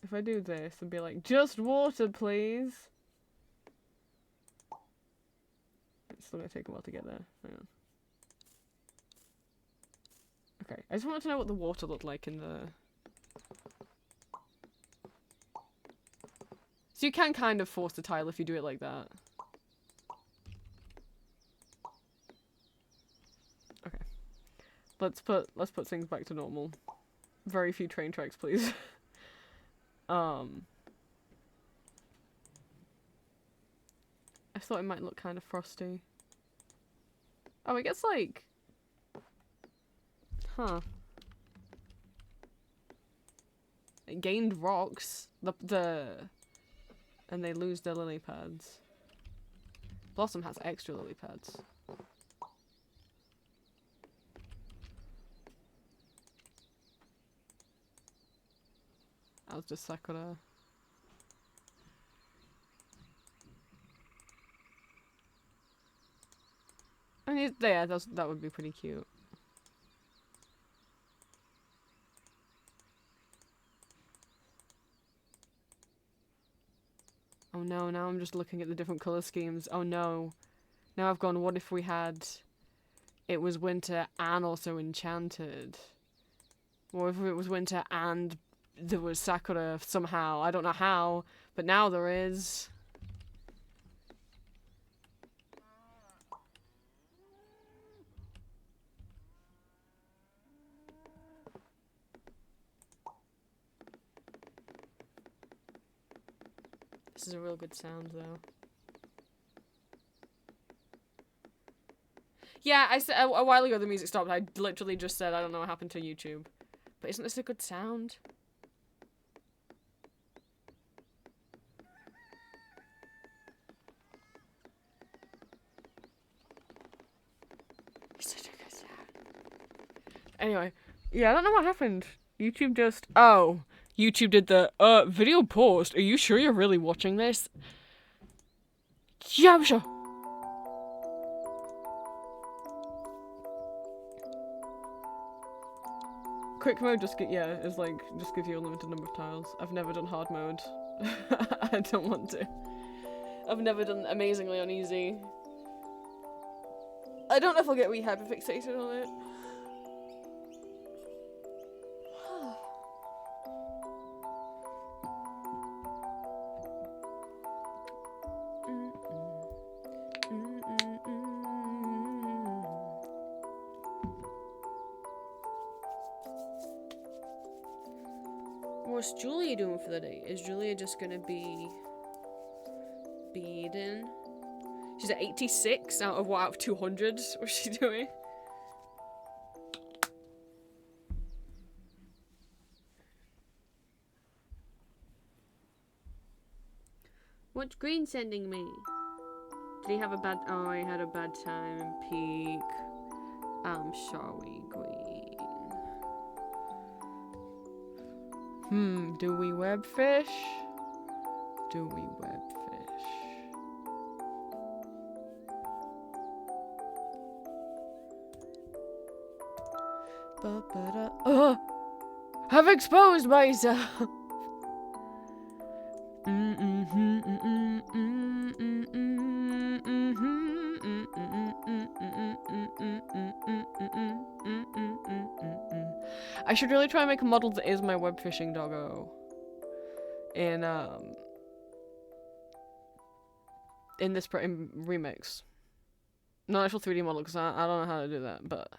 S1: If I do this and be like, just water, please. It's still gonna take a while to get there. Hang on. Okay, I just wanted to know what the water looked like in the... So you can kind of force the tile if you do it like that. Okay. Let's put things back to normal. Very few train tracks, please. I thought it might look kind of frosty. Oh, it gets like... Huh. It gained rocks. And they lose their lily pads. Blossom has extra lily pads. That was just Sakura. I mean, yeah, that would be pretty cute. Oh no, now I'm just looking at the different colour schemes. Oh no. Now I've gone, what if we had... It was winter and also enchanted? Or if it was winter and there was Sakura somehow. I don't know how, but now there is. This is a real good sound, though. Yeah, I said a while ago the music stopped. I literally just said I don't know what happened to YouTube. But isn't this a good sound? It's such a good sound. Anyway, yeah, I don't know what happened. YouTube just... Oh, YouTube did the, video paused. Are you sure you're really watching this? Yeah, I'm sure. Quick mode just is like, just gives you a limited number of tiles. I've never done hard mode. I don't want to. I've never done amazingly on easy. I don't know if I'll get hyperfixated on it. What's Julia doing for the day? Is Julia just gonna be beading? She's at 86 out of 200? What's she doing? What's Green sending me? Did he have a bad... Oh, he had a bad time in peak. I'm sorry, Green. Do we webfish? Do we webfish? Have exposed myself. I should really try and make a model that is my web fishing doggo. In this remix. Not actual 3D model, because I don't know how to do that, but...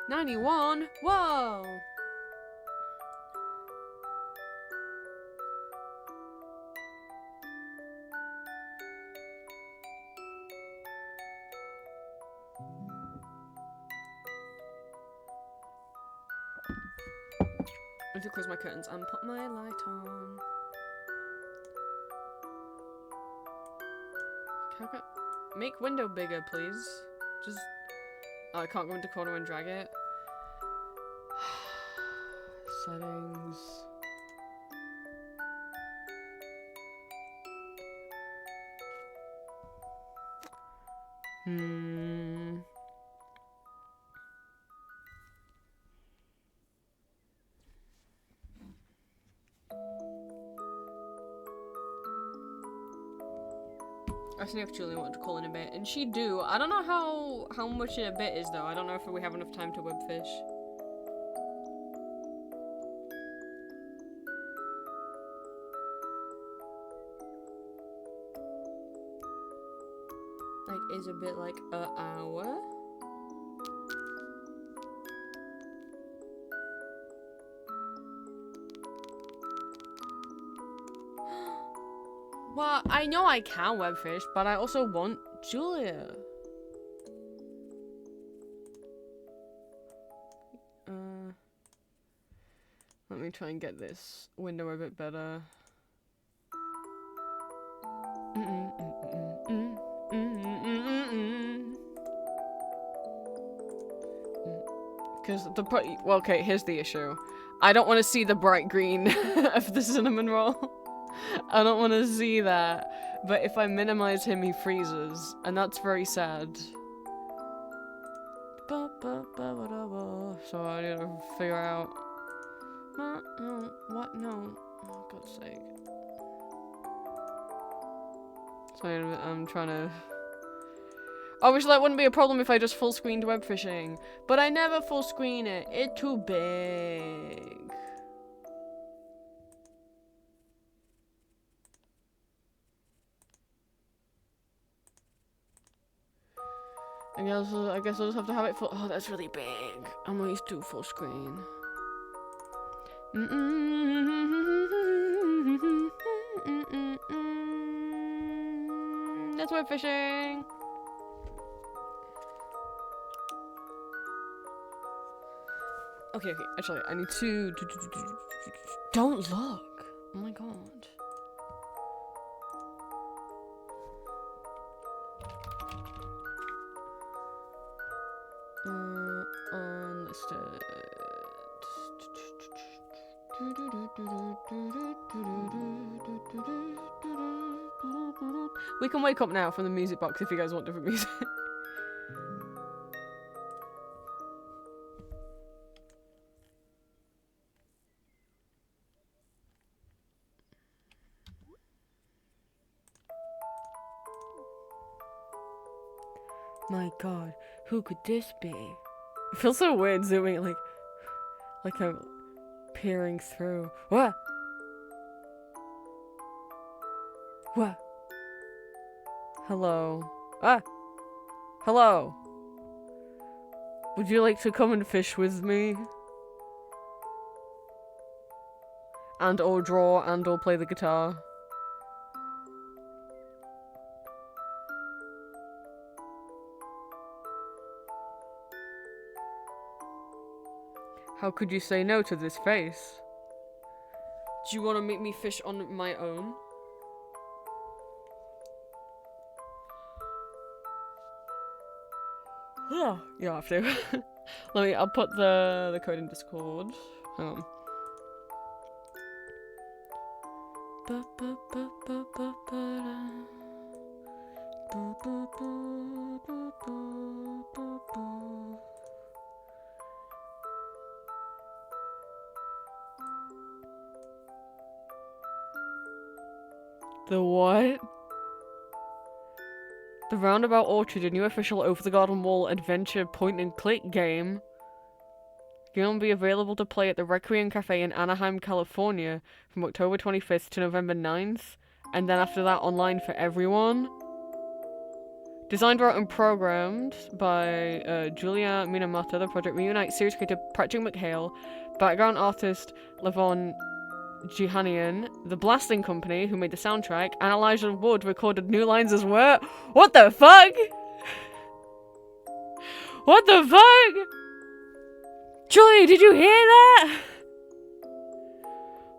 S1: $91? Whoa! I need to close my curtains and put my light on. Make window bigger, please. Just... Oh, I can't go into corner and drag it. Settings. I was if Julia wanted to call in a bit, and she do. I don't know how much in a bit is though. I don't know if we have enough time to webfish. Like, is a bit like an hour? Well, I know I can webfish, but I also want Julia. Let me try and get this window a bit better. Because well, okay, here's the issue. I don't want to see the bright green of the cinnamon roll. I don't want to see that. But if I minimize him, he freezes. And that's very sad. So I need to figure out... No, what? No. Oh, God's sake. So I'm trying to... Obviously that wouldn't be a problem if I just full screened web fishing. But I never full screen it. It's too big. I guess I'll just have to have it full. Oh, that's really big. I'm not used to full screen. That's web fishing. Okay, actually, I need to... Don't look! Oh my god. Unlisted... We can wake up now from the music box if you guys want different music. My god, who could this be? It feels so weird zooming like I'm peering through. What? What? Hello. Ah! Hello. Would you like to come and fish with me? And or draw and or play the guitar? How could you say no to this face? Do you want to make me fish on my own? Oh, you have to. I'll put the code in Discord. Hang on. The what? The Roundabout Orchard, a new official Over the Garden Wall adventure point-and-click game. Game will be available to play at the Requiem Cafe in Anaheim, California from October 25th to November 9th, and then after that online for everyone. Designed, wrote, and programmed by Julia Minamata, the project reunites series creator Patrick McHale, background artist Levon Jihanian, The Blasting Company, who made the soundtrack, and Elijah Wood recorded new lines as well. What the fuck? What the fuck? Julie, did you hear that?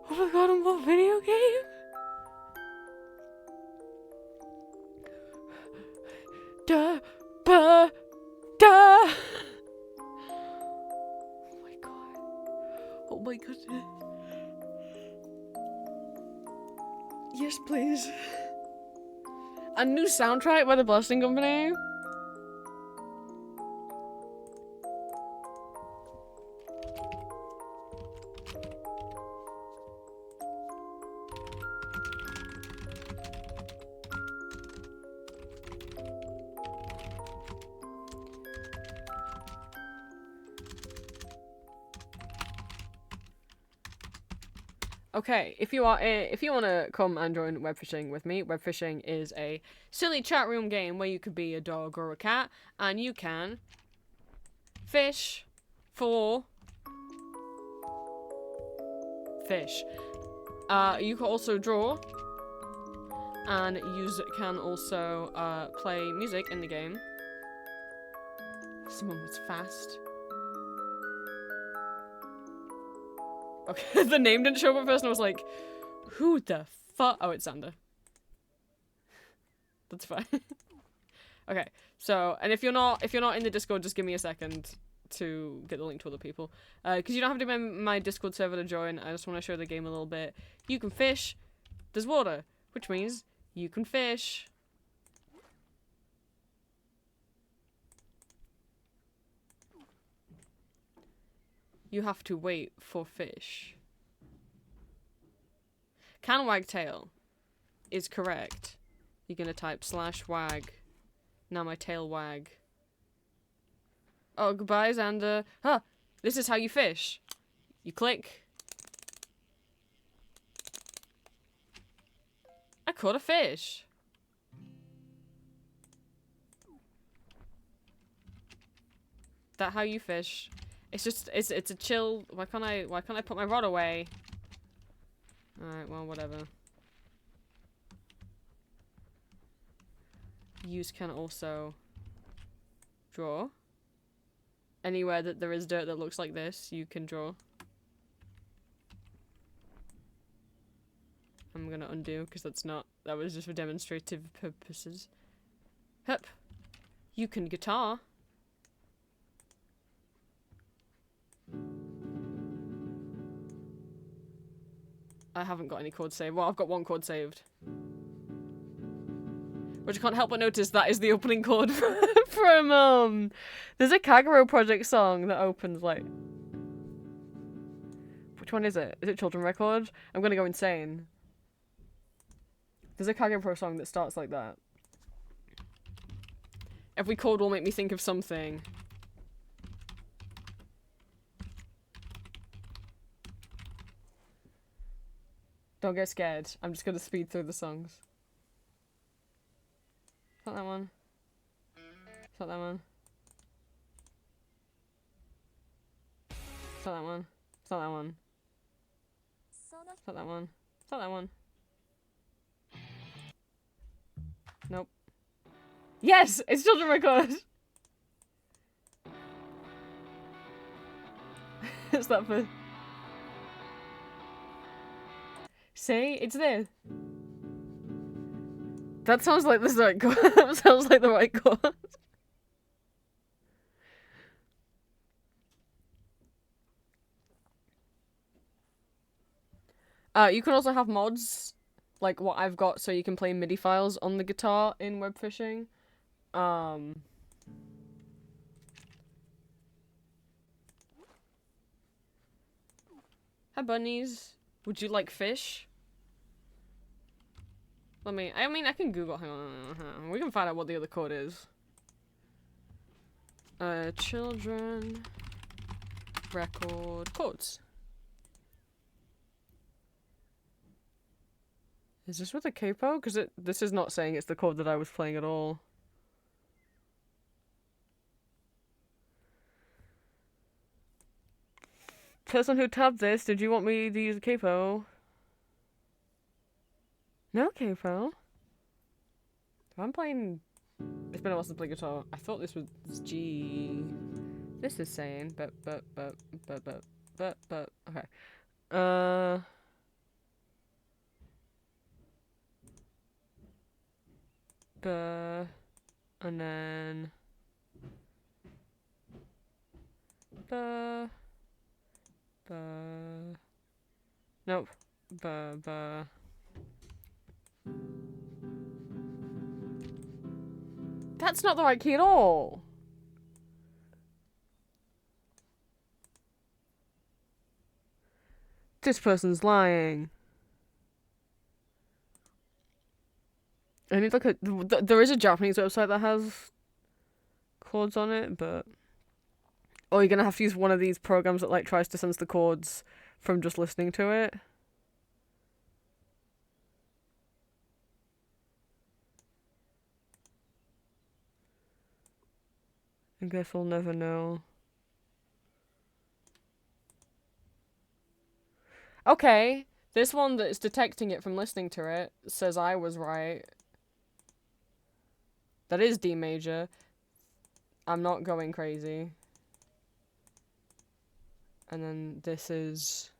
S1: Oh my god, I'm on video game? Duh, buh, duh. Oh my god. Oh my goodness. Yes, please. A new soundtrack by the Blasting Company. Okay, if you want to come and join Web Fishing with me, Web Fishing is a silly chat room game where you could be a dog or a cat, and you can fish for fish. You can also draw, and you can also play music in the game. Someone was fast. Okay, the name didn't show up at first, and I was like, who the fuck? Oh, it's Xander. That's fine. Okay, so, and if you're not in the Discord, just give me a second to get the link to other people. Because you don't have to be my Discord server to join. I just want to show the game a little bit. You can fish. There's water, which means you can fish. You have to wait for fish. Can wag tail is correct. You're gonna type /wag. Now my tail wag. Oh, goodbye, Xander. Huh, this is how you fish. You click. I caught a fish. that how you fish? It's just it's a chill. Why can't I put my rod away? Alright, well, whatever. You can also draw. Anywhere that there is dirt that looks like this, you can draw. I'm gonna undo because that was just for demonstrative purposes. Hup. You can guitar. I haven't got any chords saved. Well, I've got one chord saved. Which I can't help but notice that is the opening chord from, there's a Kagero Project song that opens, like... Which one is it? Is it Children Record? I'm gonna go insane. There's a Kagero song that starts like that. Every chord will make me think of something. Don't get scared. I'm just gonna speed through the songs. It's not that one. It's not that one. It's not that one. It's not that one. It's not that one. It's not that one. Nope. Yes! It's Children Record! It's that for... See? It's this. That sounds like the right chord. That sounds like the right chord. You can also have mods, like what I've got, so you can play MIDI files on the guitar in web fishing. Hi bunnies. Would you like fish? I mean, I can Google. Hang on. We can find out what the other chord is. Children record chords. Is this with a capo? Because this is not saying it's the chord that I was playing at all. Person who tabbed this, did you want me to use a capo? No capo. I'm playing... It's been a while since I played guitar. I thought this was G. This is saying, but, okay. And then... Nope. That's not the right key at all. This person's lying. I need like there is a Japanese website that has chords on it, but or you're gonna have to use one of these programs that like tries to sense the chords from just listening to it. I guess we'll never know. Okay, this one that's detecting it from listening to it says I was right. That is D major. I'm not going crazy. And then this is...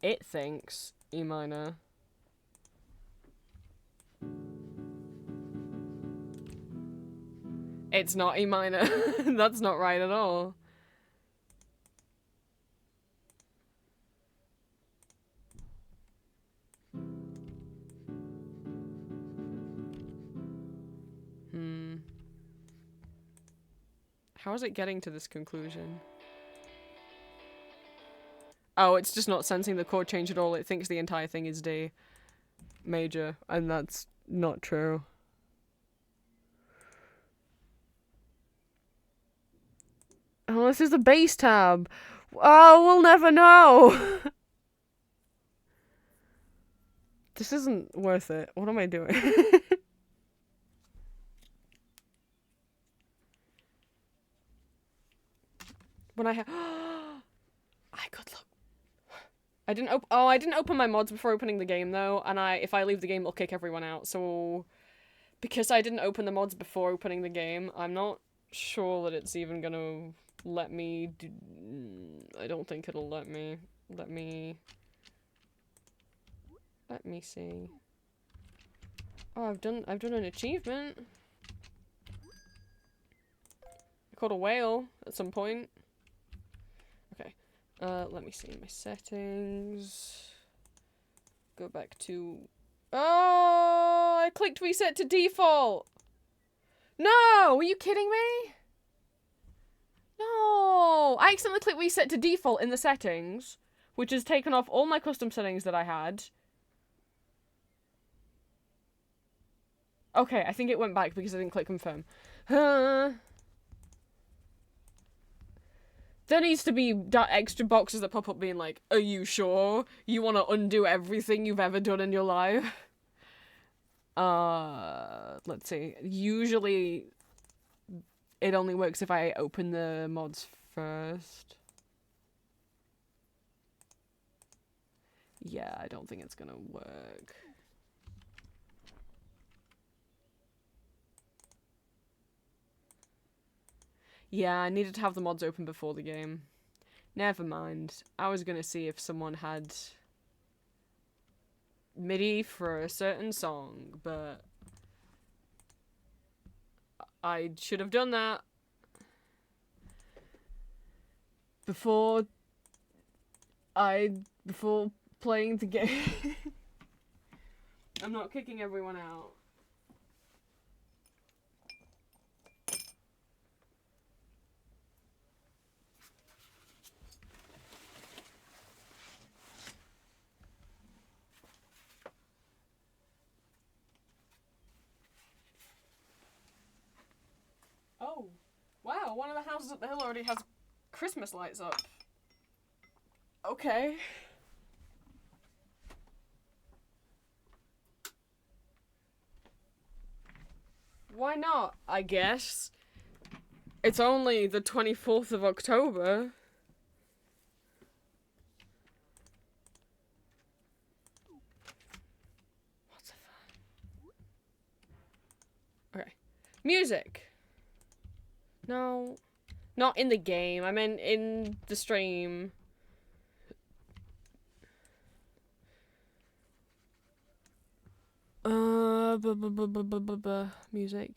S1: It thinks E minor. It's not E minor. That's not right at all. How is it getting to this conclusion? Oh, it's just not sensing the chord change at all. It thinks the entire thing is D major, and that's not true. Oh, this is the bass tab. Oh, we'll never know. This isn't worth it. What am I doing? I I could look. I didn't open my mods before opening the game though, and if I leave the game, it'll kick everyone out. So because I didn't open the mods before opening the game, I'm not sure that it's even gonna let me do... I don't think it'll let me. Let me see. Oh, I've done an achievement. I caught a whale at some point. Okay. Let me see my settings. Go back to... Oh, I clicked reset to default. No, are you kidding me? No, I accidentally clicked reset to default in the settings, which has taken off all my custom settings that I had. Okay, I think it went back because I didn't click confirm. There needs to be extra boxes that pop up being like, are you sure you want to undo everything you've ever done in your life? Let's see. Usually, it only works if I open the mods first. Yeah, I don't think it's gonna work. Yeah, I needed to have the mods open before the game. Never mind. I was gonna see if someone had MIDI for a certain song, but I should have done that before playing the game. I'm not kicking everyone out. Oh, wow, one of the houses up the hill already has Christmas lights up. Okay. Why not, I guess? It's only the 24th of October. What's the fun? Okay. Music. No. Not in the game. I meant in the stream. Music.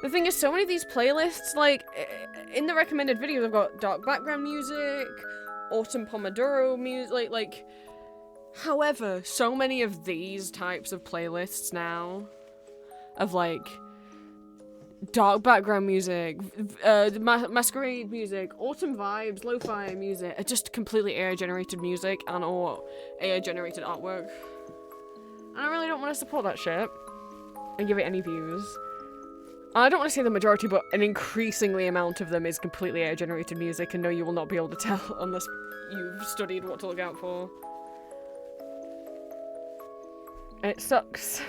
S1: The thing is, so many of these playlists, like, in the recommended videos, I've got dark background music, autumn pomodoro music, like... However, so many of these types of playlists now, of, like, dark background music, masquerade music, autumn vibes, lo-fi music, are just completely AI-generated music and or AI-generated artwork. And I really don't want to support that shit and give it any views. I don't want to say the majority, but an increasingly amount of them is completely AI-generated music, and no, you will not be able to tell unless you've studied what to look out for. And it sucks.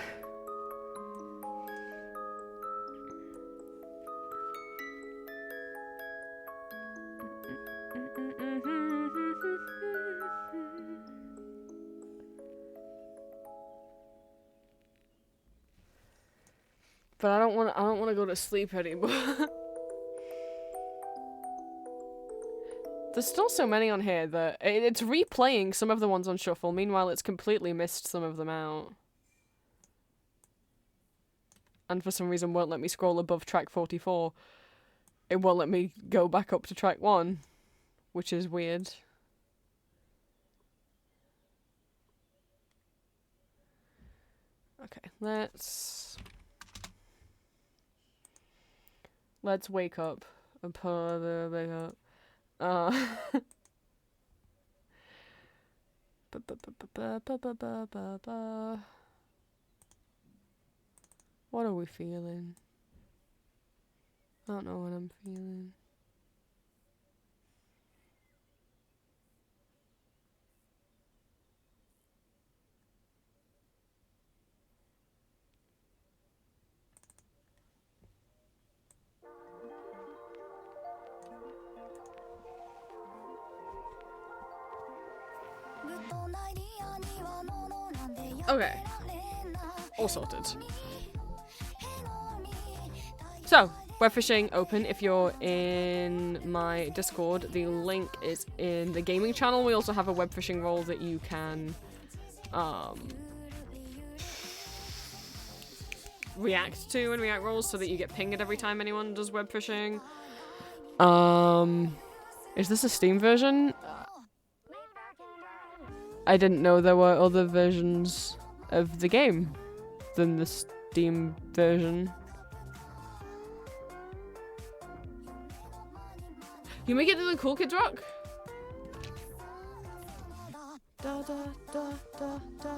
S1: But I don't want to go to sleep anymore. There's still so many on here that it's replaying some of the ones on shuffle. Meanwhile, it's completely missed some of them out. And for some reason won't let me scroll above track 44. It won't let me go back up to track 1, which is weird. Okay, let's wake up and put the wake up. What are we feeling? I don't know what I'm feeling. Okay. All sorted. So, web fishing open if you're in my Discord. The link is in the gaming channel. We also have a web fishing role that you can react to and react roles so that you get pinged every time anyone does web fishing. Is this a Steam version? I didn't know there were other versions of the game than the Steam version. You make it to the Cool Kids Rock? Da, da, da, da, da.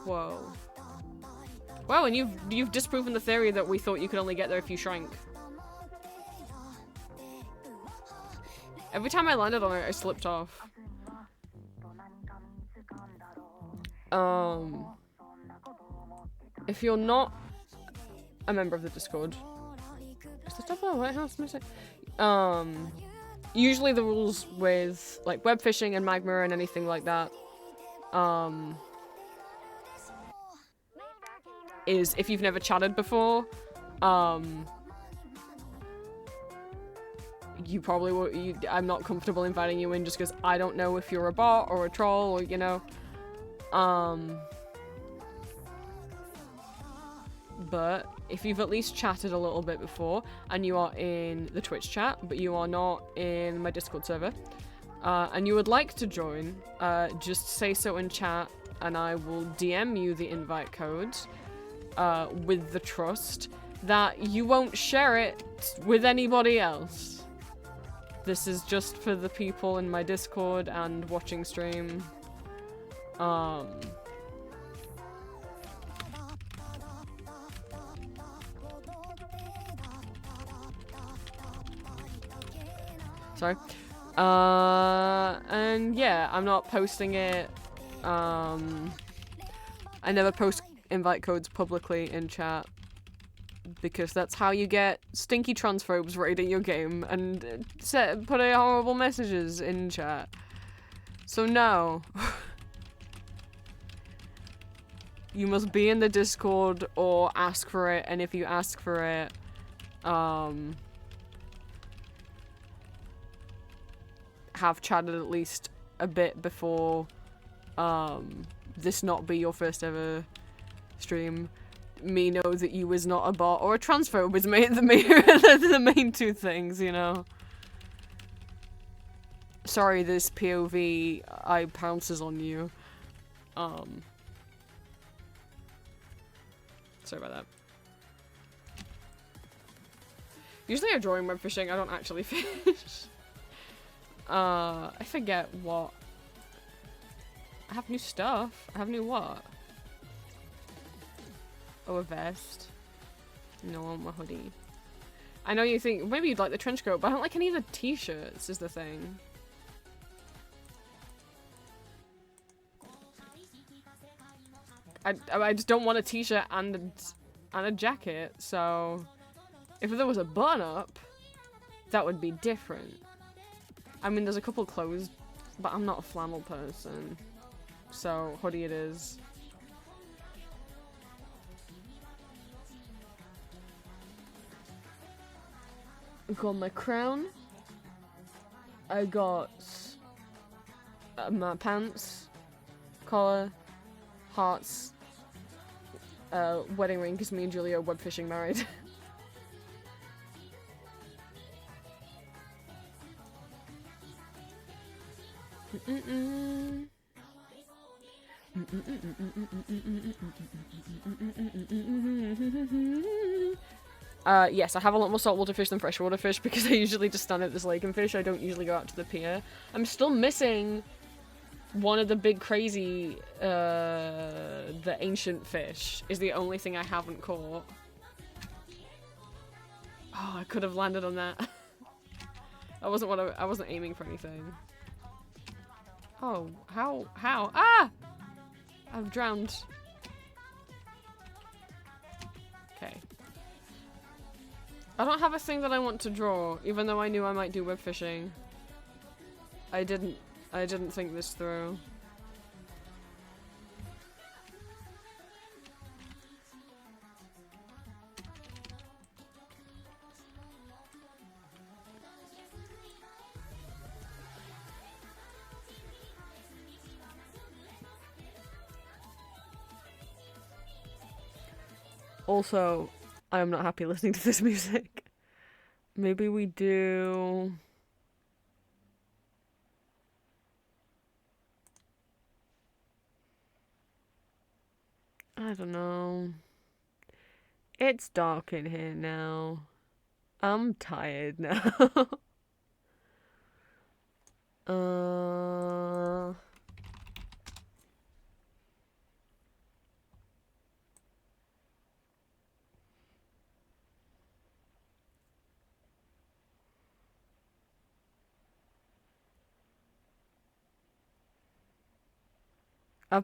S1: Whoa. Wow, and you've disproven the theory that we thought you could only get there if you shrank. Every time I landed on it, I slipped off. If you're not a member of the Discord, is the stuff on the White House missing? Usually the rules with like web fishing and Magma and anything like that, is if you've never chatted before, you probably will. I'm not comfortable inviting you in just because I don't know if you're a bot or a troll or you know. But if you've at least chatted a little bit before and you are in the Twitch chat, but you are not in my Discord server, and you would like to join, just say so in chat and I will DM you the invite code, with the trust that you won't share it with anybody else. This is just for the people in my Discord and watching stream. Sorry. And yeah, I'm not posting it. I never post invite codes publicly in chat because that's how you get stinky transphobes raiding your game and putting horrible messages in chat. So no. You must be in the Discord or ask for it, and if you ask for it, have chatted at least a bit before this not be your first ever stream. Me know that you is not a bot or a transphobe is the main two things, you know. Sorry, this POV I pounces on you. Sorry about that. Usually I draw in web fishing, I don't actually fish. I forget what. I have new stuff. I have new what? Oh, a vest. No, I want my hoodie. I know you think maybe you'd like the trench coat, but I don't like any of the t-shirts is the thing. I just don't want a t-shirt and a jacket, so if there was a button-up, that would be different. I mean, there's a couple clothes, but I'm not a flannel person, so hoodie it is. I got my crown. I got my pants, collar, hearts, wedding ring because me and Julia are web fishing married. Yes, I have a lot more saltwater fish than freshwater fish because I usually just stand at this lake and fish. I don't usually go out to the pier. I'm still missing one of the big crazy, the ancient fish is the only thing I haven't caught. Oh, I could have landed on that. I wasn't aiming for anything. Oh, how? Ah! I've drowned. Okay. I don't have a thing that I want to draw, even though I knew I might do web fishing. I didn't I didn't think this through. Also, I am not happy listening to this music. Maybe we do... I don't know. It's dark in here now. I'm tired now. uh...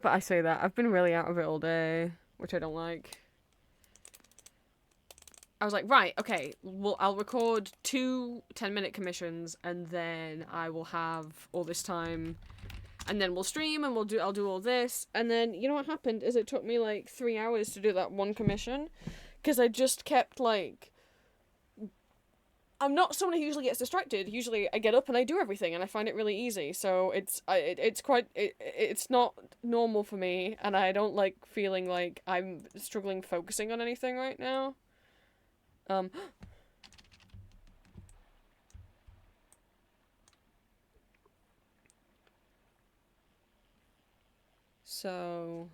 S1: I say that. I've been really out of it all day, which I don't like. I was like, right, okay, well, I'll record 2 10-minute commissions, and then I will have all this time, and then we'll stream, and I'll do all this, and then, you know what happened, is it took me, like, 3 hours to do that one commission, because I just kept, like... I'm not someone who usually gets distracted. Usually I get up and I do everything and I find it really easy. So it's not normal for me, and I don't like feeling like I'm struggling focusing on anything right now. So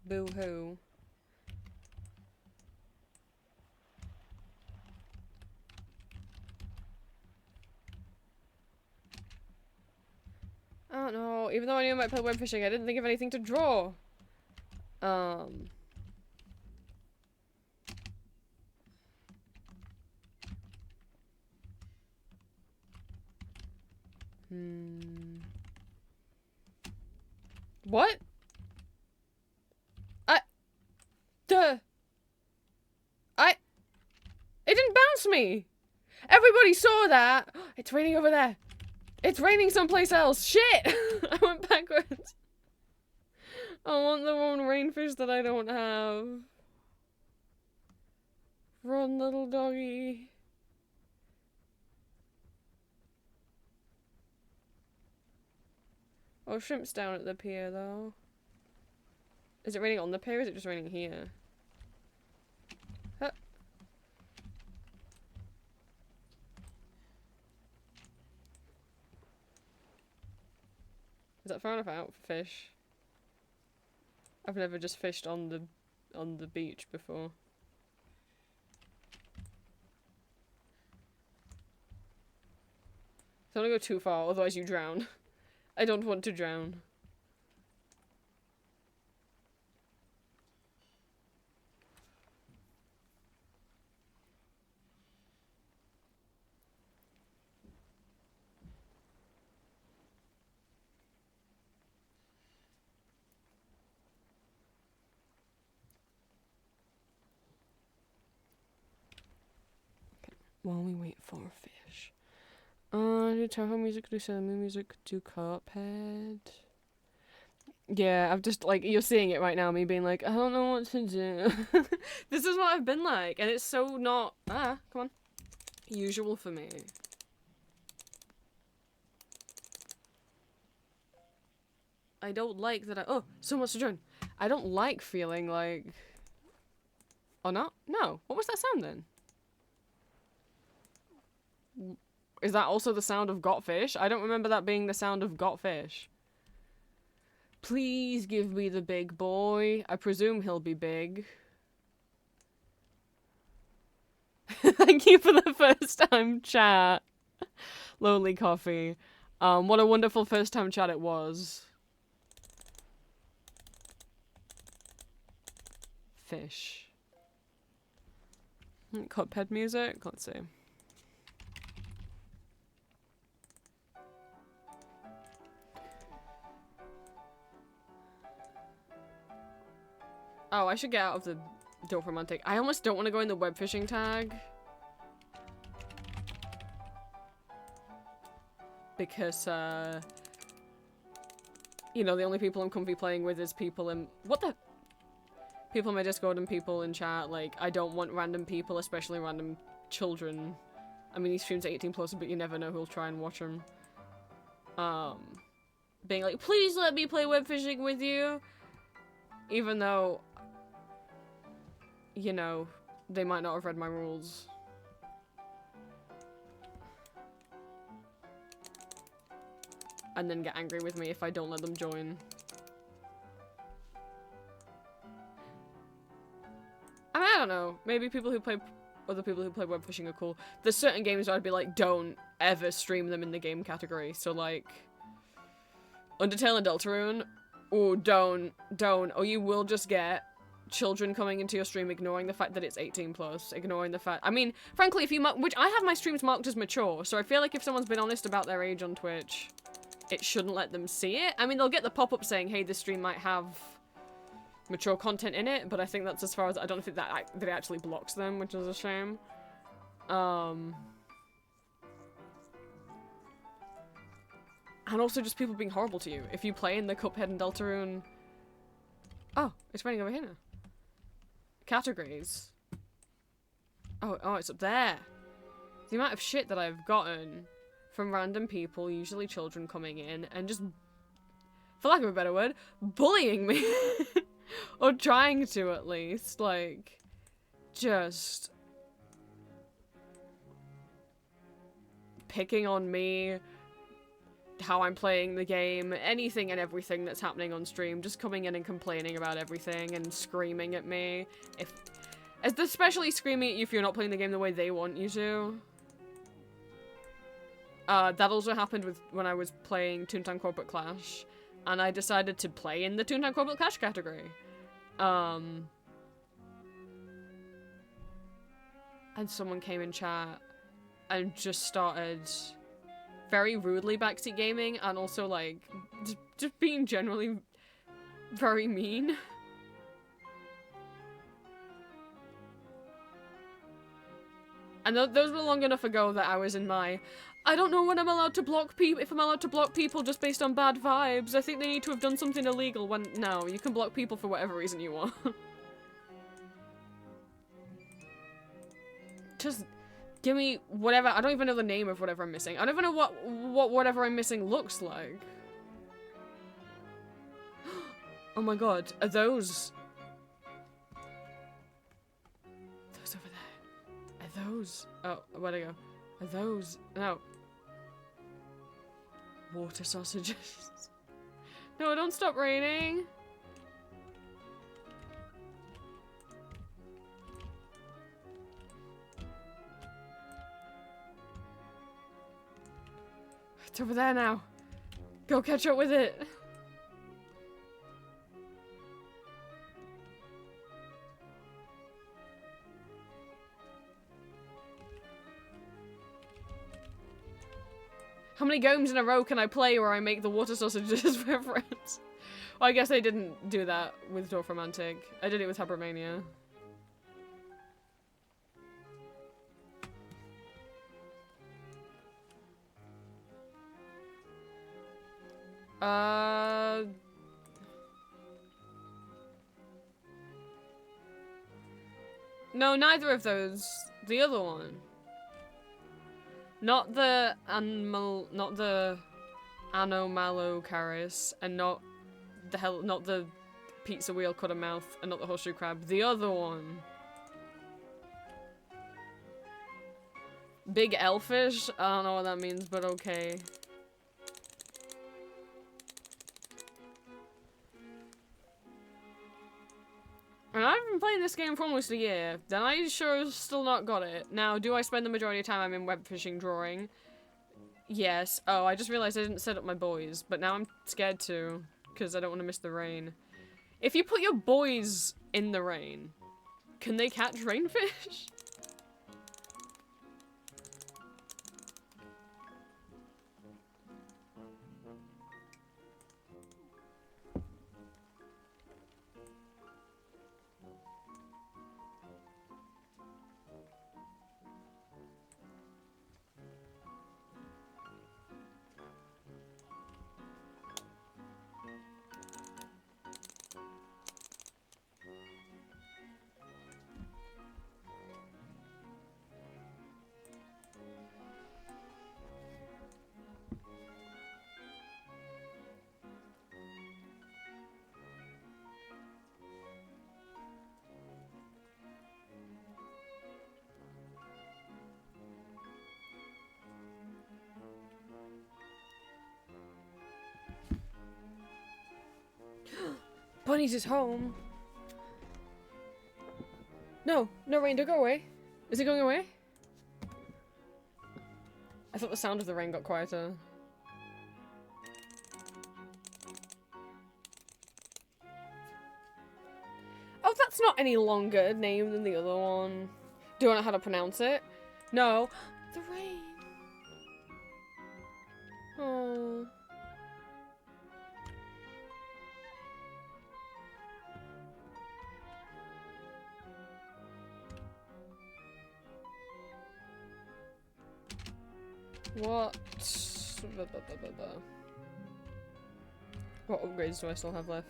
S1: boo-hoo. I don't know. Even though I knew I might play web fishing, I didn't think of anything to draw. What? It didn't bounce me! Everybody saw that! It's raining over there! It's raining someplace else! Shit! I went backwards. I want the one rainfish that I don't have. Run, little doggy. Oh, shrimp's down at the pier, though. Is it raining on the pier, or is it just raining here? Huh. Is that far enough out for fish? I've never just fished on the beach before. Don't go too far, otherwise you drown. I don't want to drown. While we wait for a fish. Do Toho music, do Sailor Moon music, do Cuphead. Yeah, I've just, like, you're seeing it right now, me being like, I don't know what to do. This is what I've been like, and it's so not, come on, usual for me. I don't like that oh, so much to join. I don't like feeling like, oh no? No, what was that sound then? Is that also the sound of Gotfish? I don't remember that being the sound of Gotfish. Please give me the big boy. I presume he'll be big. Thank you for the first time chat. Lonely Coffee. What a wonderful first time chat it was. Fish. Cuphead music? Let's see. Oh, I should get out of the Dwarf I almost don't want to go in the web fishing tag. Because, you know, the only people I'm comfy playing with is people in- what the- people in my Discord and people in chat. Like, I don't want random people, especially random children. I mean, these streams are 18 plus, but you never know who'll try and watch them. Being like, please let me play web fishing with you. Even though, you know, they might not have read my rules. And then get angry with me if I don't let them join. I mean, I don't know. Maybe people who play- other people who play web fishing are cool. There's certain games where I'd be like, don't ever stream them in the game category. So like, Undertale and Deltarune, oh, don't, or you will just get children coming into your stream ignoring the fact that it's 18 plus, ignoring the fact- I mean, frankly, if you mark- which I have my streams marked as mature, so I feel like if someone's been honest about their age on Twitch, it shouldn't let them see it. I mean, they'll get the pop-up saying, hey, this stream might have mature content in it, but I think that's as far as- I don't think that it actually blocks them, which is a shame. And also just people being horrible to you. If you play in the Cuphead and Deltarune... Oh, it's raining over here now. Categories. Oh, it's up there. The amount of shit that I've gotten from random people, usually children, coming in and just, for lack of a better word, bullying me. Or trying to, at least. Like, just picking on me, how I'm playing the game, anything and everything that's happening on stream, just coming in and complaining about everything and screaming at me. Especially screaming at you if you're not playing the game the way they want you to. That also happened with when I was playing Toontown Corporate Clash, and I decided to play in the Toontown Corporate Clash category. And someone came in chat and just started very rudely backseat gaming, and also like just being generally very mean. And those were long enough ago that I was in my, I don't know when I'm allowed to block people, if I'm allowed to block people just based on bad vibes. I think they need to have done something illegal when, no, you can block people for whatever reason you want. Just give me whatever, I don't even know the name of whatever I'm missing. I don't even know what whatever I'm missing looks like. Oh my god, are those over there? Are those? Oh, where'd I go? Are those? No. Water sausages. No, don't stop raining. It's over there now. Go catch up with it. How many games in a row can I play where I make the water sausages reference? Well, I guess I didn't do that with Dwarfromantic. I did it with Habermania. No, neither of those. The other one. Not the Anomalocaris, and not the pizza wheel cutter mouth, and not the horseshoe crab. The other one. Big elfish? I don't know what that means, but okay. And I've been playing this game for almost a year, then I sure still not got it. Now, do I spend the majority of time I'm in web fishing drawing? Yes. Oh, I just realized I didn't set up my buoys, but now I'm scared to, because I don't want to miss the rain. If you put your buoys in the rain, can they catch rainfish? Bunny's is home. No, no, rain, don't go away. Is it going away? I thought the sound of the rain got quieter. Oh, that's not any longer name than the other one. Do I know how to pronounce it? No. The rain. Oh. What? What upgrades do I still have left?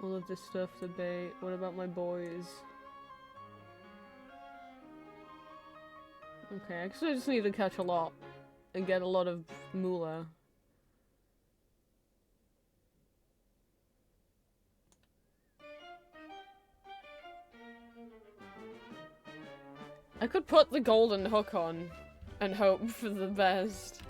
S1: All of this stuff, the bait. What about my boys? Okay, I guess I just need to catch a lot and get a lot of moolah. I could put the golden hook on and hope for the best.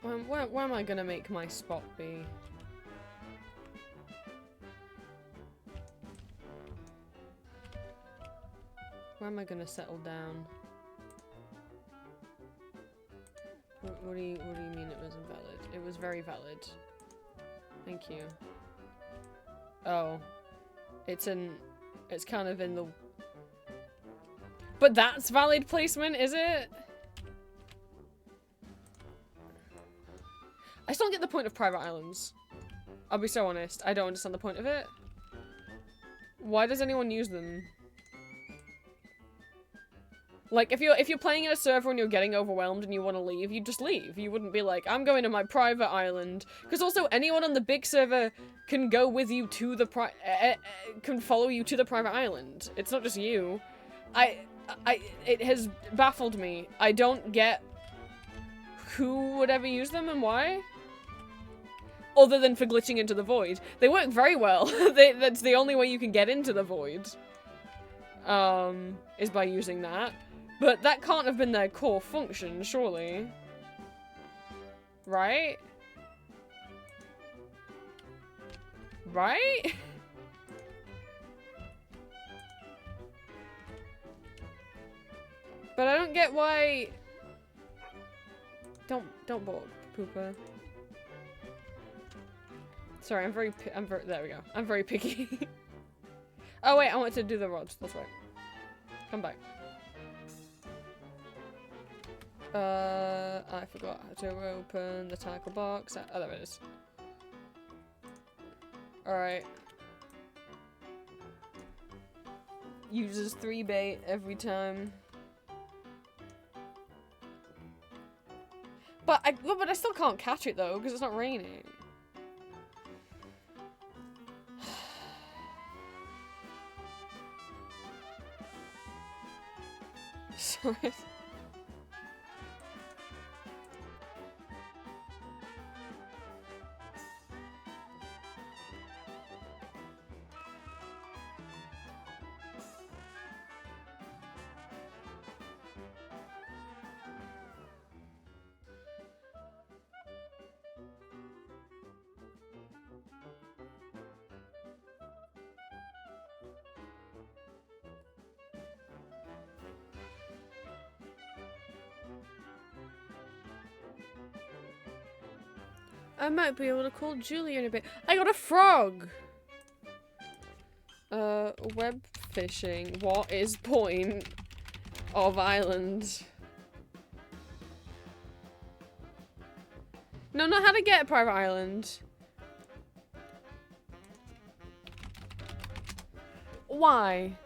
S1: Where am I gonna make my spot be? Where am I gonna settle down? What do you mean it was invalid? It was very valid. Thank you. Oh. It's kind of in the... But that's valid placement, is it? I still don't get the point of private islands. I'll be so honest. I don't understand the point of it. Why does anyone use them? Like, if you're playing in a server and you're getting overwhelmed and you want to leave, you just leave. You wouldn't be like, I'm going to my private island. Because also, anyone on the big server can go with you to the can follow you to the private island. It's not just you. It has baffled me. I don't get who would ever use them and why. Other than for glitching into the void. They work very well. That's the only way you can get into the void. Is by using that. But that can't have been their core function, surely. Right? Right? But I don't get why... Don't balk, Pooper. Sorry, I'm very, there we go. I'm very picky. Oh wait, I want to do the rods, that's right. Come back. I forgot how to open the tackle box. Oh, there it is. Alright. Uses 3 bait every time. But I still can't catch it though, because it's not raining. Sorry. I might be able to call Julia in a bit. I got a frog! Web fishing. What is point of island? No, not how to get a private island. Why?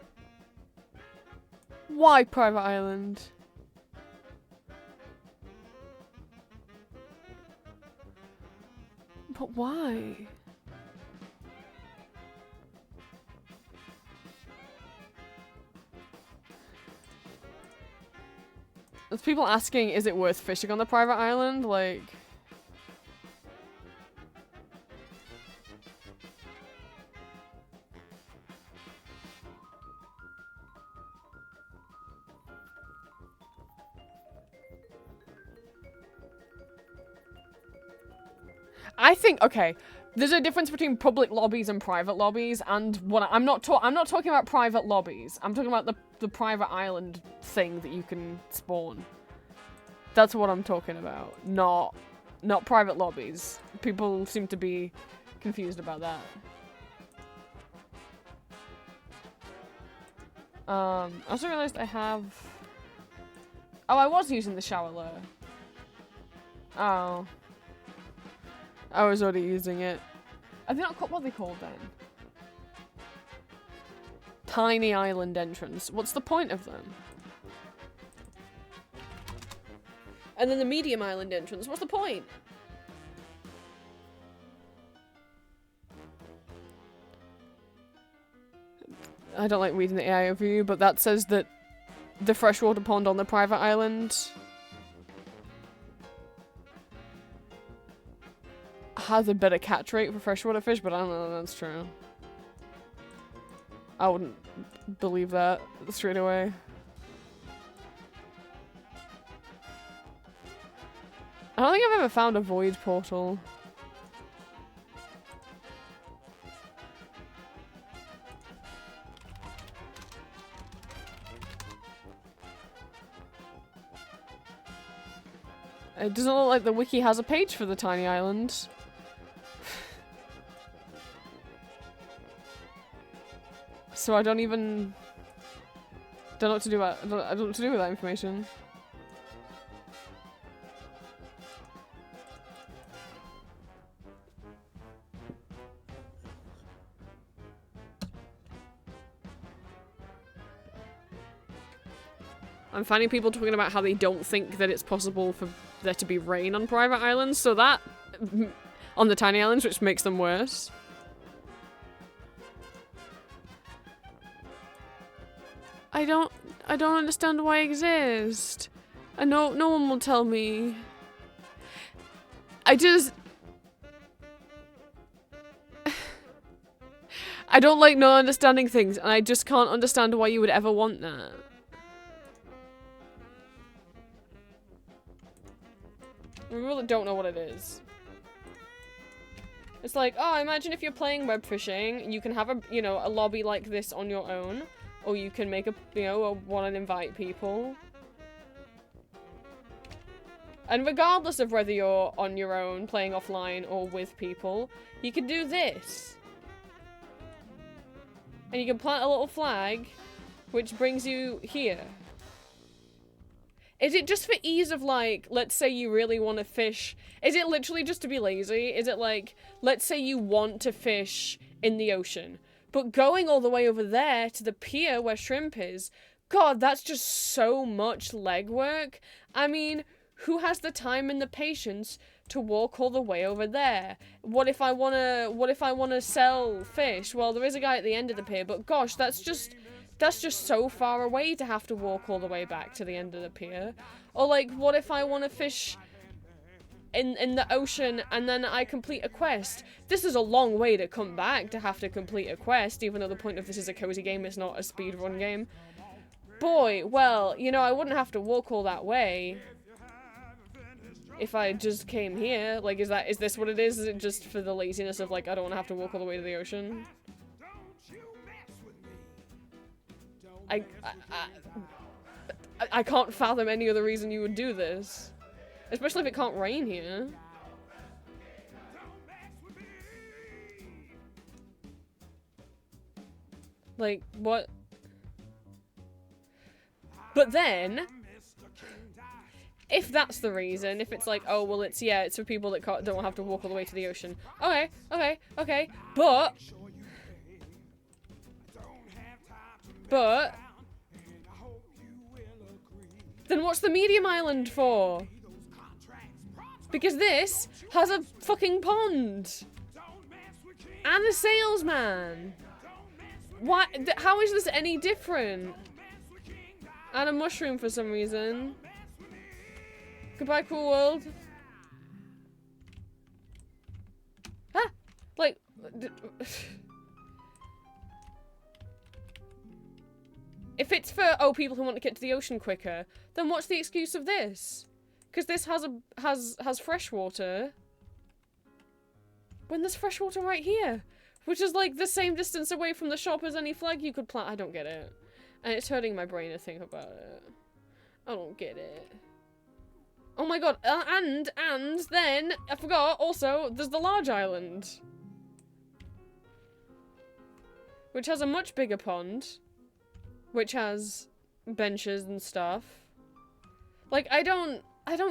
S1: Why private island? But why? There's people asking, is it worth fishing on the private island? Like... I think, okay, there's a difference between public lobbies and private lobbies, and what I'm not talking about private lobbies. I'm talking about the private island thing that you can spawn. That's what I'm talking about. Not private lobbies. People seem to be confused about that. I also realized I have... Oh, I was using the shower lure. Oh. I was already using it. Are they not called, what are they called then? Tiny island entrance. What's the point of them? And then the medium island entrance. What's the point? I don't like reading the AI overview, but that says that the freshwater pond on the private island has a better catch rate for freshwater fish, but I don't know if that's true. I wouldn't believe that straight away. I don't think I've ever found a void portal. It doesn't look like the wiki has a page for the tiny island. So I don't know what to do about, I don't know what to do with that information. I'm finding people talking about how they don't think that it's possible for there to be rain on private islands, so that on the tiny islands, which makes them worse. I don't understand why I exist. And no one will tell me. I don't like not understanding things, and I just can't understand why you would ever want that. We really don't know what it is. It's like, oh, imagine if you're playing web fishing, you can have a lobby like this on your own, or you can make want to invite people. And regardless of whether you're on your own, playing offline, or with people, you can do this. And you can plant a little flag, which brings you here. Is it just for ease of, like, let's say you really want to fish? Is it literally just to be lazy? Is it like, let's say you want to fish in the ocean, but going all the way over there to the pier where shrimp is, God, that's just so much legwork. I mean, who has the time and the patience to walk all the way over there? What if I wanna sell fish? Well, there is a guy at the end of the pier, but gosh, that's just so far away to have to walk all the way back to the end of the pier. Or like, what if I want to fish in the ocean and then I complete a quest? This is a long way to come back to have to complete a quest, even though the point of this is a cozy game, it's not a speedrun game. Boy, well, I wouldn't have to walk all that way if I just came here. Like, is this what it is? Is it just for the laziness of, like, I don't want to have to walk all the way to the ocean? I can't fathom any other reason you would do this. Especially if it can't rain here. Like, what? But then, if that's the reason, if it's like, oh, well, it's for people that don't have to walk all the way to the ocean. Okay, but then what's the medium island for? Because this has a fucking pond and a salesman. What? How is this any different? And a mushroom for some reason. Goodbye, cool world. Ah, like. If it's for, oh, people who want to get to the ocean quicker, then what's the excuse of this? Because this has fresh water. when there's fresh water right here? Which is like the same distance away from the shop as any flag you could plant. I don't get it. And it's hurting my brain to think about it. I don't get it. Oh my god, and then, I forgot, also, there's the large island. Which has a much bigger pond. Which has benches and stuff. Like, I don't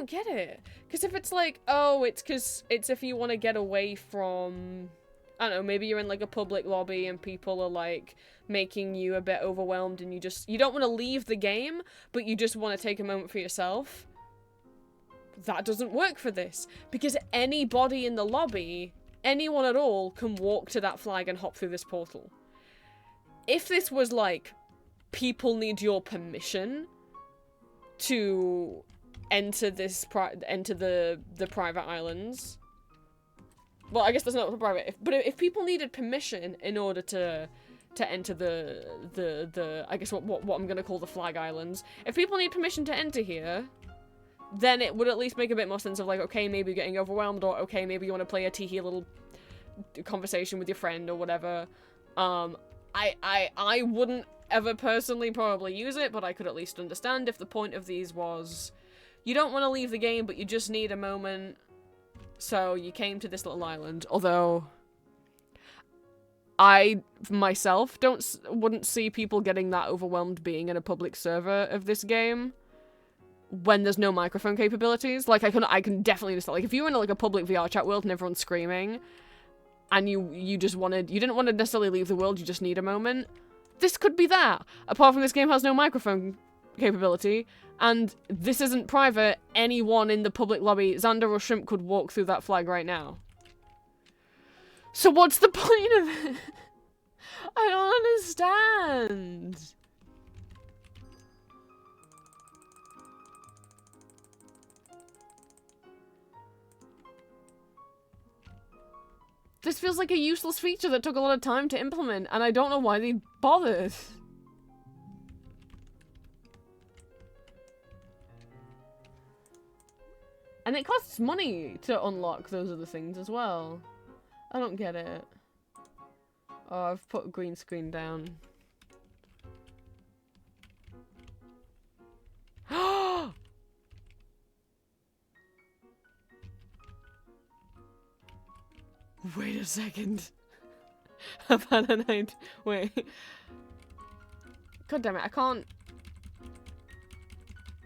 S1: get it. Because if it's like, oh, it's because it's if you want to get away from... I don't know, maybe you're in like a public lobby and people are like making you a bit overwhelmed and you don't want to leave the game, but you just want to take a moment for yourself. That doesn't work for this, because anybody in the lobby, anyone at all, can walk to that flag and hop through this portal. If this was like, people need your permission to enter this enter the private islands. Well, I guess that's not for private. But if people needed permission in order to enter the I guess what I'm gonna call the flag islands, if people need permission to enter here, then it would at least make a bit more sense of like, okay, maybe you're getting overwhelmed, or okay, maybe you want to play a teehee little conversation with your friend or whatever. I wouldn't ever personally probably use it, but I could at least understand if the point of these was you don't want to leave the game, but you just need a moment. So you came to this little island, although I myself wouldn't see people getting that overwhelmed being in a public server of this game when there's no microphone capabilities. Like I can definitely understand, like if you were in like a public VR chat world and everyone's screaming and you didn't want to necessarily leave the world, you just need a moment. This could be that. Apart from this game has no microphone capability, and this isn't private. Anyone in the public lobby, Xander or Shrimp, could walk through that flag right now. So what's the point of it? I don't understand. This feels like a useless feature that took a lot of time to implement, and I don't know why they bothered. And it costs money to unlock those other things as well. I don't get it. Oh, I've put green screen down. Wait a second. I've had an idea. Wait. God damn it, I can't...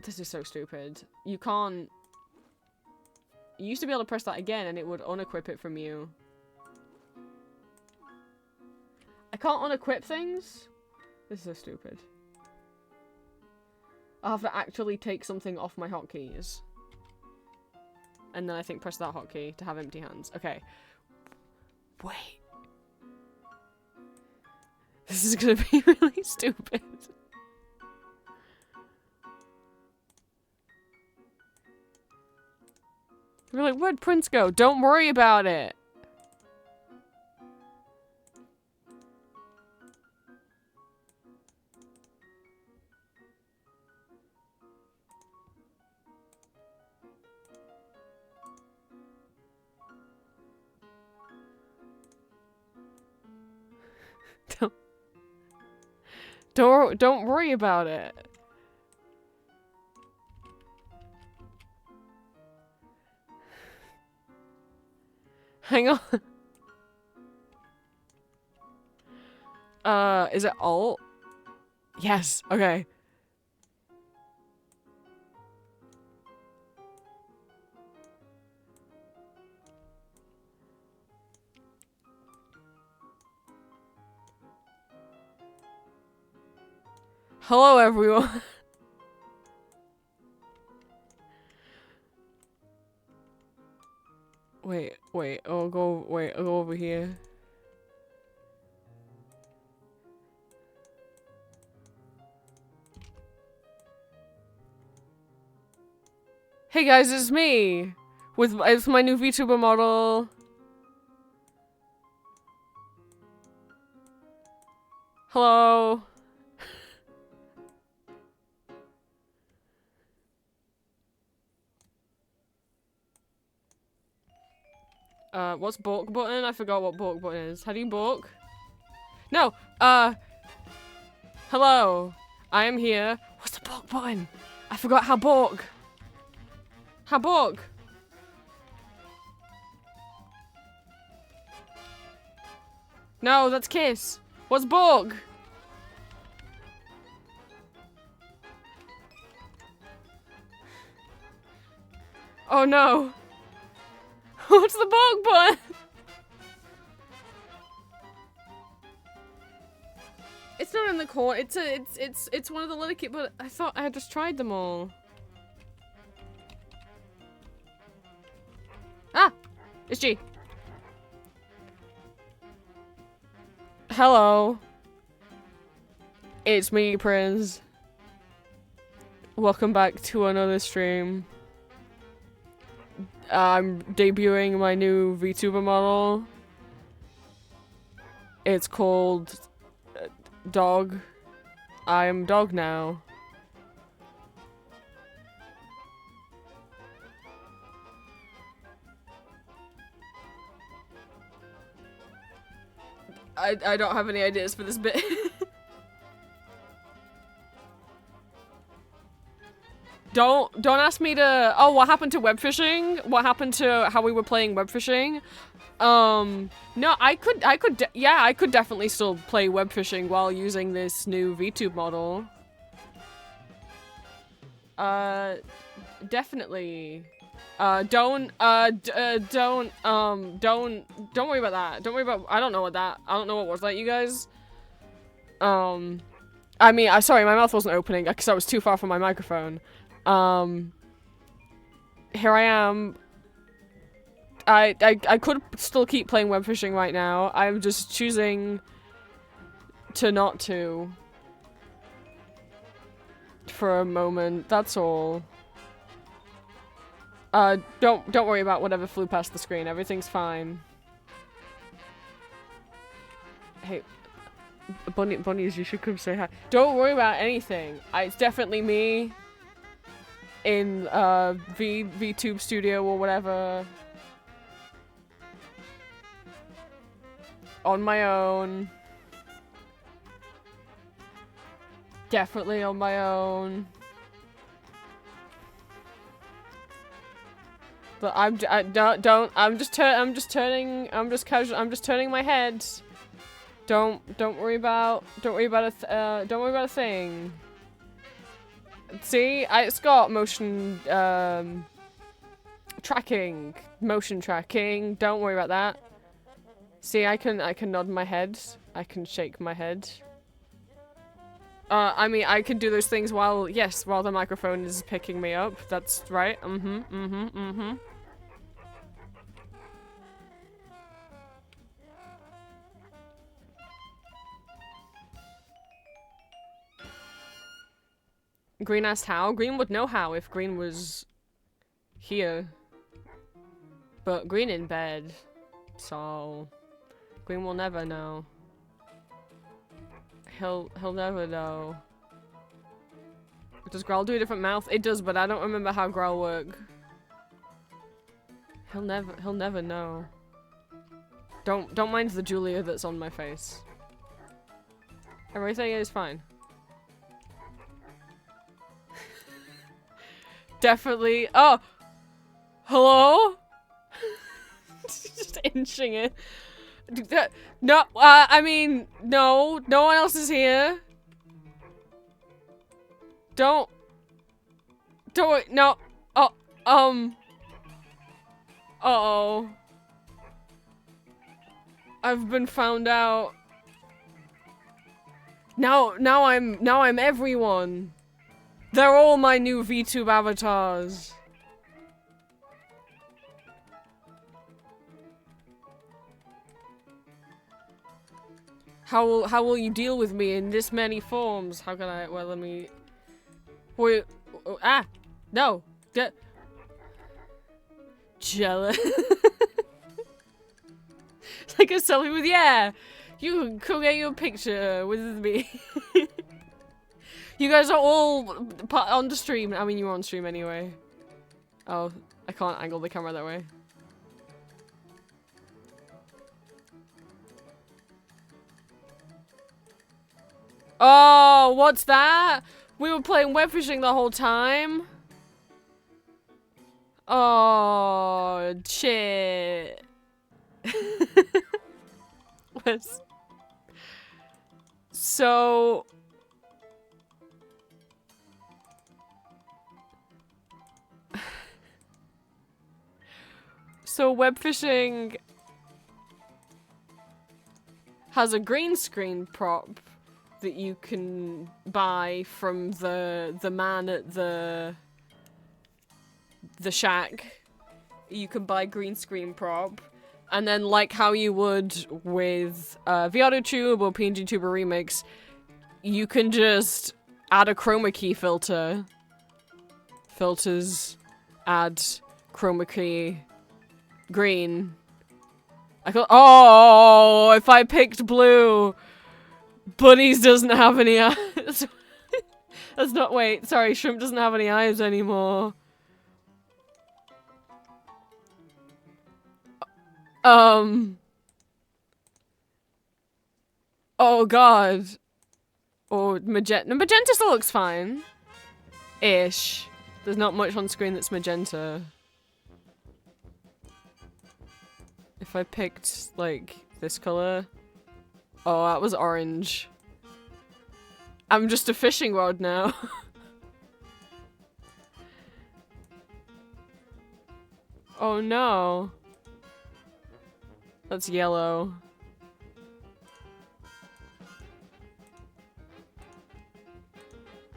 S1: This is so stupid. You can't... You used to be able to press that again and it would unequip it from you. I can't unequip things? This is so stupid. I'll have to actually take something off my hotkeys. And then I think press that hotkey to have empty hands. Okay. Wait. This is gonna be really stupid. We're like, where'd Prince go? Don't worry about it. Don't worry about it. Hang on. Is it alt? Yes, okay. Hello, everyone. I'll go over here. Hey guys, it's me! It's my new VTuber model. Hello. What's balk button? I forgot what balk button is. How do you balk? No, hello. I am here. What's the balk button? I forgot how balk. How balk? No, that's kiss. What's balk? Oh no. What's the balk button? It's not in the corner. It's one of the little kit, but I thought I had just tried them all. Ah! It's G. Hello. It's me, Prince. Welcome back to another stream. I'm debuting my new VTuber model. It's called Dog. I am Dog now. I don't have any ideas for this bit. Don't ask me to. Oh, what happened to web fishing? What happened to how we were playing web fishing? No, I could definitely still play web fishing while using this new VTube model. Definitely. Don't worry about that. Don't worry about. I don't know what was that, you guys. I mean, sorry, my mouth wasn't opening because I was too far from my microphone. Here I am. I could still keep playing web fishing right now. I'm just choosing to not to. For a moment, that's all. Don't worry about whatever flew past the screen. Everything's fine. Hey, bunnies, you should come say hi. Don't worry about anything. It's definitely me. In VTube Studio or whatever. On my own. Definitely on my own. But I'm just turning my head. Don't worry about a thing. See, it's got motion tracking. Motion tracking. Don't worry about that. See, I can nod my head. I can shake my head. I mean, I can do those things while the microphone is picking me up. That's right. Green asked how. Green would know how if Green was here. But Green in bed. So Green will never know. He'll never know. Does Growl do a different mouth? It does, but I don't remember how Growl work. He'll never know. Don't mind the Julia that's on my face. Everything is fine. Definitely. Oh! Hello? Just inching it. No, I mean, no one else is here. Don't, no, oh, uh-oh. I've been found out. Now I'm everyone. They're all my new VTube avatars. How will you deal with me in this many forms? How can I? Well, let me. Wait. No. Get. Jealous. It's like a selfie with You can get you a picture with me. You guys are all on the stream. I mean, you were on stream anyway. Oh, I can't angle the camera that way. Oh, what's that? We were playing web fishing the whole time. Oh, shit. Where's... So... So web fishing has a green screen prop that you can buy from the man at the shack. You can buy green screen prop, and then like how you would with VRTube or PNG Tuber Remix, you can just add a chroma key filter. Filters, add chroma key, green. I thought, oh, if I picked blue, Bunnies doesn't have any eyes. That's not, wait, sorry, Shrimp doesn't have any eyes anymore. Oh god. Or magenta. No, magenta still looks fine. Ish. There's not much on screen that's magenta. If I picked, like, this color. Oh, that was orange. I'm just a fishing rod now. Oh no. That's yellow.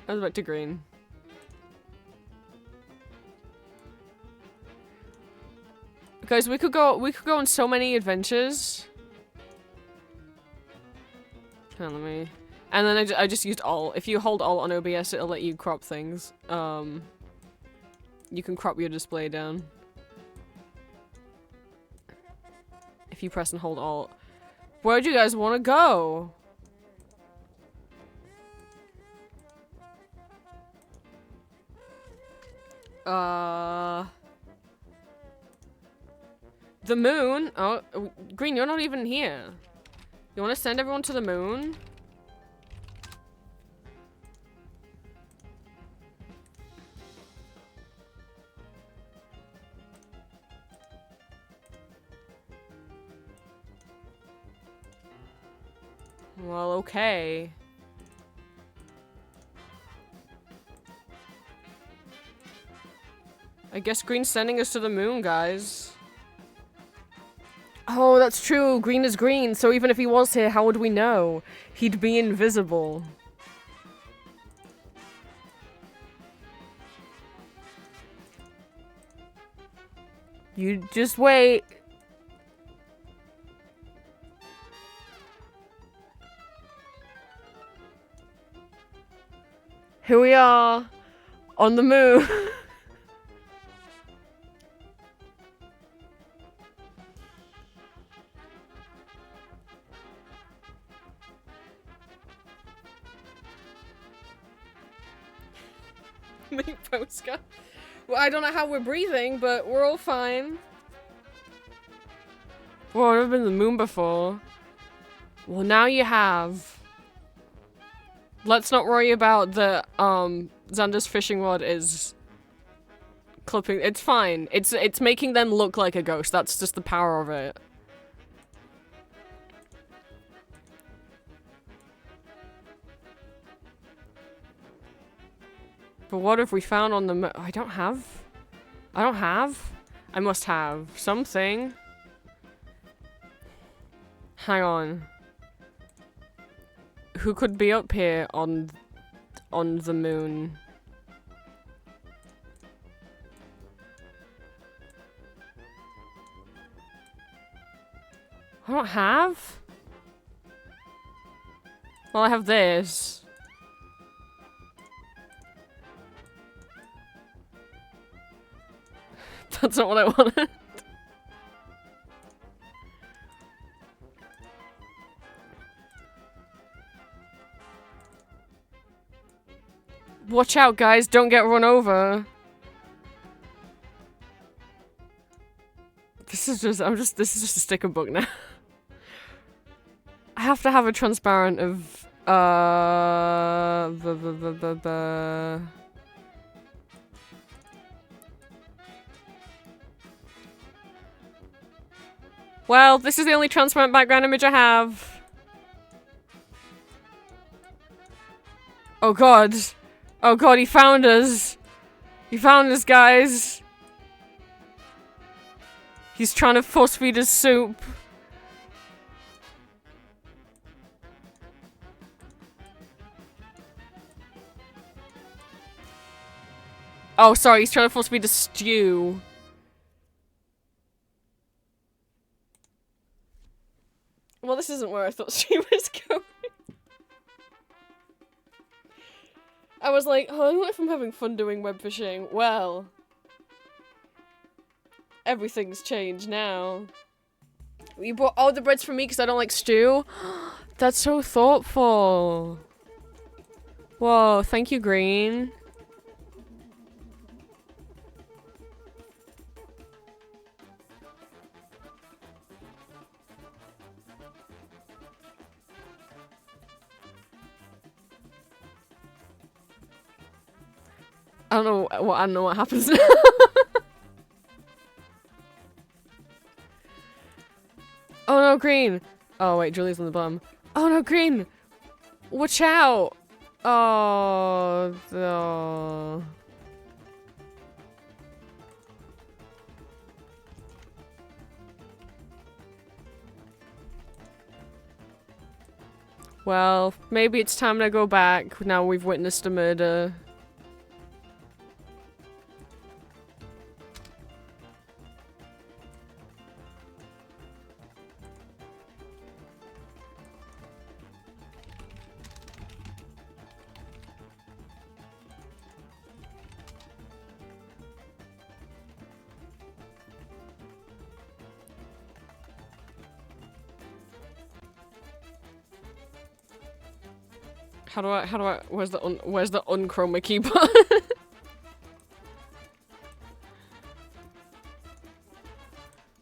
S1: I was back to green. Guys, we could go on so many adventures. Hold on, let me... And then I just used Alt. If you hold Alt on OBS, it'll let you crop things. You can crop your display down. If you press and hold Alt. Where do you guys want to go? The moon? Oh, Green, you're not even here. You want to send everyone to the moon? Well, okay. I guess Green's sending us to the moon, guys. Oh, that's true. Green is green, so even if he was here, how would we know? He'd be invisible. You just wait. Here we are, on the moon. Make postcard. Well, I don't know how we're breathing, but we're all fine. Whoa, I've never been to the moon before. Well, now you have. Let's not worry about the, Xander's fishing rod is clipping. It's fine. It's making them look like a ghost. That's just the power of it. But what have we found on the I don't have. I must have something. Hang on. Who could be up here on the moon? I don't have. Well, I have this. That's not what I wanted. Watch out, guys. Don't get run over. This is just a sticker book now. I have to have a transparent of Well, this is the only transparent background image I have. Oh god. Oh god, he found us. He found us, guys. He's trying to force feed us soup. Oh, sorry, he's trying to force feed us stew. Well, this isn't where I thought she was going. I was like, oh, what if I'm having fun doing web fishing? Well, everything's changed now. You brought all the breads for me because I don't like stew? That's so thoughtful. Whoa, thank you, Green. I don't know what happens now. Oh no, Green! Oh wait, Julie's on the bottom. Oh no, Green! Watch out! Oh no. Well, maybe it's time to go back now we've witnessed a murder. How do I, where's the unchroma key button?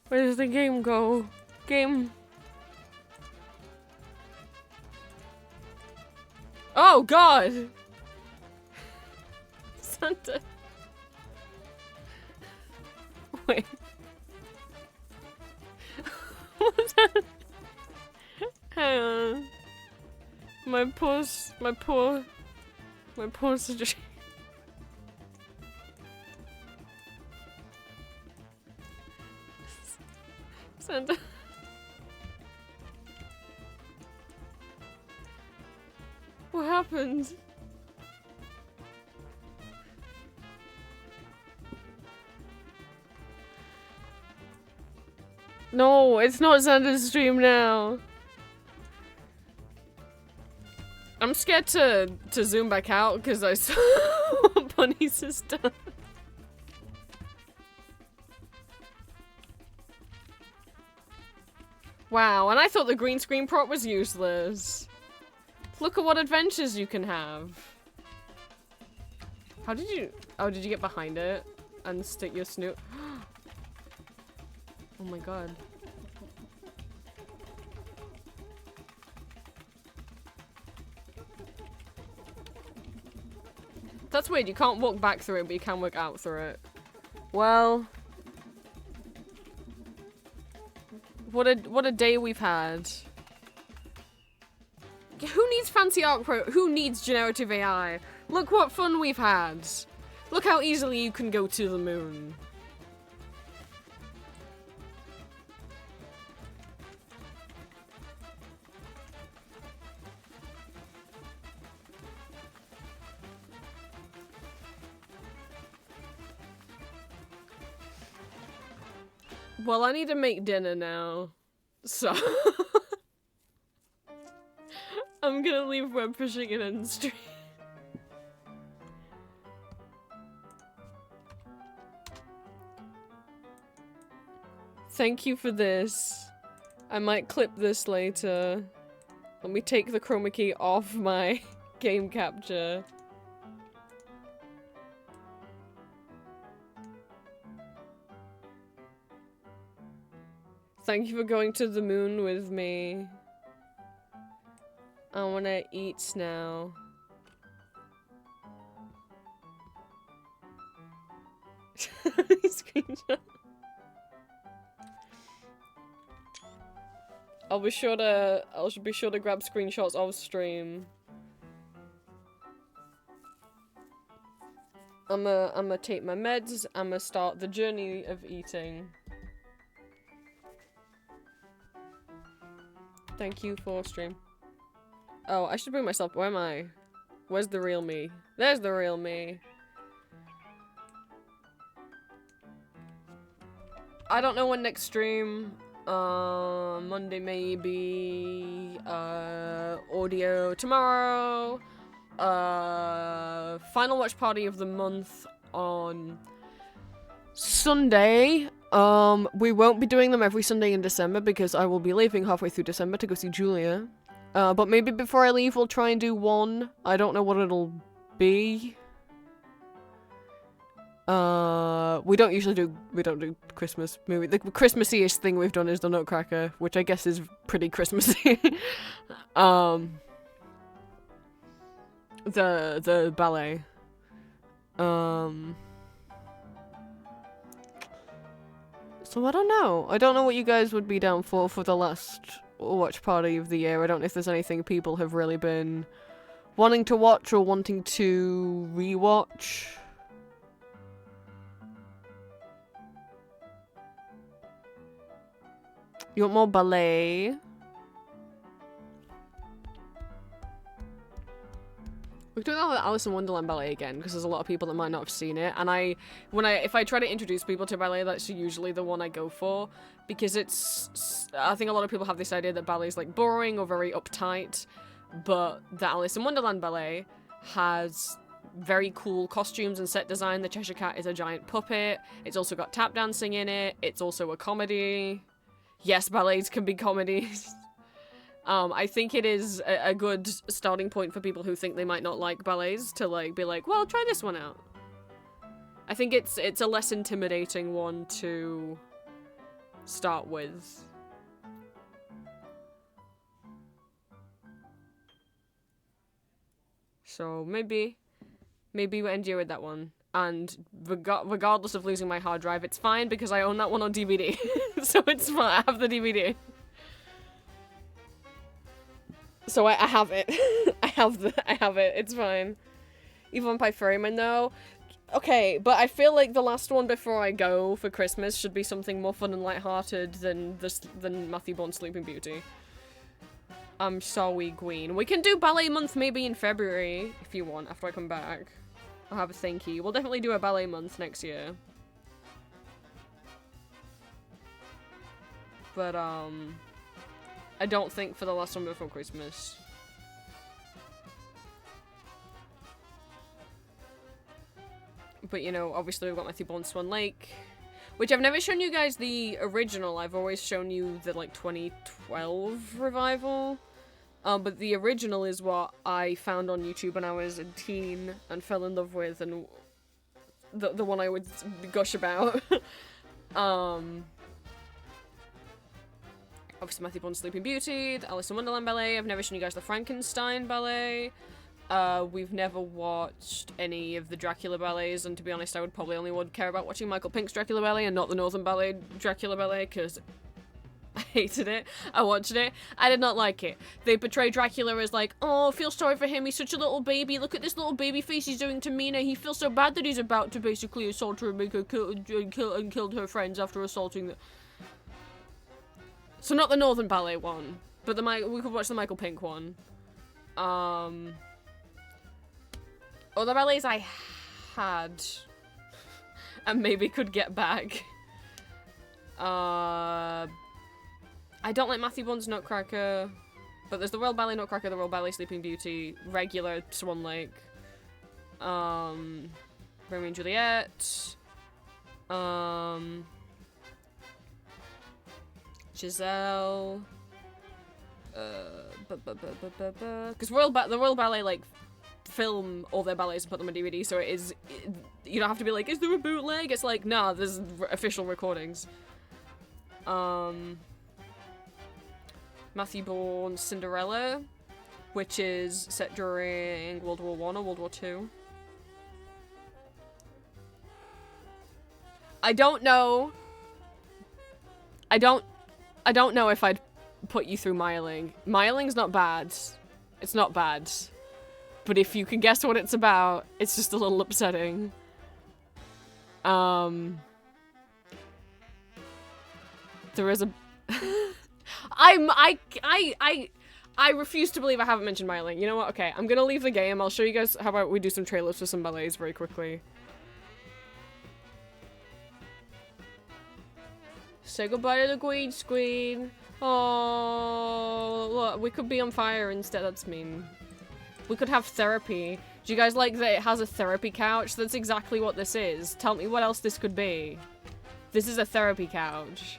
S1: Where does the game go? Game. Oh god! Santa. Wait. What's that? Hang on. My poor situation. Santa. What happened? No, it's not Santa's stream now. I'm scared to zoom back out because I saw what Bunny's has done. Wow, and I thought the green screen prop was useless. Look at what adventures you can have. How did you... Oh, did you get behind it and stick your snoot? Oh my god. That's weird, you can't walk back through it, but you can walk out through it. Well... What a day we've had. Who needs fancy art pro? Who needs generative AI? Look what fun we've had. Look how easily you can go to the moon. Well, I need to make dinner now, so I'm gonna leave web fishing and end stream. Thank you for this. I might clip this later. Let me take the chroma key off my game capture. Thank you for going to the moon with me. I wanna eat now. Screenshot. I'll be sure to grab screenshots of stream. I'ma take my meds, I'ma start the journey of eating. Thank you for stream. Oh, I should bring myself, where am I? Where's the real me? There's the real me. I don't know when next stream. Monday maybe. Audio tomorrow. Final watch party of the month on Sunday. We won't be doing them every Sunday in December because I will be leaving halfway through December to go see Julia. But maybe before I leave we'll try and do one. I don't know what it'll be. We don't do Christmas movie. The Christmassy-ish thing we've done is the Nutcracker, which I guess is pretty Christmassy. The ballet. So I don't know. I don't know what you guys would be down for the last watch party of the year. I don't know if there's anything people have really been wanting to watch or wanting to rewatch. You want more ballet? We're doing that with Alice in Wonderland ballet again because there's a lot of people that might not have seen it, and if I try to introduce people to ballet, that's usually the one I go for because I think a lot of people have this idea that ballet is like boring or very uptight, but the Alice in Wonderland ballet has very cool costumes and set design. The Cheshire Cat is a giant puppet. It's also got tap dancing in it. It's also a comedy. Yes, ballets can be comedies. I think it is a good starting point for people who think they might not like ballets to be like, well, try this one out. I think it's a less intimidating one to start with. So maybe we end you with that one. And regardless of losing my hard drive, it's fine because I own that one on DVD. So it's fine. I have the DVD. So I have it. I have it. It's fine. Even Vampire Ferryman though. Okay, but I feel like the last one before I go for Christmas should be something more fun and lighthearted than Matthew Bourne's Sleeping Beauty. I'm sorry, Queen. We can do ballet month maybe in February if you want after I come back. I'll have a thinky. We'll definitely do a ballet month next year. But I don't think for the last one before Christmas. But you know, obviously we've got Matthew Bourne's Swan Lake, which I've never shown you guys the original. I've always shown you the 2012 revival. But the original is what I found on YouTube when I was a teen and fell in love with, and the one I would gush about. Obviously Matthew Bourne's Sleeping Beauty, the Alice in Wonderland ballet. I've never shown you guys the Frankenstein ballet. We've never watched any of the Dracula ballets, and to be honest, I would probably only care about watching Michael Pink's Dracula ballet and not the Northern Ballet Dracula ballet, because I hated it. I watched it. I did not like it. They portray Dracula as like, oh, feel sorry for him. He's such a little baby. Look at this little baby face he's doing to Mina. He feels so bad that he's about to basically assault her and make her killed her friends after assaulting them. So not the Northern Ballet one, but we could watch the Michael Pink one. Other ballets I had and maybe could get back. I don't like Matthew Bourne's Nutcracker, but there's the Royal Ballet Nutcracker, the Royal Ballet Sleeping Beauty, regular Swan Lake, Romeo and Juliet, Giselle, because the Royal Ballet like film all their ballets and put them on DVD, so you don't have to be like, is there a bootleg? It's like, nah, there's official recordings. Matthew Bourne's Cinderella, which is set during World War I or World War II. I don't know. I don't know if I'd put you through Myling. Myling's not bad. It's not bad. But if you can guess what it's about, it's just a little upsetting. There is a I refuse to believe I haven't mentioned Myling. You know what? Okay, I'm gonna leave the game. I'll show you guys how about we do some trailers for some ballets very quickly. Say goodbye to the green screen. Oh, look, we could be on fire instead. That's mean. We could have therapy. Do you guys like that it has a therapy couch? That's exactly what this is. Tell me what else this could be. This is a therapy couch.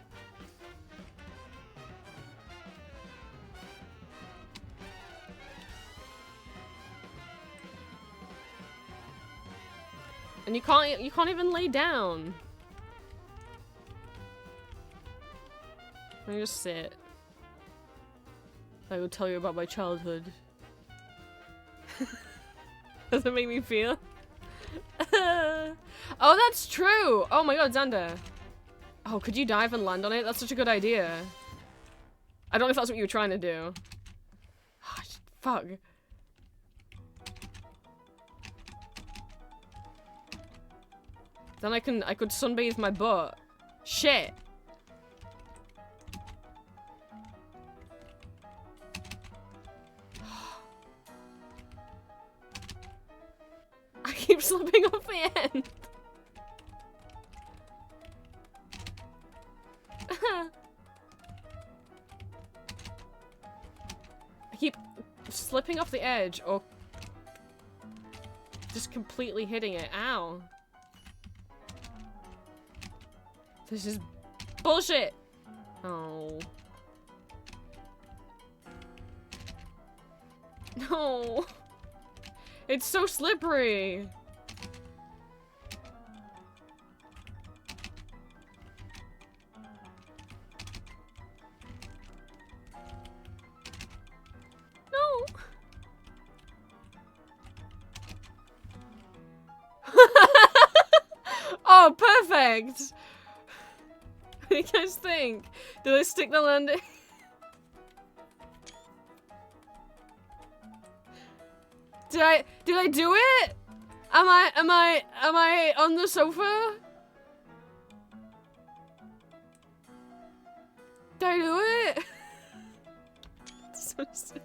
S1: And you can't even lay down. Let me just sit. I will tell you about my childhood. Does it make me feel? Oh, that's true! Oh my god, Xander. Oh, could you dive and land on it? That's such a good idea. I don't know if that's what you were trying to do. Oh, fuck. Then I could sunbathe my butt. Shit. I keep slipping off the end. I keep slipping off the edge or just completely hitting it. Ow. This is bullshit. Oh. No. It's so slippery. No. Oh, perfect. What do you guys think? Did I stick the landing? Did I do it? Am I on the sofa? Did I do it? So sick.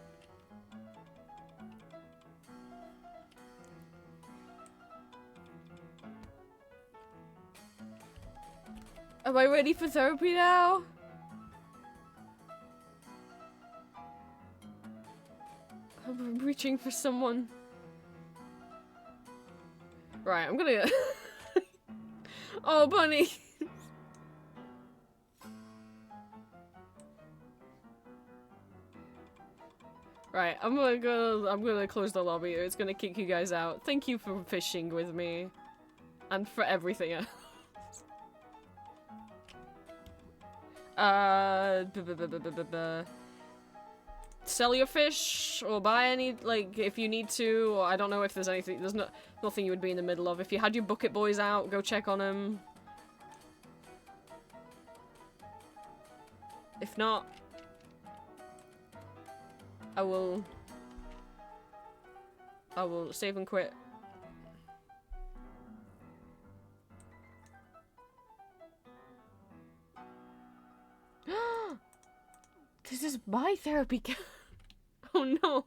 S1: Am I ready for therapy now? I'm reaching for someone. Right, I'm gonna... Oh, bunny! Right, I'm gonna close the lobby. It's gonna kick you guys out. Thank you for fishing with me. And for everything else. Sell your fish or buy any, like, if you need to, or I don't know if there's anything, there's nothing you would be in the middle of. If you had your bucket boys out, go check on them. If not, I will save and quit. This is my therapy couch. Oh no.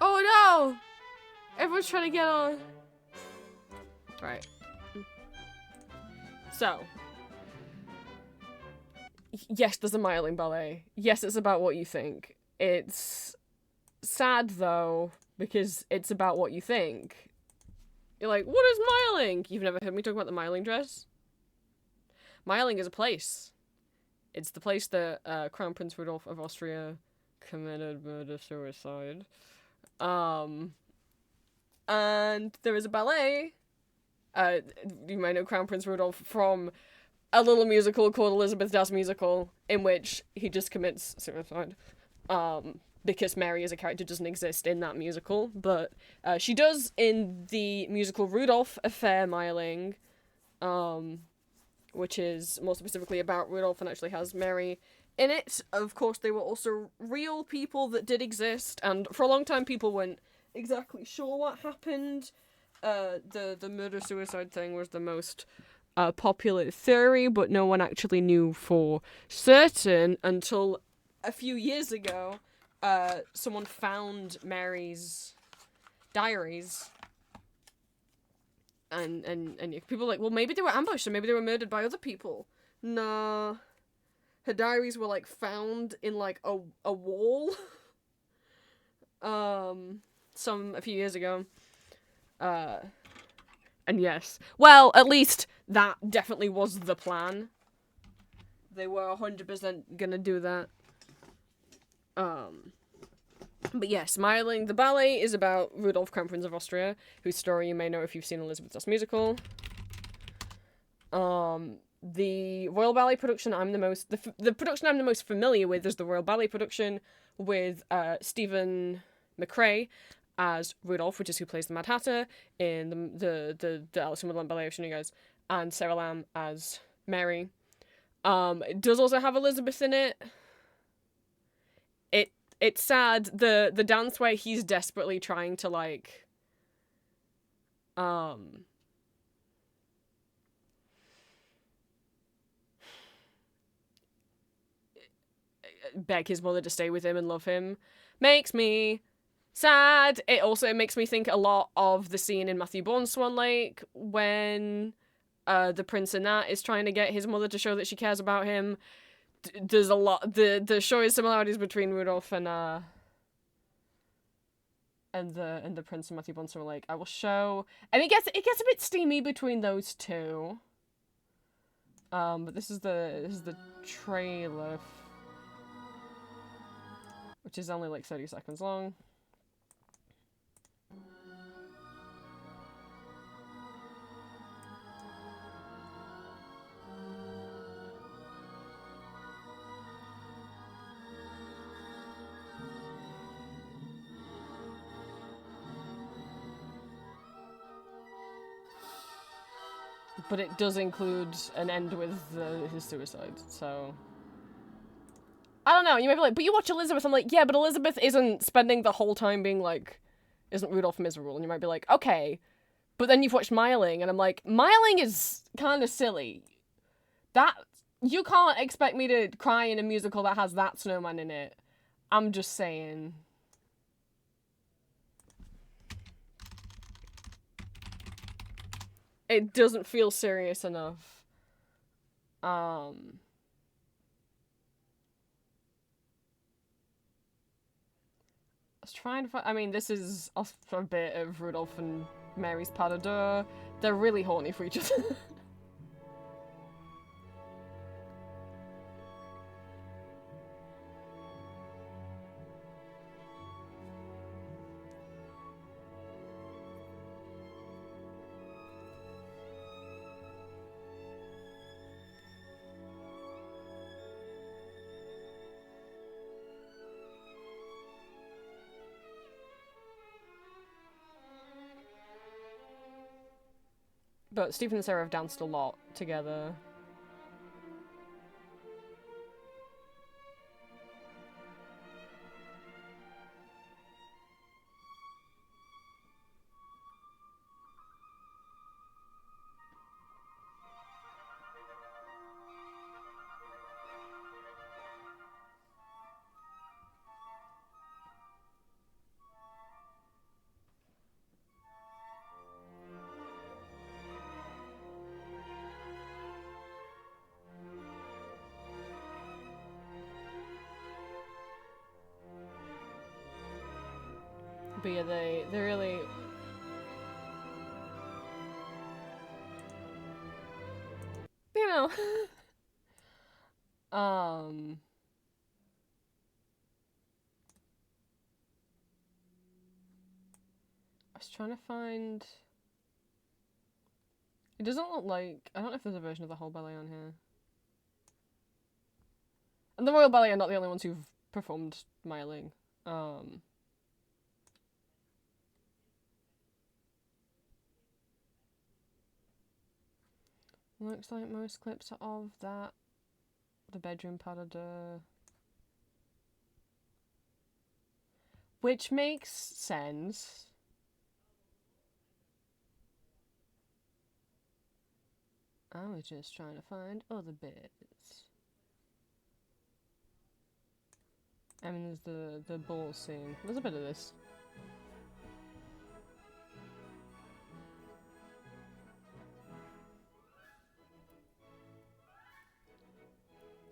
S1: Oh no! Everyone's trying to get on. Right. So. Yes, there's a Myling ballet. Yes, it's about what you think. It's sad though, because it's about what you think. You're like, what is Myling? You've never heard me talk about the Myling dress? Myling is a place. It's the place that Crown Prince Rudolph of Austria committed murder-suicide. And there is a ballet. You might know Crown Prince Rudolph from a little musical called Elizabeth Das Musical, in which he just commits suicide. Because Mary as a character doesn't exist in that musical, but she does in the musical Rudolph A Fair Myling, which is more specifically about Rudolph and actually has Mary in it. Of course, they were also real people that did exist, and for a long time people weren't exactly sure what happened. The murder-suicide thing was the most popular theory, but no one actually knew for certain until a few years ago. Someone found Mary's diaries. And people were like, well, maybe they were ambushed, or maybe they were murdered by other people. Nah. Her diaries were, like, found in, like, a wall. A few years ago. And yes. Well, at least that definitely was the plan. They were 100% gonna do that. But yes, Smiling the ballet is about Rudolf, Crown Prince of Austria, whose story you may know if you've seen Elizabeth Das Musical. The Royal Ballet production the production I'm the most familiar with is the Royal Ballet production with Stephen McRae as Rudolph, which is who plays the Mad Hatter in the Alice in Wonderland Ballet of Guys, and Sarah Lamb as Mary. It does also have Elizabeth in it. It's sad, the dance where he's desperately trying to, like, beg his mother to stay with him and love him, makes me sad. It makes me think a lot of the scene in Matthew Bourne's Swan Lake when the prince in that is trying to get his mother to show that she cares about him. There's a lot. The show is similarities between Rudolph and the prince and Matthew Bourne Swan Lake. I will show, and it gets a bit steamy between those two. But this is the trailer, which is only like 30 seconds long. But it does include an end with his suicide, so... I don't know, you may be like, but you watch Elizabeth. I'm like, yeah, but Elizabeth isn't spending the whole time being like, isn't Rudolph miserable? And you might be like, okay. But then you've watched Myling, and I'm like, Myling is kind of silly. You can't expect me to cry in a musical that has that snowman in it. I'm just saying... It doesn't feel serious enough. I was trying to find... I mean, this is a bit of Rudolph and Mary's pas de deux. They're really horny for each other. But Stephen and Sarah have danced a lot together. But yeah, they really... You know... I was trying to find... It doesn't look like... I don't know if there's a version of the whole ballet on here. And the Royal Ballet are not the only ones who've performed Myling. Looks like most clips are of that. The bedroom pas de deux. Which makes sense. I was just trying to find other bits. I mean, there's the ball scene. There's a bit of this.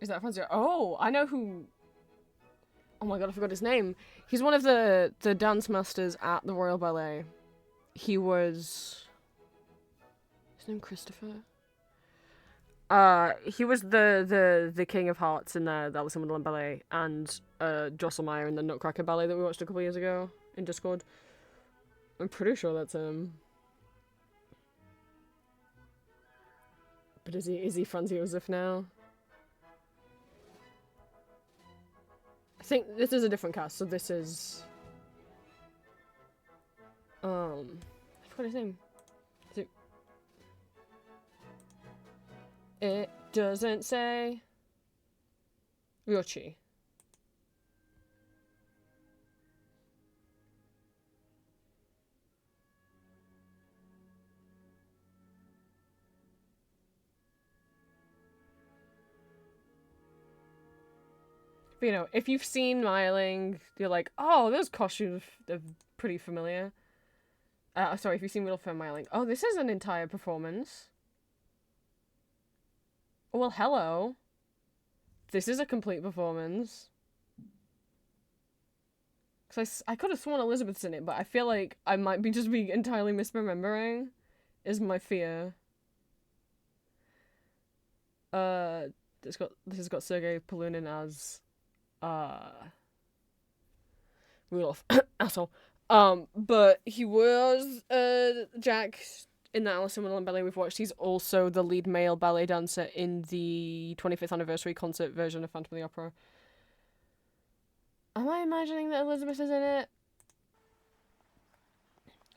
S1: Is that Franzio? Oh, I know who... Oh my god, I forgot his name. He's one of the dance masters at the Royal Ballet. He was... His name Christopher? He was the King of Hearts in the Alice in Wonderland Ballet, and Drosselmeyer in the Nutcracker Ballet that we watched a couple years ago in Discord. I'm pretty sure that's him. But is he Franz Josef now? I think this is a different cast, so this is... I forgot his name. It doesn't say... Ryochi. But, you know, if you've seen Myling, you're like, oh, those costumes are pretty familiar. Sorry, if you've seen Rudolph and Myling. Oh, this is an entire performance. Oh, well, hello. This is a complete performance. Because I could have sworn Elizabeth's in it, but I feel like I might be just be entirely misremembering, is my fear. This has got Sergei Polunin as... Rudolph. Asshole. But he was Jack in the Alice in Wonderland ballet we've watched. He's also the lead male ballet dancer in the 25th anniversary concert version of Phantom of the Opera. Am I imagining that Elizabeth is in it?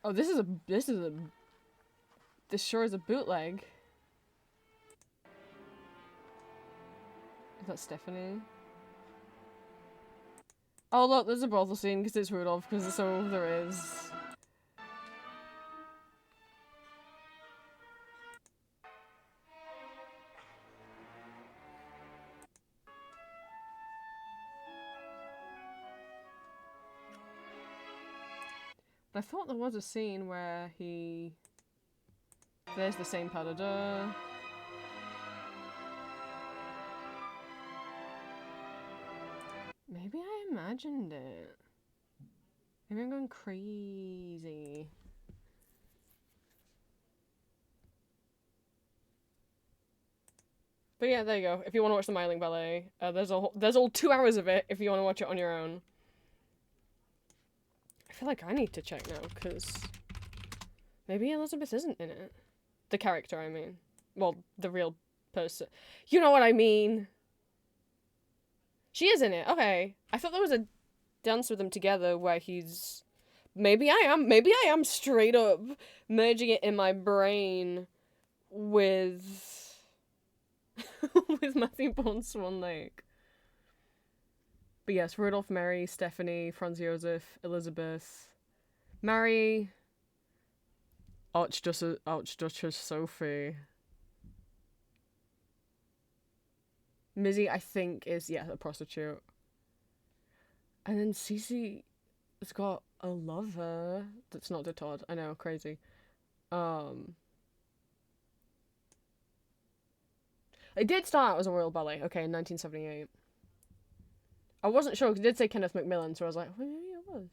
S1: Oh, this sure is a bootleg. Is that Stephanie? Oh look, there's a brothel scene because it's Rudolph, because so there is. But I thought there was a scene where there's the same pas de deux. Maybe I imagined it. Maybe I'm going crazy. But yeah, there you go. If you want to watch the Myling Ballet, there's all 2 hours of it if you want to watch it on your own. I feel like I need to check now, because maybe Elizabeth isn't in it. The character, I mean. Well, the real person. You know what I mean. She is in it. Okay. I thought there was a dance with them together where he's... Maybe I am straight up merging it in my brain with... with Matthew Bourne Swan Lake. But yes, Rudolph, Mary, Stephanie, Franz Josef, Elizabeth, Mary, Archduchess Sophie. Mizzy, I think, is, yeah, a prostitute. And then Cece has got a lover that's not de Todd. I know, crazy. It did start out as a Royal Ballet, okay, in 1978. I wasn't sure, because it did say Kenneth Macmillan, so I was like, well, maybe it was.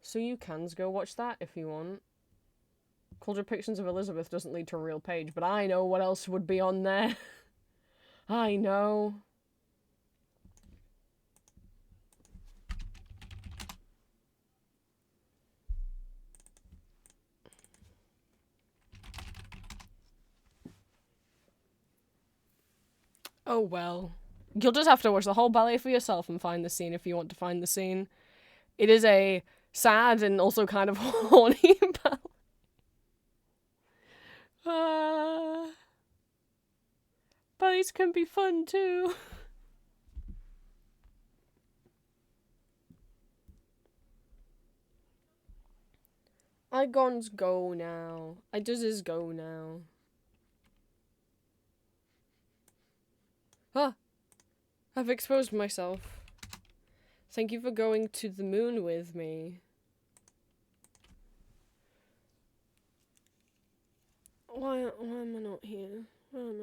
S1: So you can go watch that if you want. Cool Depictions of Elizabeth doesn't lead to a real page, but I know what else would be on there. I know. Oh well. You'll just have to watch the whole ballet for yourself and find the scene if you want to find the scene. It is a sad and also kind of horny ballet. Ballets can be fun too. I gons go now. I does go now. Ah! I've exposed myself. Thank you for going to the moon with me. Why am I not here? Where am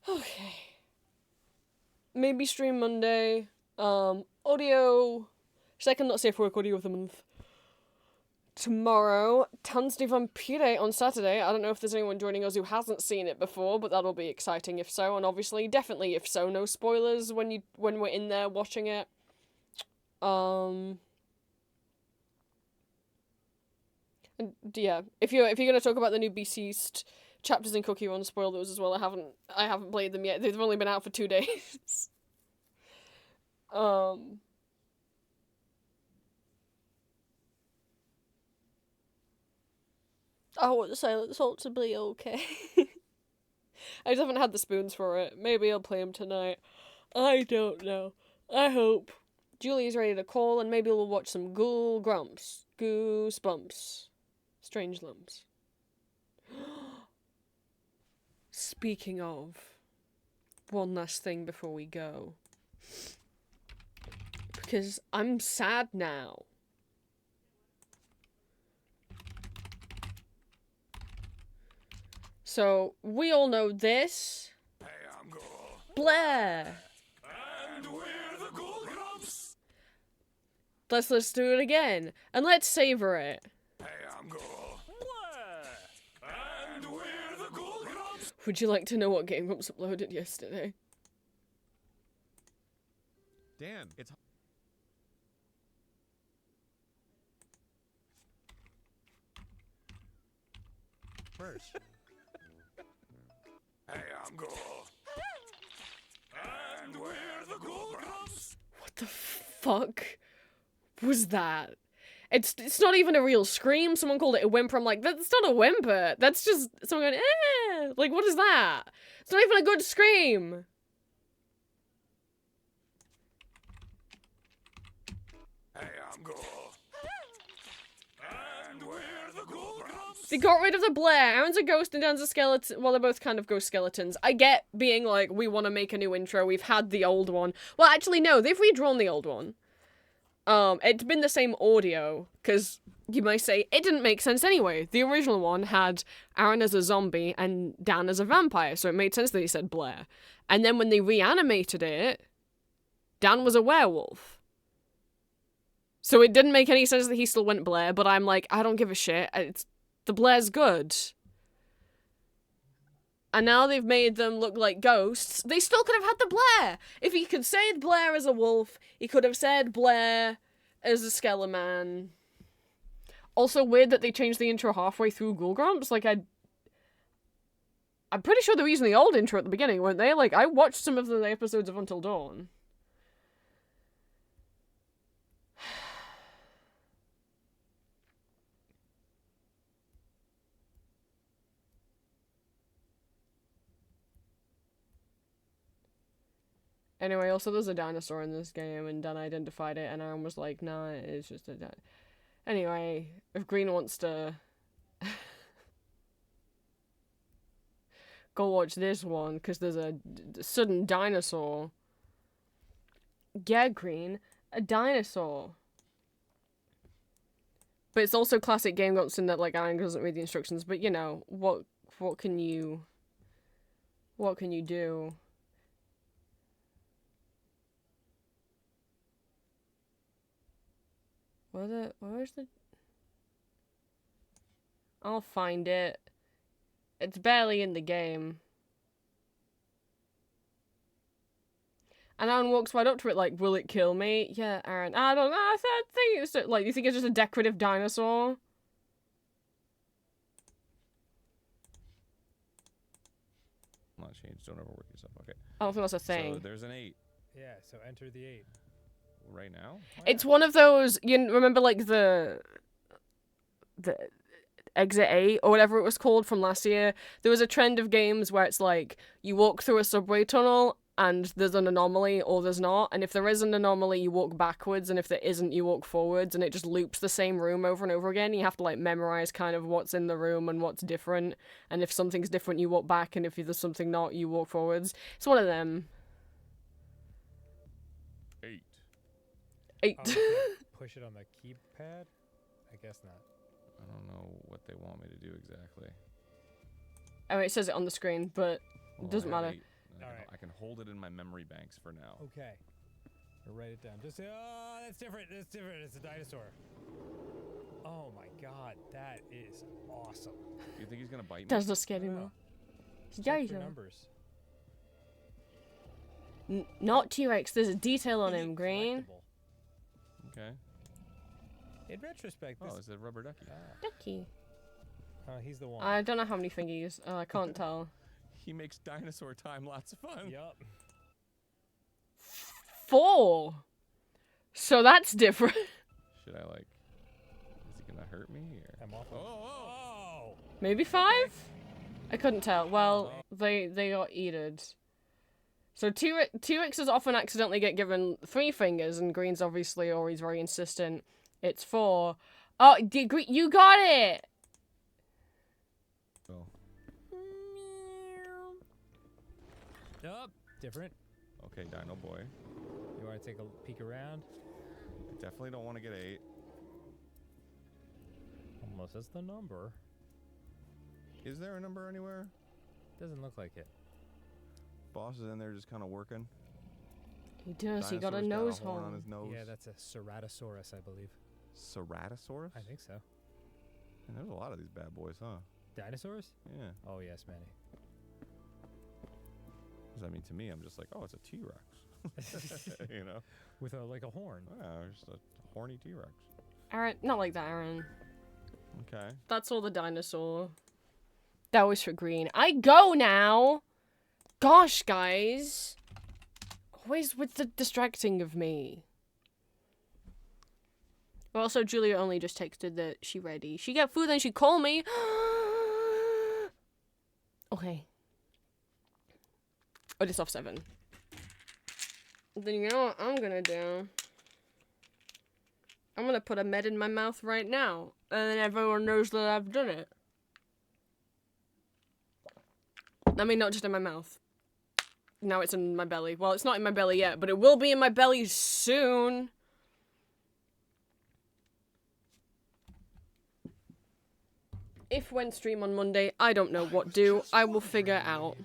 S1: I? Okay. Maybe stream Monday. Audio... Second Not Safe for Work audio of the month. Tomorrow, Tanzania Vampire on Saturday. I don't know if there's anyone joining us who hasn't seen it before, but that'll be exciting if so. And obviously, definitely if so, no spoilers when we're in there watching it. And yeah, if you're gonna talk about the new Beast chapters in Cookie, you want to spoil those as well. I haven't played them yet. They've only been out for 2 days. I want the Silent Salt to be okay. I just haven't had the spoons for it. Maybe I'll play them tonight. I don't know. I hope. Julie's ready to call, and maybe we'll watch some Goosebumps. Strange Lumps. Speaking of, one last thing before we go. Because I'm sad now. So, we all know this. Blair!
S4: And we're the Goldgrumps!
S1: Let's do it again. And let's savor it.
S4: And we're the Goldgrumps!
S1: Would you like to know what Game Grumps uploaded yesterday?
S5: Dan, it's... First.
S4: Hey, I'm Ghoul. And we're the Goldgrumps!
S1: What the fuck was that? It's not even a real scream. Someone called it a whimper. I'm like, that's not a whimper. That's just someone going, eh. Like, what is that? It's not even a good scream.
S4: Hey, I'm Ghoul. And we're the Goldgrumps!
S1: They got rid of the Blair. Aaron's a ghost and Dan's a skeleton. Well, they're both kind of ghost skeletons. I get being like, we want to make a new intro. We've had the old one. Well, actually, no. They've redrawn the old one. It's been the same audio, because you might say, it didn't make sense anyway. The original one had Aaron as a zombie and Dan as a vampire, so it made sense that he said Blair. And then when they reanimated it, Dan was a werewolf. So it didn't make any sense that he still went Blair, but I'm like, I don't give a shit. The Blair's good. And now they've made them look like ghosts. They still could have had the Blair. If he could say Blair as a wolf, he could have said Blair as a skeleton. Also weird that they changed the intro halfway through Ghoul Grumps. Like, I'm pretty sure they were using the old intro at the beginning, weren't they? Like, I watched some of the episodes of Until Dawn. Anyway, also there's a dinosaur in this game, and Dan identified it, and Aaron was like, nah, it's just a dinosaur. Anyway, if Green wants to go watch this one, because there's a sudden dinosaur. Yeah, Green, a dinosaur. But it's also classic Game Grumps in that, like, Aaron doesn't read the instructions, but, you know, what can you do? Where's the... I'll find it. It's barely in the game. And Aaron walks right up to it like, will it kill me? Yeah, Aaron. I don't know. I think it's like, you think it's just a decorative dinosaur?
S5: change. Don't overwork yourself. Okay.
S1: I don't think that's a thing.
S5: So there's an 8
S6: Yeah, so enter the 8.
S5: right now.
S1: It's one of those, remember like the Exit 8 or whatever it was called from last year? There was a trend of games where it's like you walk through a subway tunnel and there's an anomaly or there's not, and if there is an anomaly you walk backwards, and if there isn't you walk forwards, and it just loops the same room over and over again. You have to like memorize kind of what's in the room and what's different, and if something's different you walk back, and if there's something not you walk forwards. It's one of them.
S5: 8.
S1: 8.
S6: Oh, we can't push it on the keypad? I guess not.
S5: I don't know what they want me to do exactly.
S1: Oh, it says it on the screen, but
S5: Well,
S1: it doesn't
S5: I have
S1: matter.
S5: 8.
S6: Alright.
S5: I can hold it in my memory banks for now.
S6: Okay. Or write it down. Just say, oh, that's different. That's different. It's a dinosaur. Oh my god, that is awesome.
S5: Do you think he's gonna bite me?
S1: That's not scary
S6: I don't
S1: more.
S6: know.
S1: It's
S6: Check your
S1: Jason.
S6: numbers.
S1: Not T-Rex. There's a detail on him, Green.
S6: Collectible.
S5: Okay.
S6: In retrospect,
S5: Oh,
S6: this...
S5: it's a rubber ducky.
S1: Ducky.
S6: he's the one.
S1: I don't know how many fingers. I can't tell.
S5: He makes dinosaur time lots of fun.
S6: Yup.
S1: 4. So that's different.
S5: Should I like? Is he gonna hurt me? Or?
S6: I'm off.
S5: Oh,
S1: Maybe 5? I couldn't tell. Well, they got eated. So T-Rexes often accidentally get given 3 fingers, and Green's obviously always very insistent. It's 4. Oh, you got it!
S5: oh.
S6: Yup. Different.
S5: Okay, Dino Boy.
S6: You want to take a peek around?
S5: I definitely don't want to get 8.
S6: Almost that's the number.
S5: Is there a number anywhere?
S6: Doesn't look like it.
S5: Boss is in there just kind of working.
S1: He does. He got a
S5: Dinosaur's
S1: nose
S5: horn
S1: hole.
S5: on his nose.
S6: Yeah, that's a Ceratosaurus, I believe.
S5: Ceratosaurus?
S6: I think so.
S5: Man, there's a lot of these bad boys, huh?
S6: Dinosaurs?
S5: Yeah.
S6: Oh yes, Manny.
S5: What does that mean to me? I'm just like, oh, it's a T-Rex. You know?
S6: With like a horn.
S5: Wow, just a horny T-Rex.
S1: Aaron, not like that, Aaron.
S5: Okay.
S1: That's all the dinosaur. That was for Green. I go now! Gosh, guys. Always with the distracting of me. Well, also, Julia only just texted that she ready. She get food, then she call me. Okay. Oh, it's off 7. Then you know what I'm gonna do? I'm gonna put a med in my mouth right now, and then everyone knows that I've done it. I mean, not just in my mouth. Now it's in my belly. Well, it's not in my belly yet, but it will be in my belly soon. If when stream on Monday, I don't know what do. I will figure out.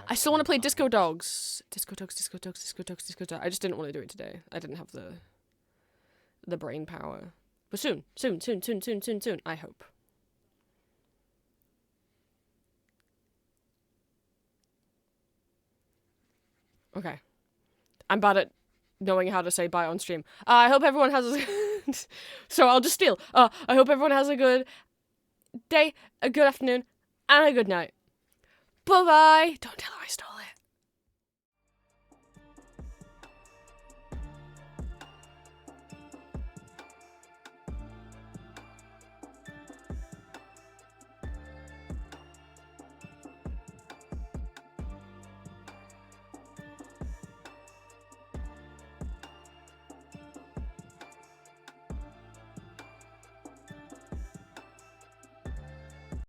S1: I still want to play Disco Dogs. Disco Dogs, Disco Dogs, Disco Dogs, Disco Dogs. I just didn't want to do it today. I didn't have the brain power. But soon, soon, soon, soon, soon, soon, soon. I hope. Okay. I'm bad at knowing how to say bye on stream. I hope everyone has a... So I'll just steal. I hope everyone has a good day, a good afternoon, and a good night. Bye-bye. Don't tell her I stole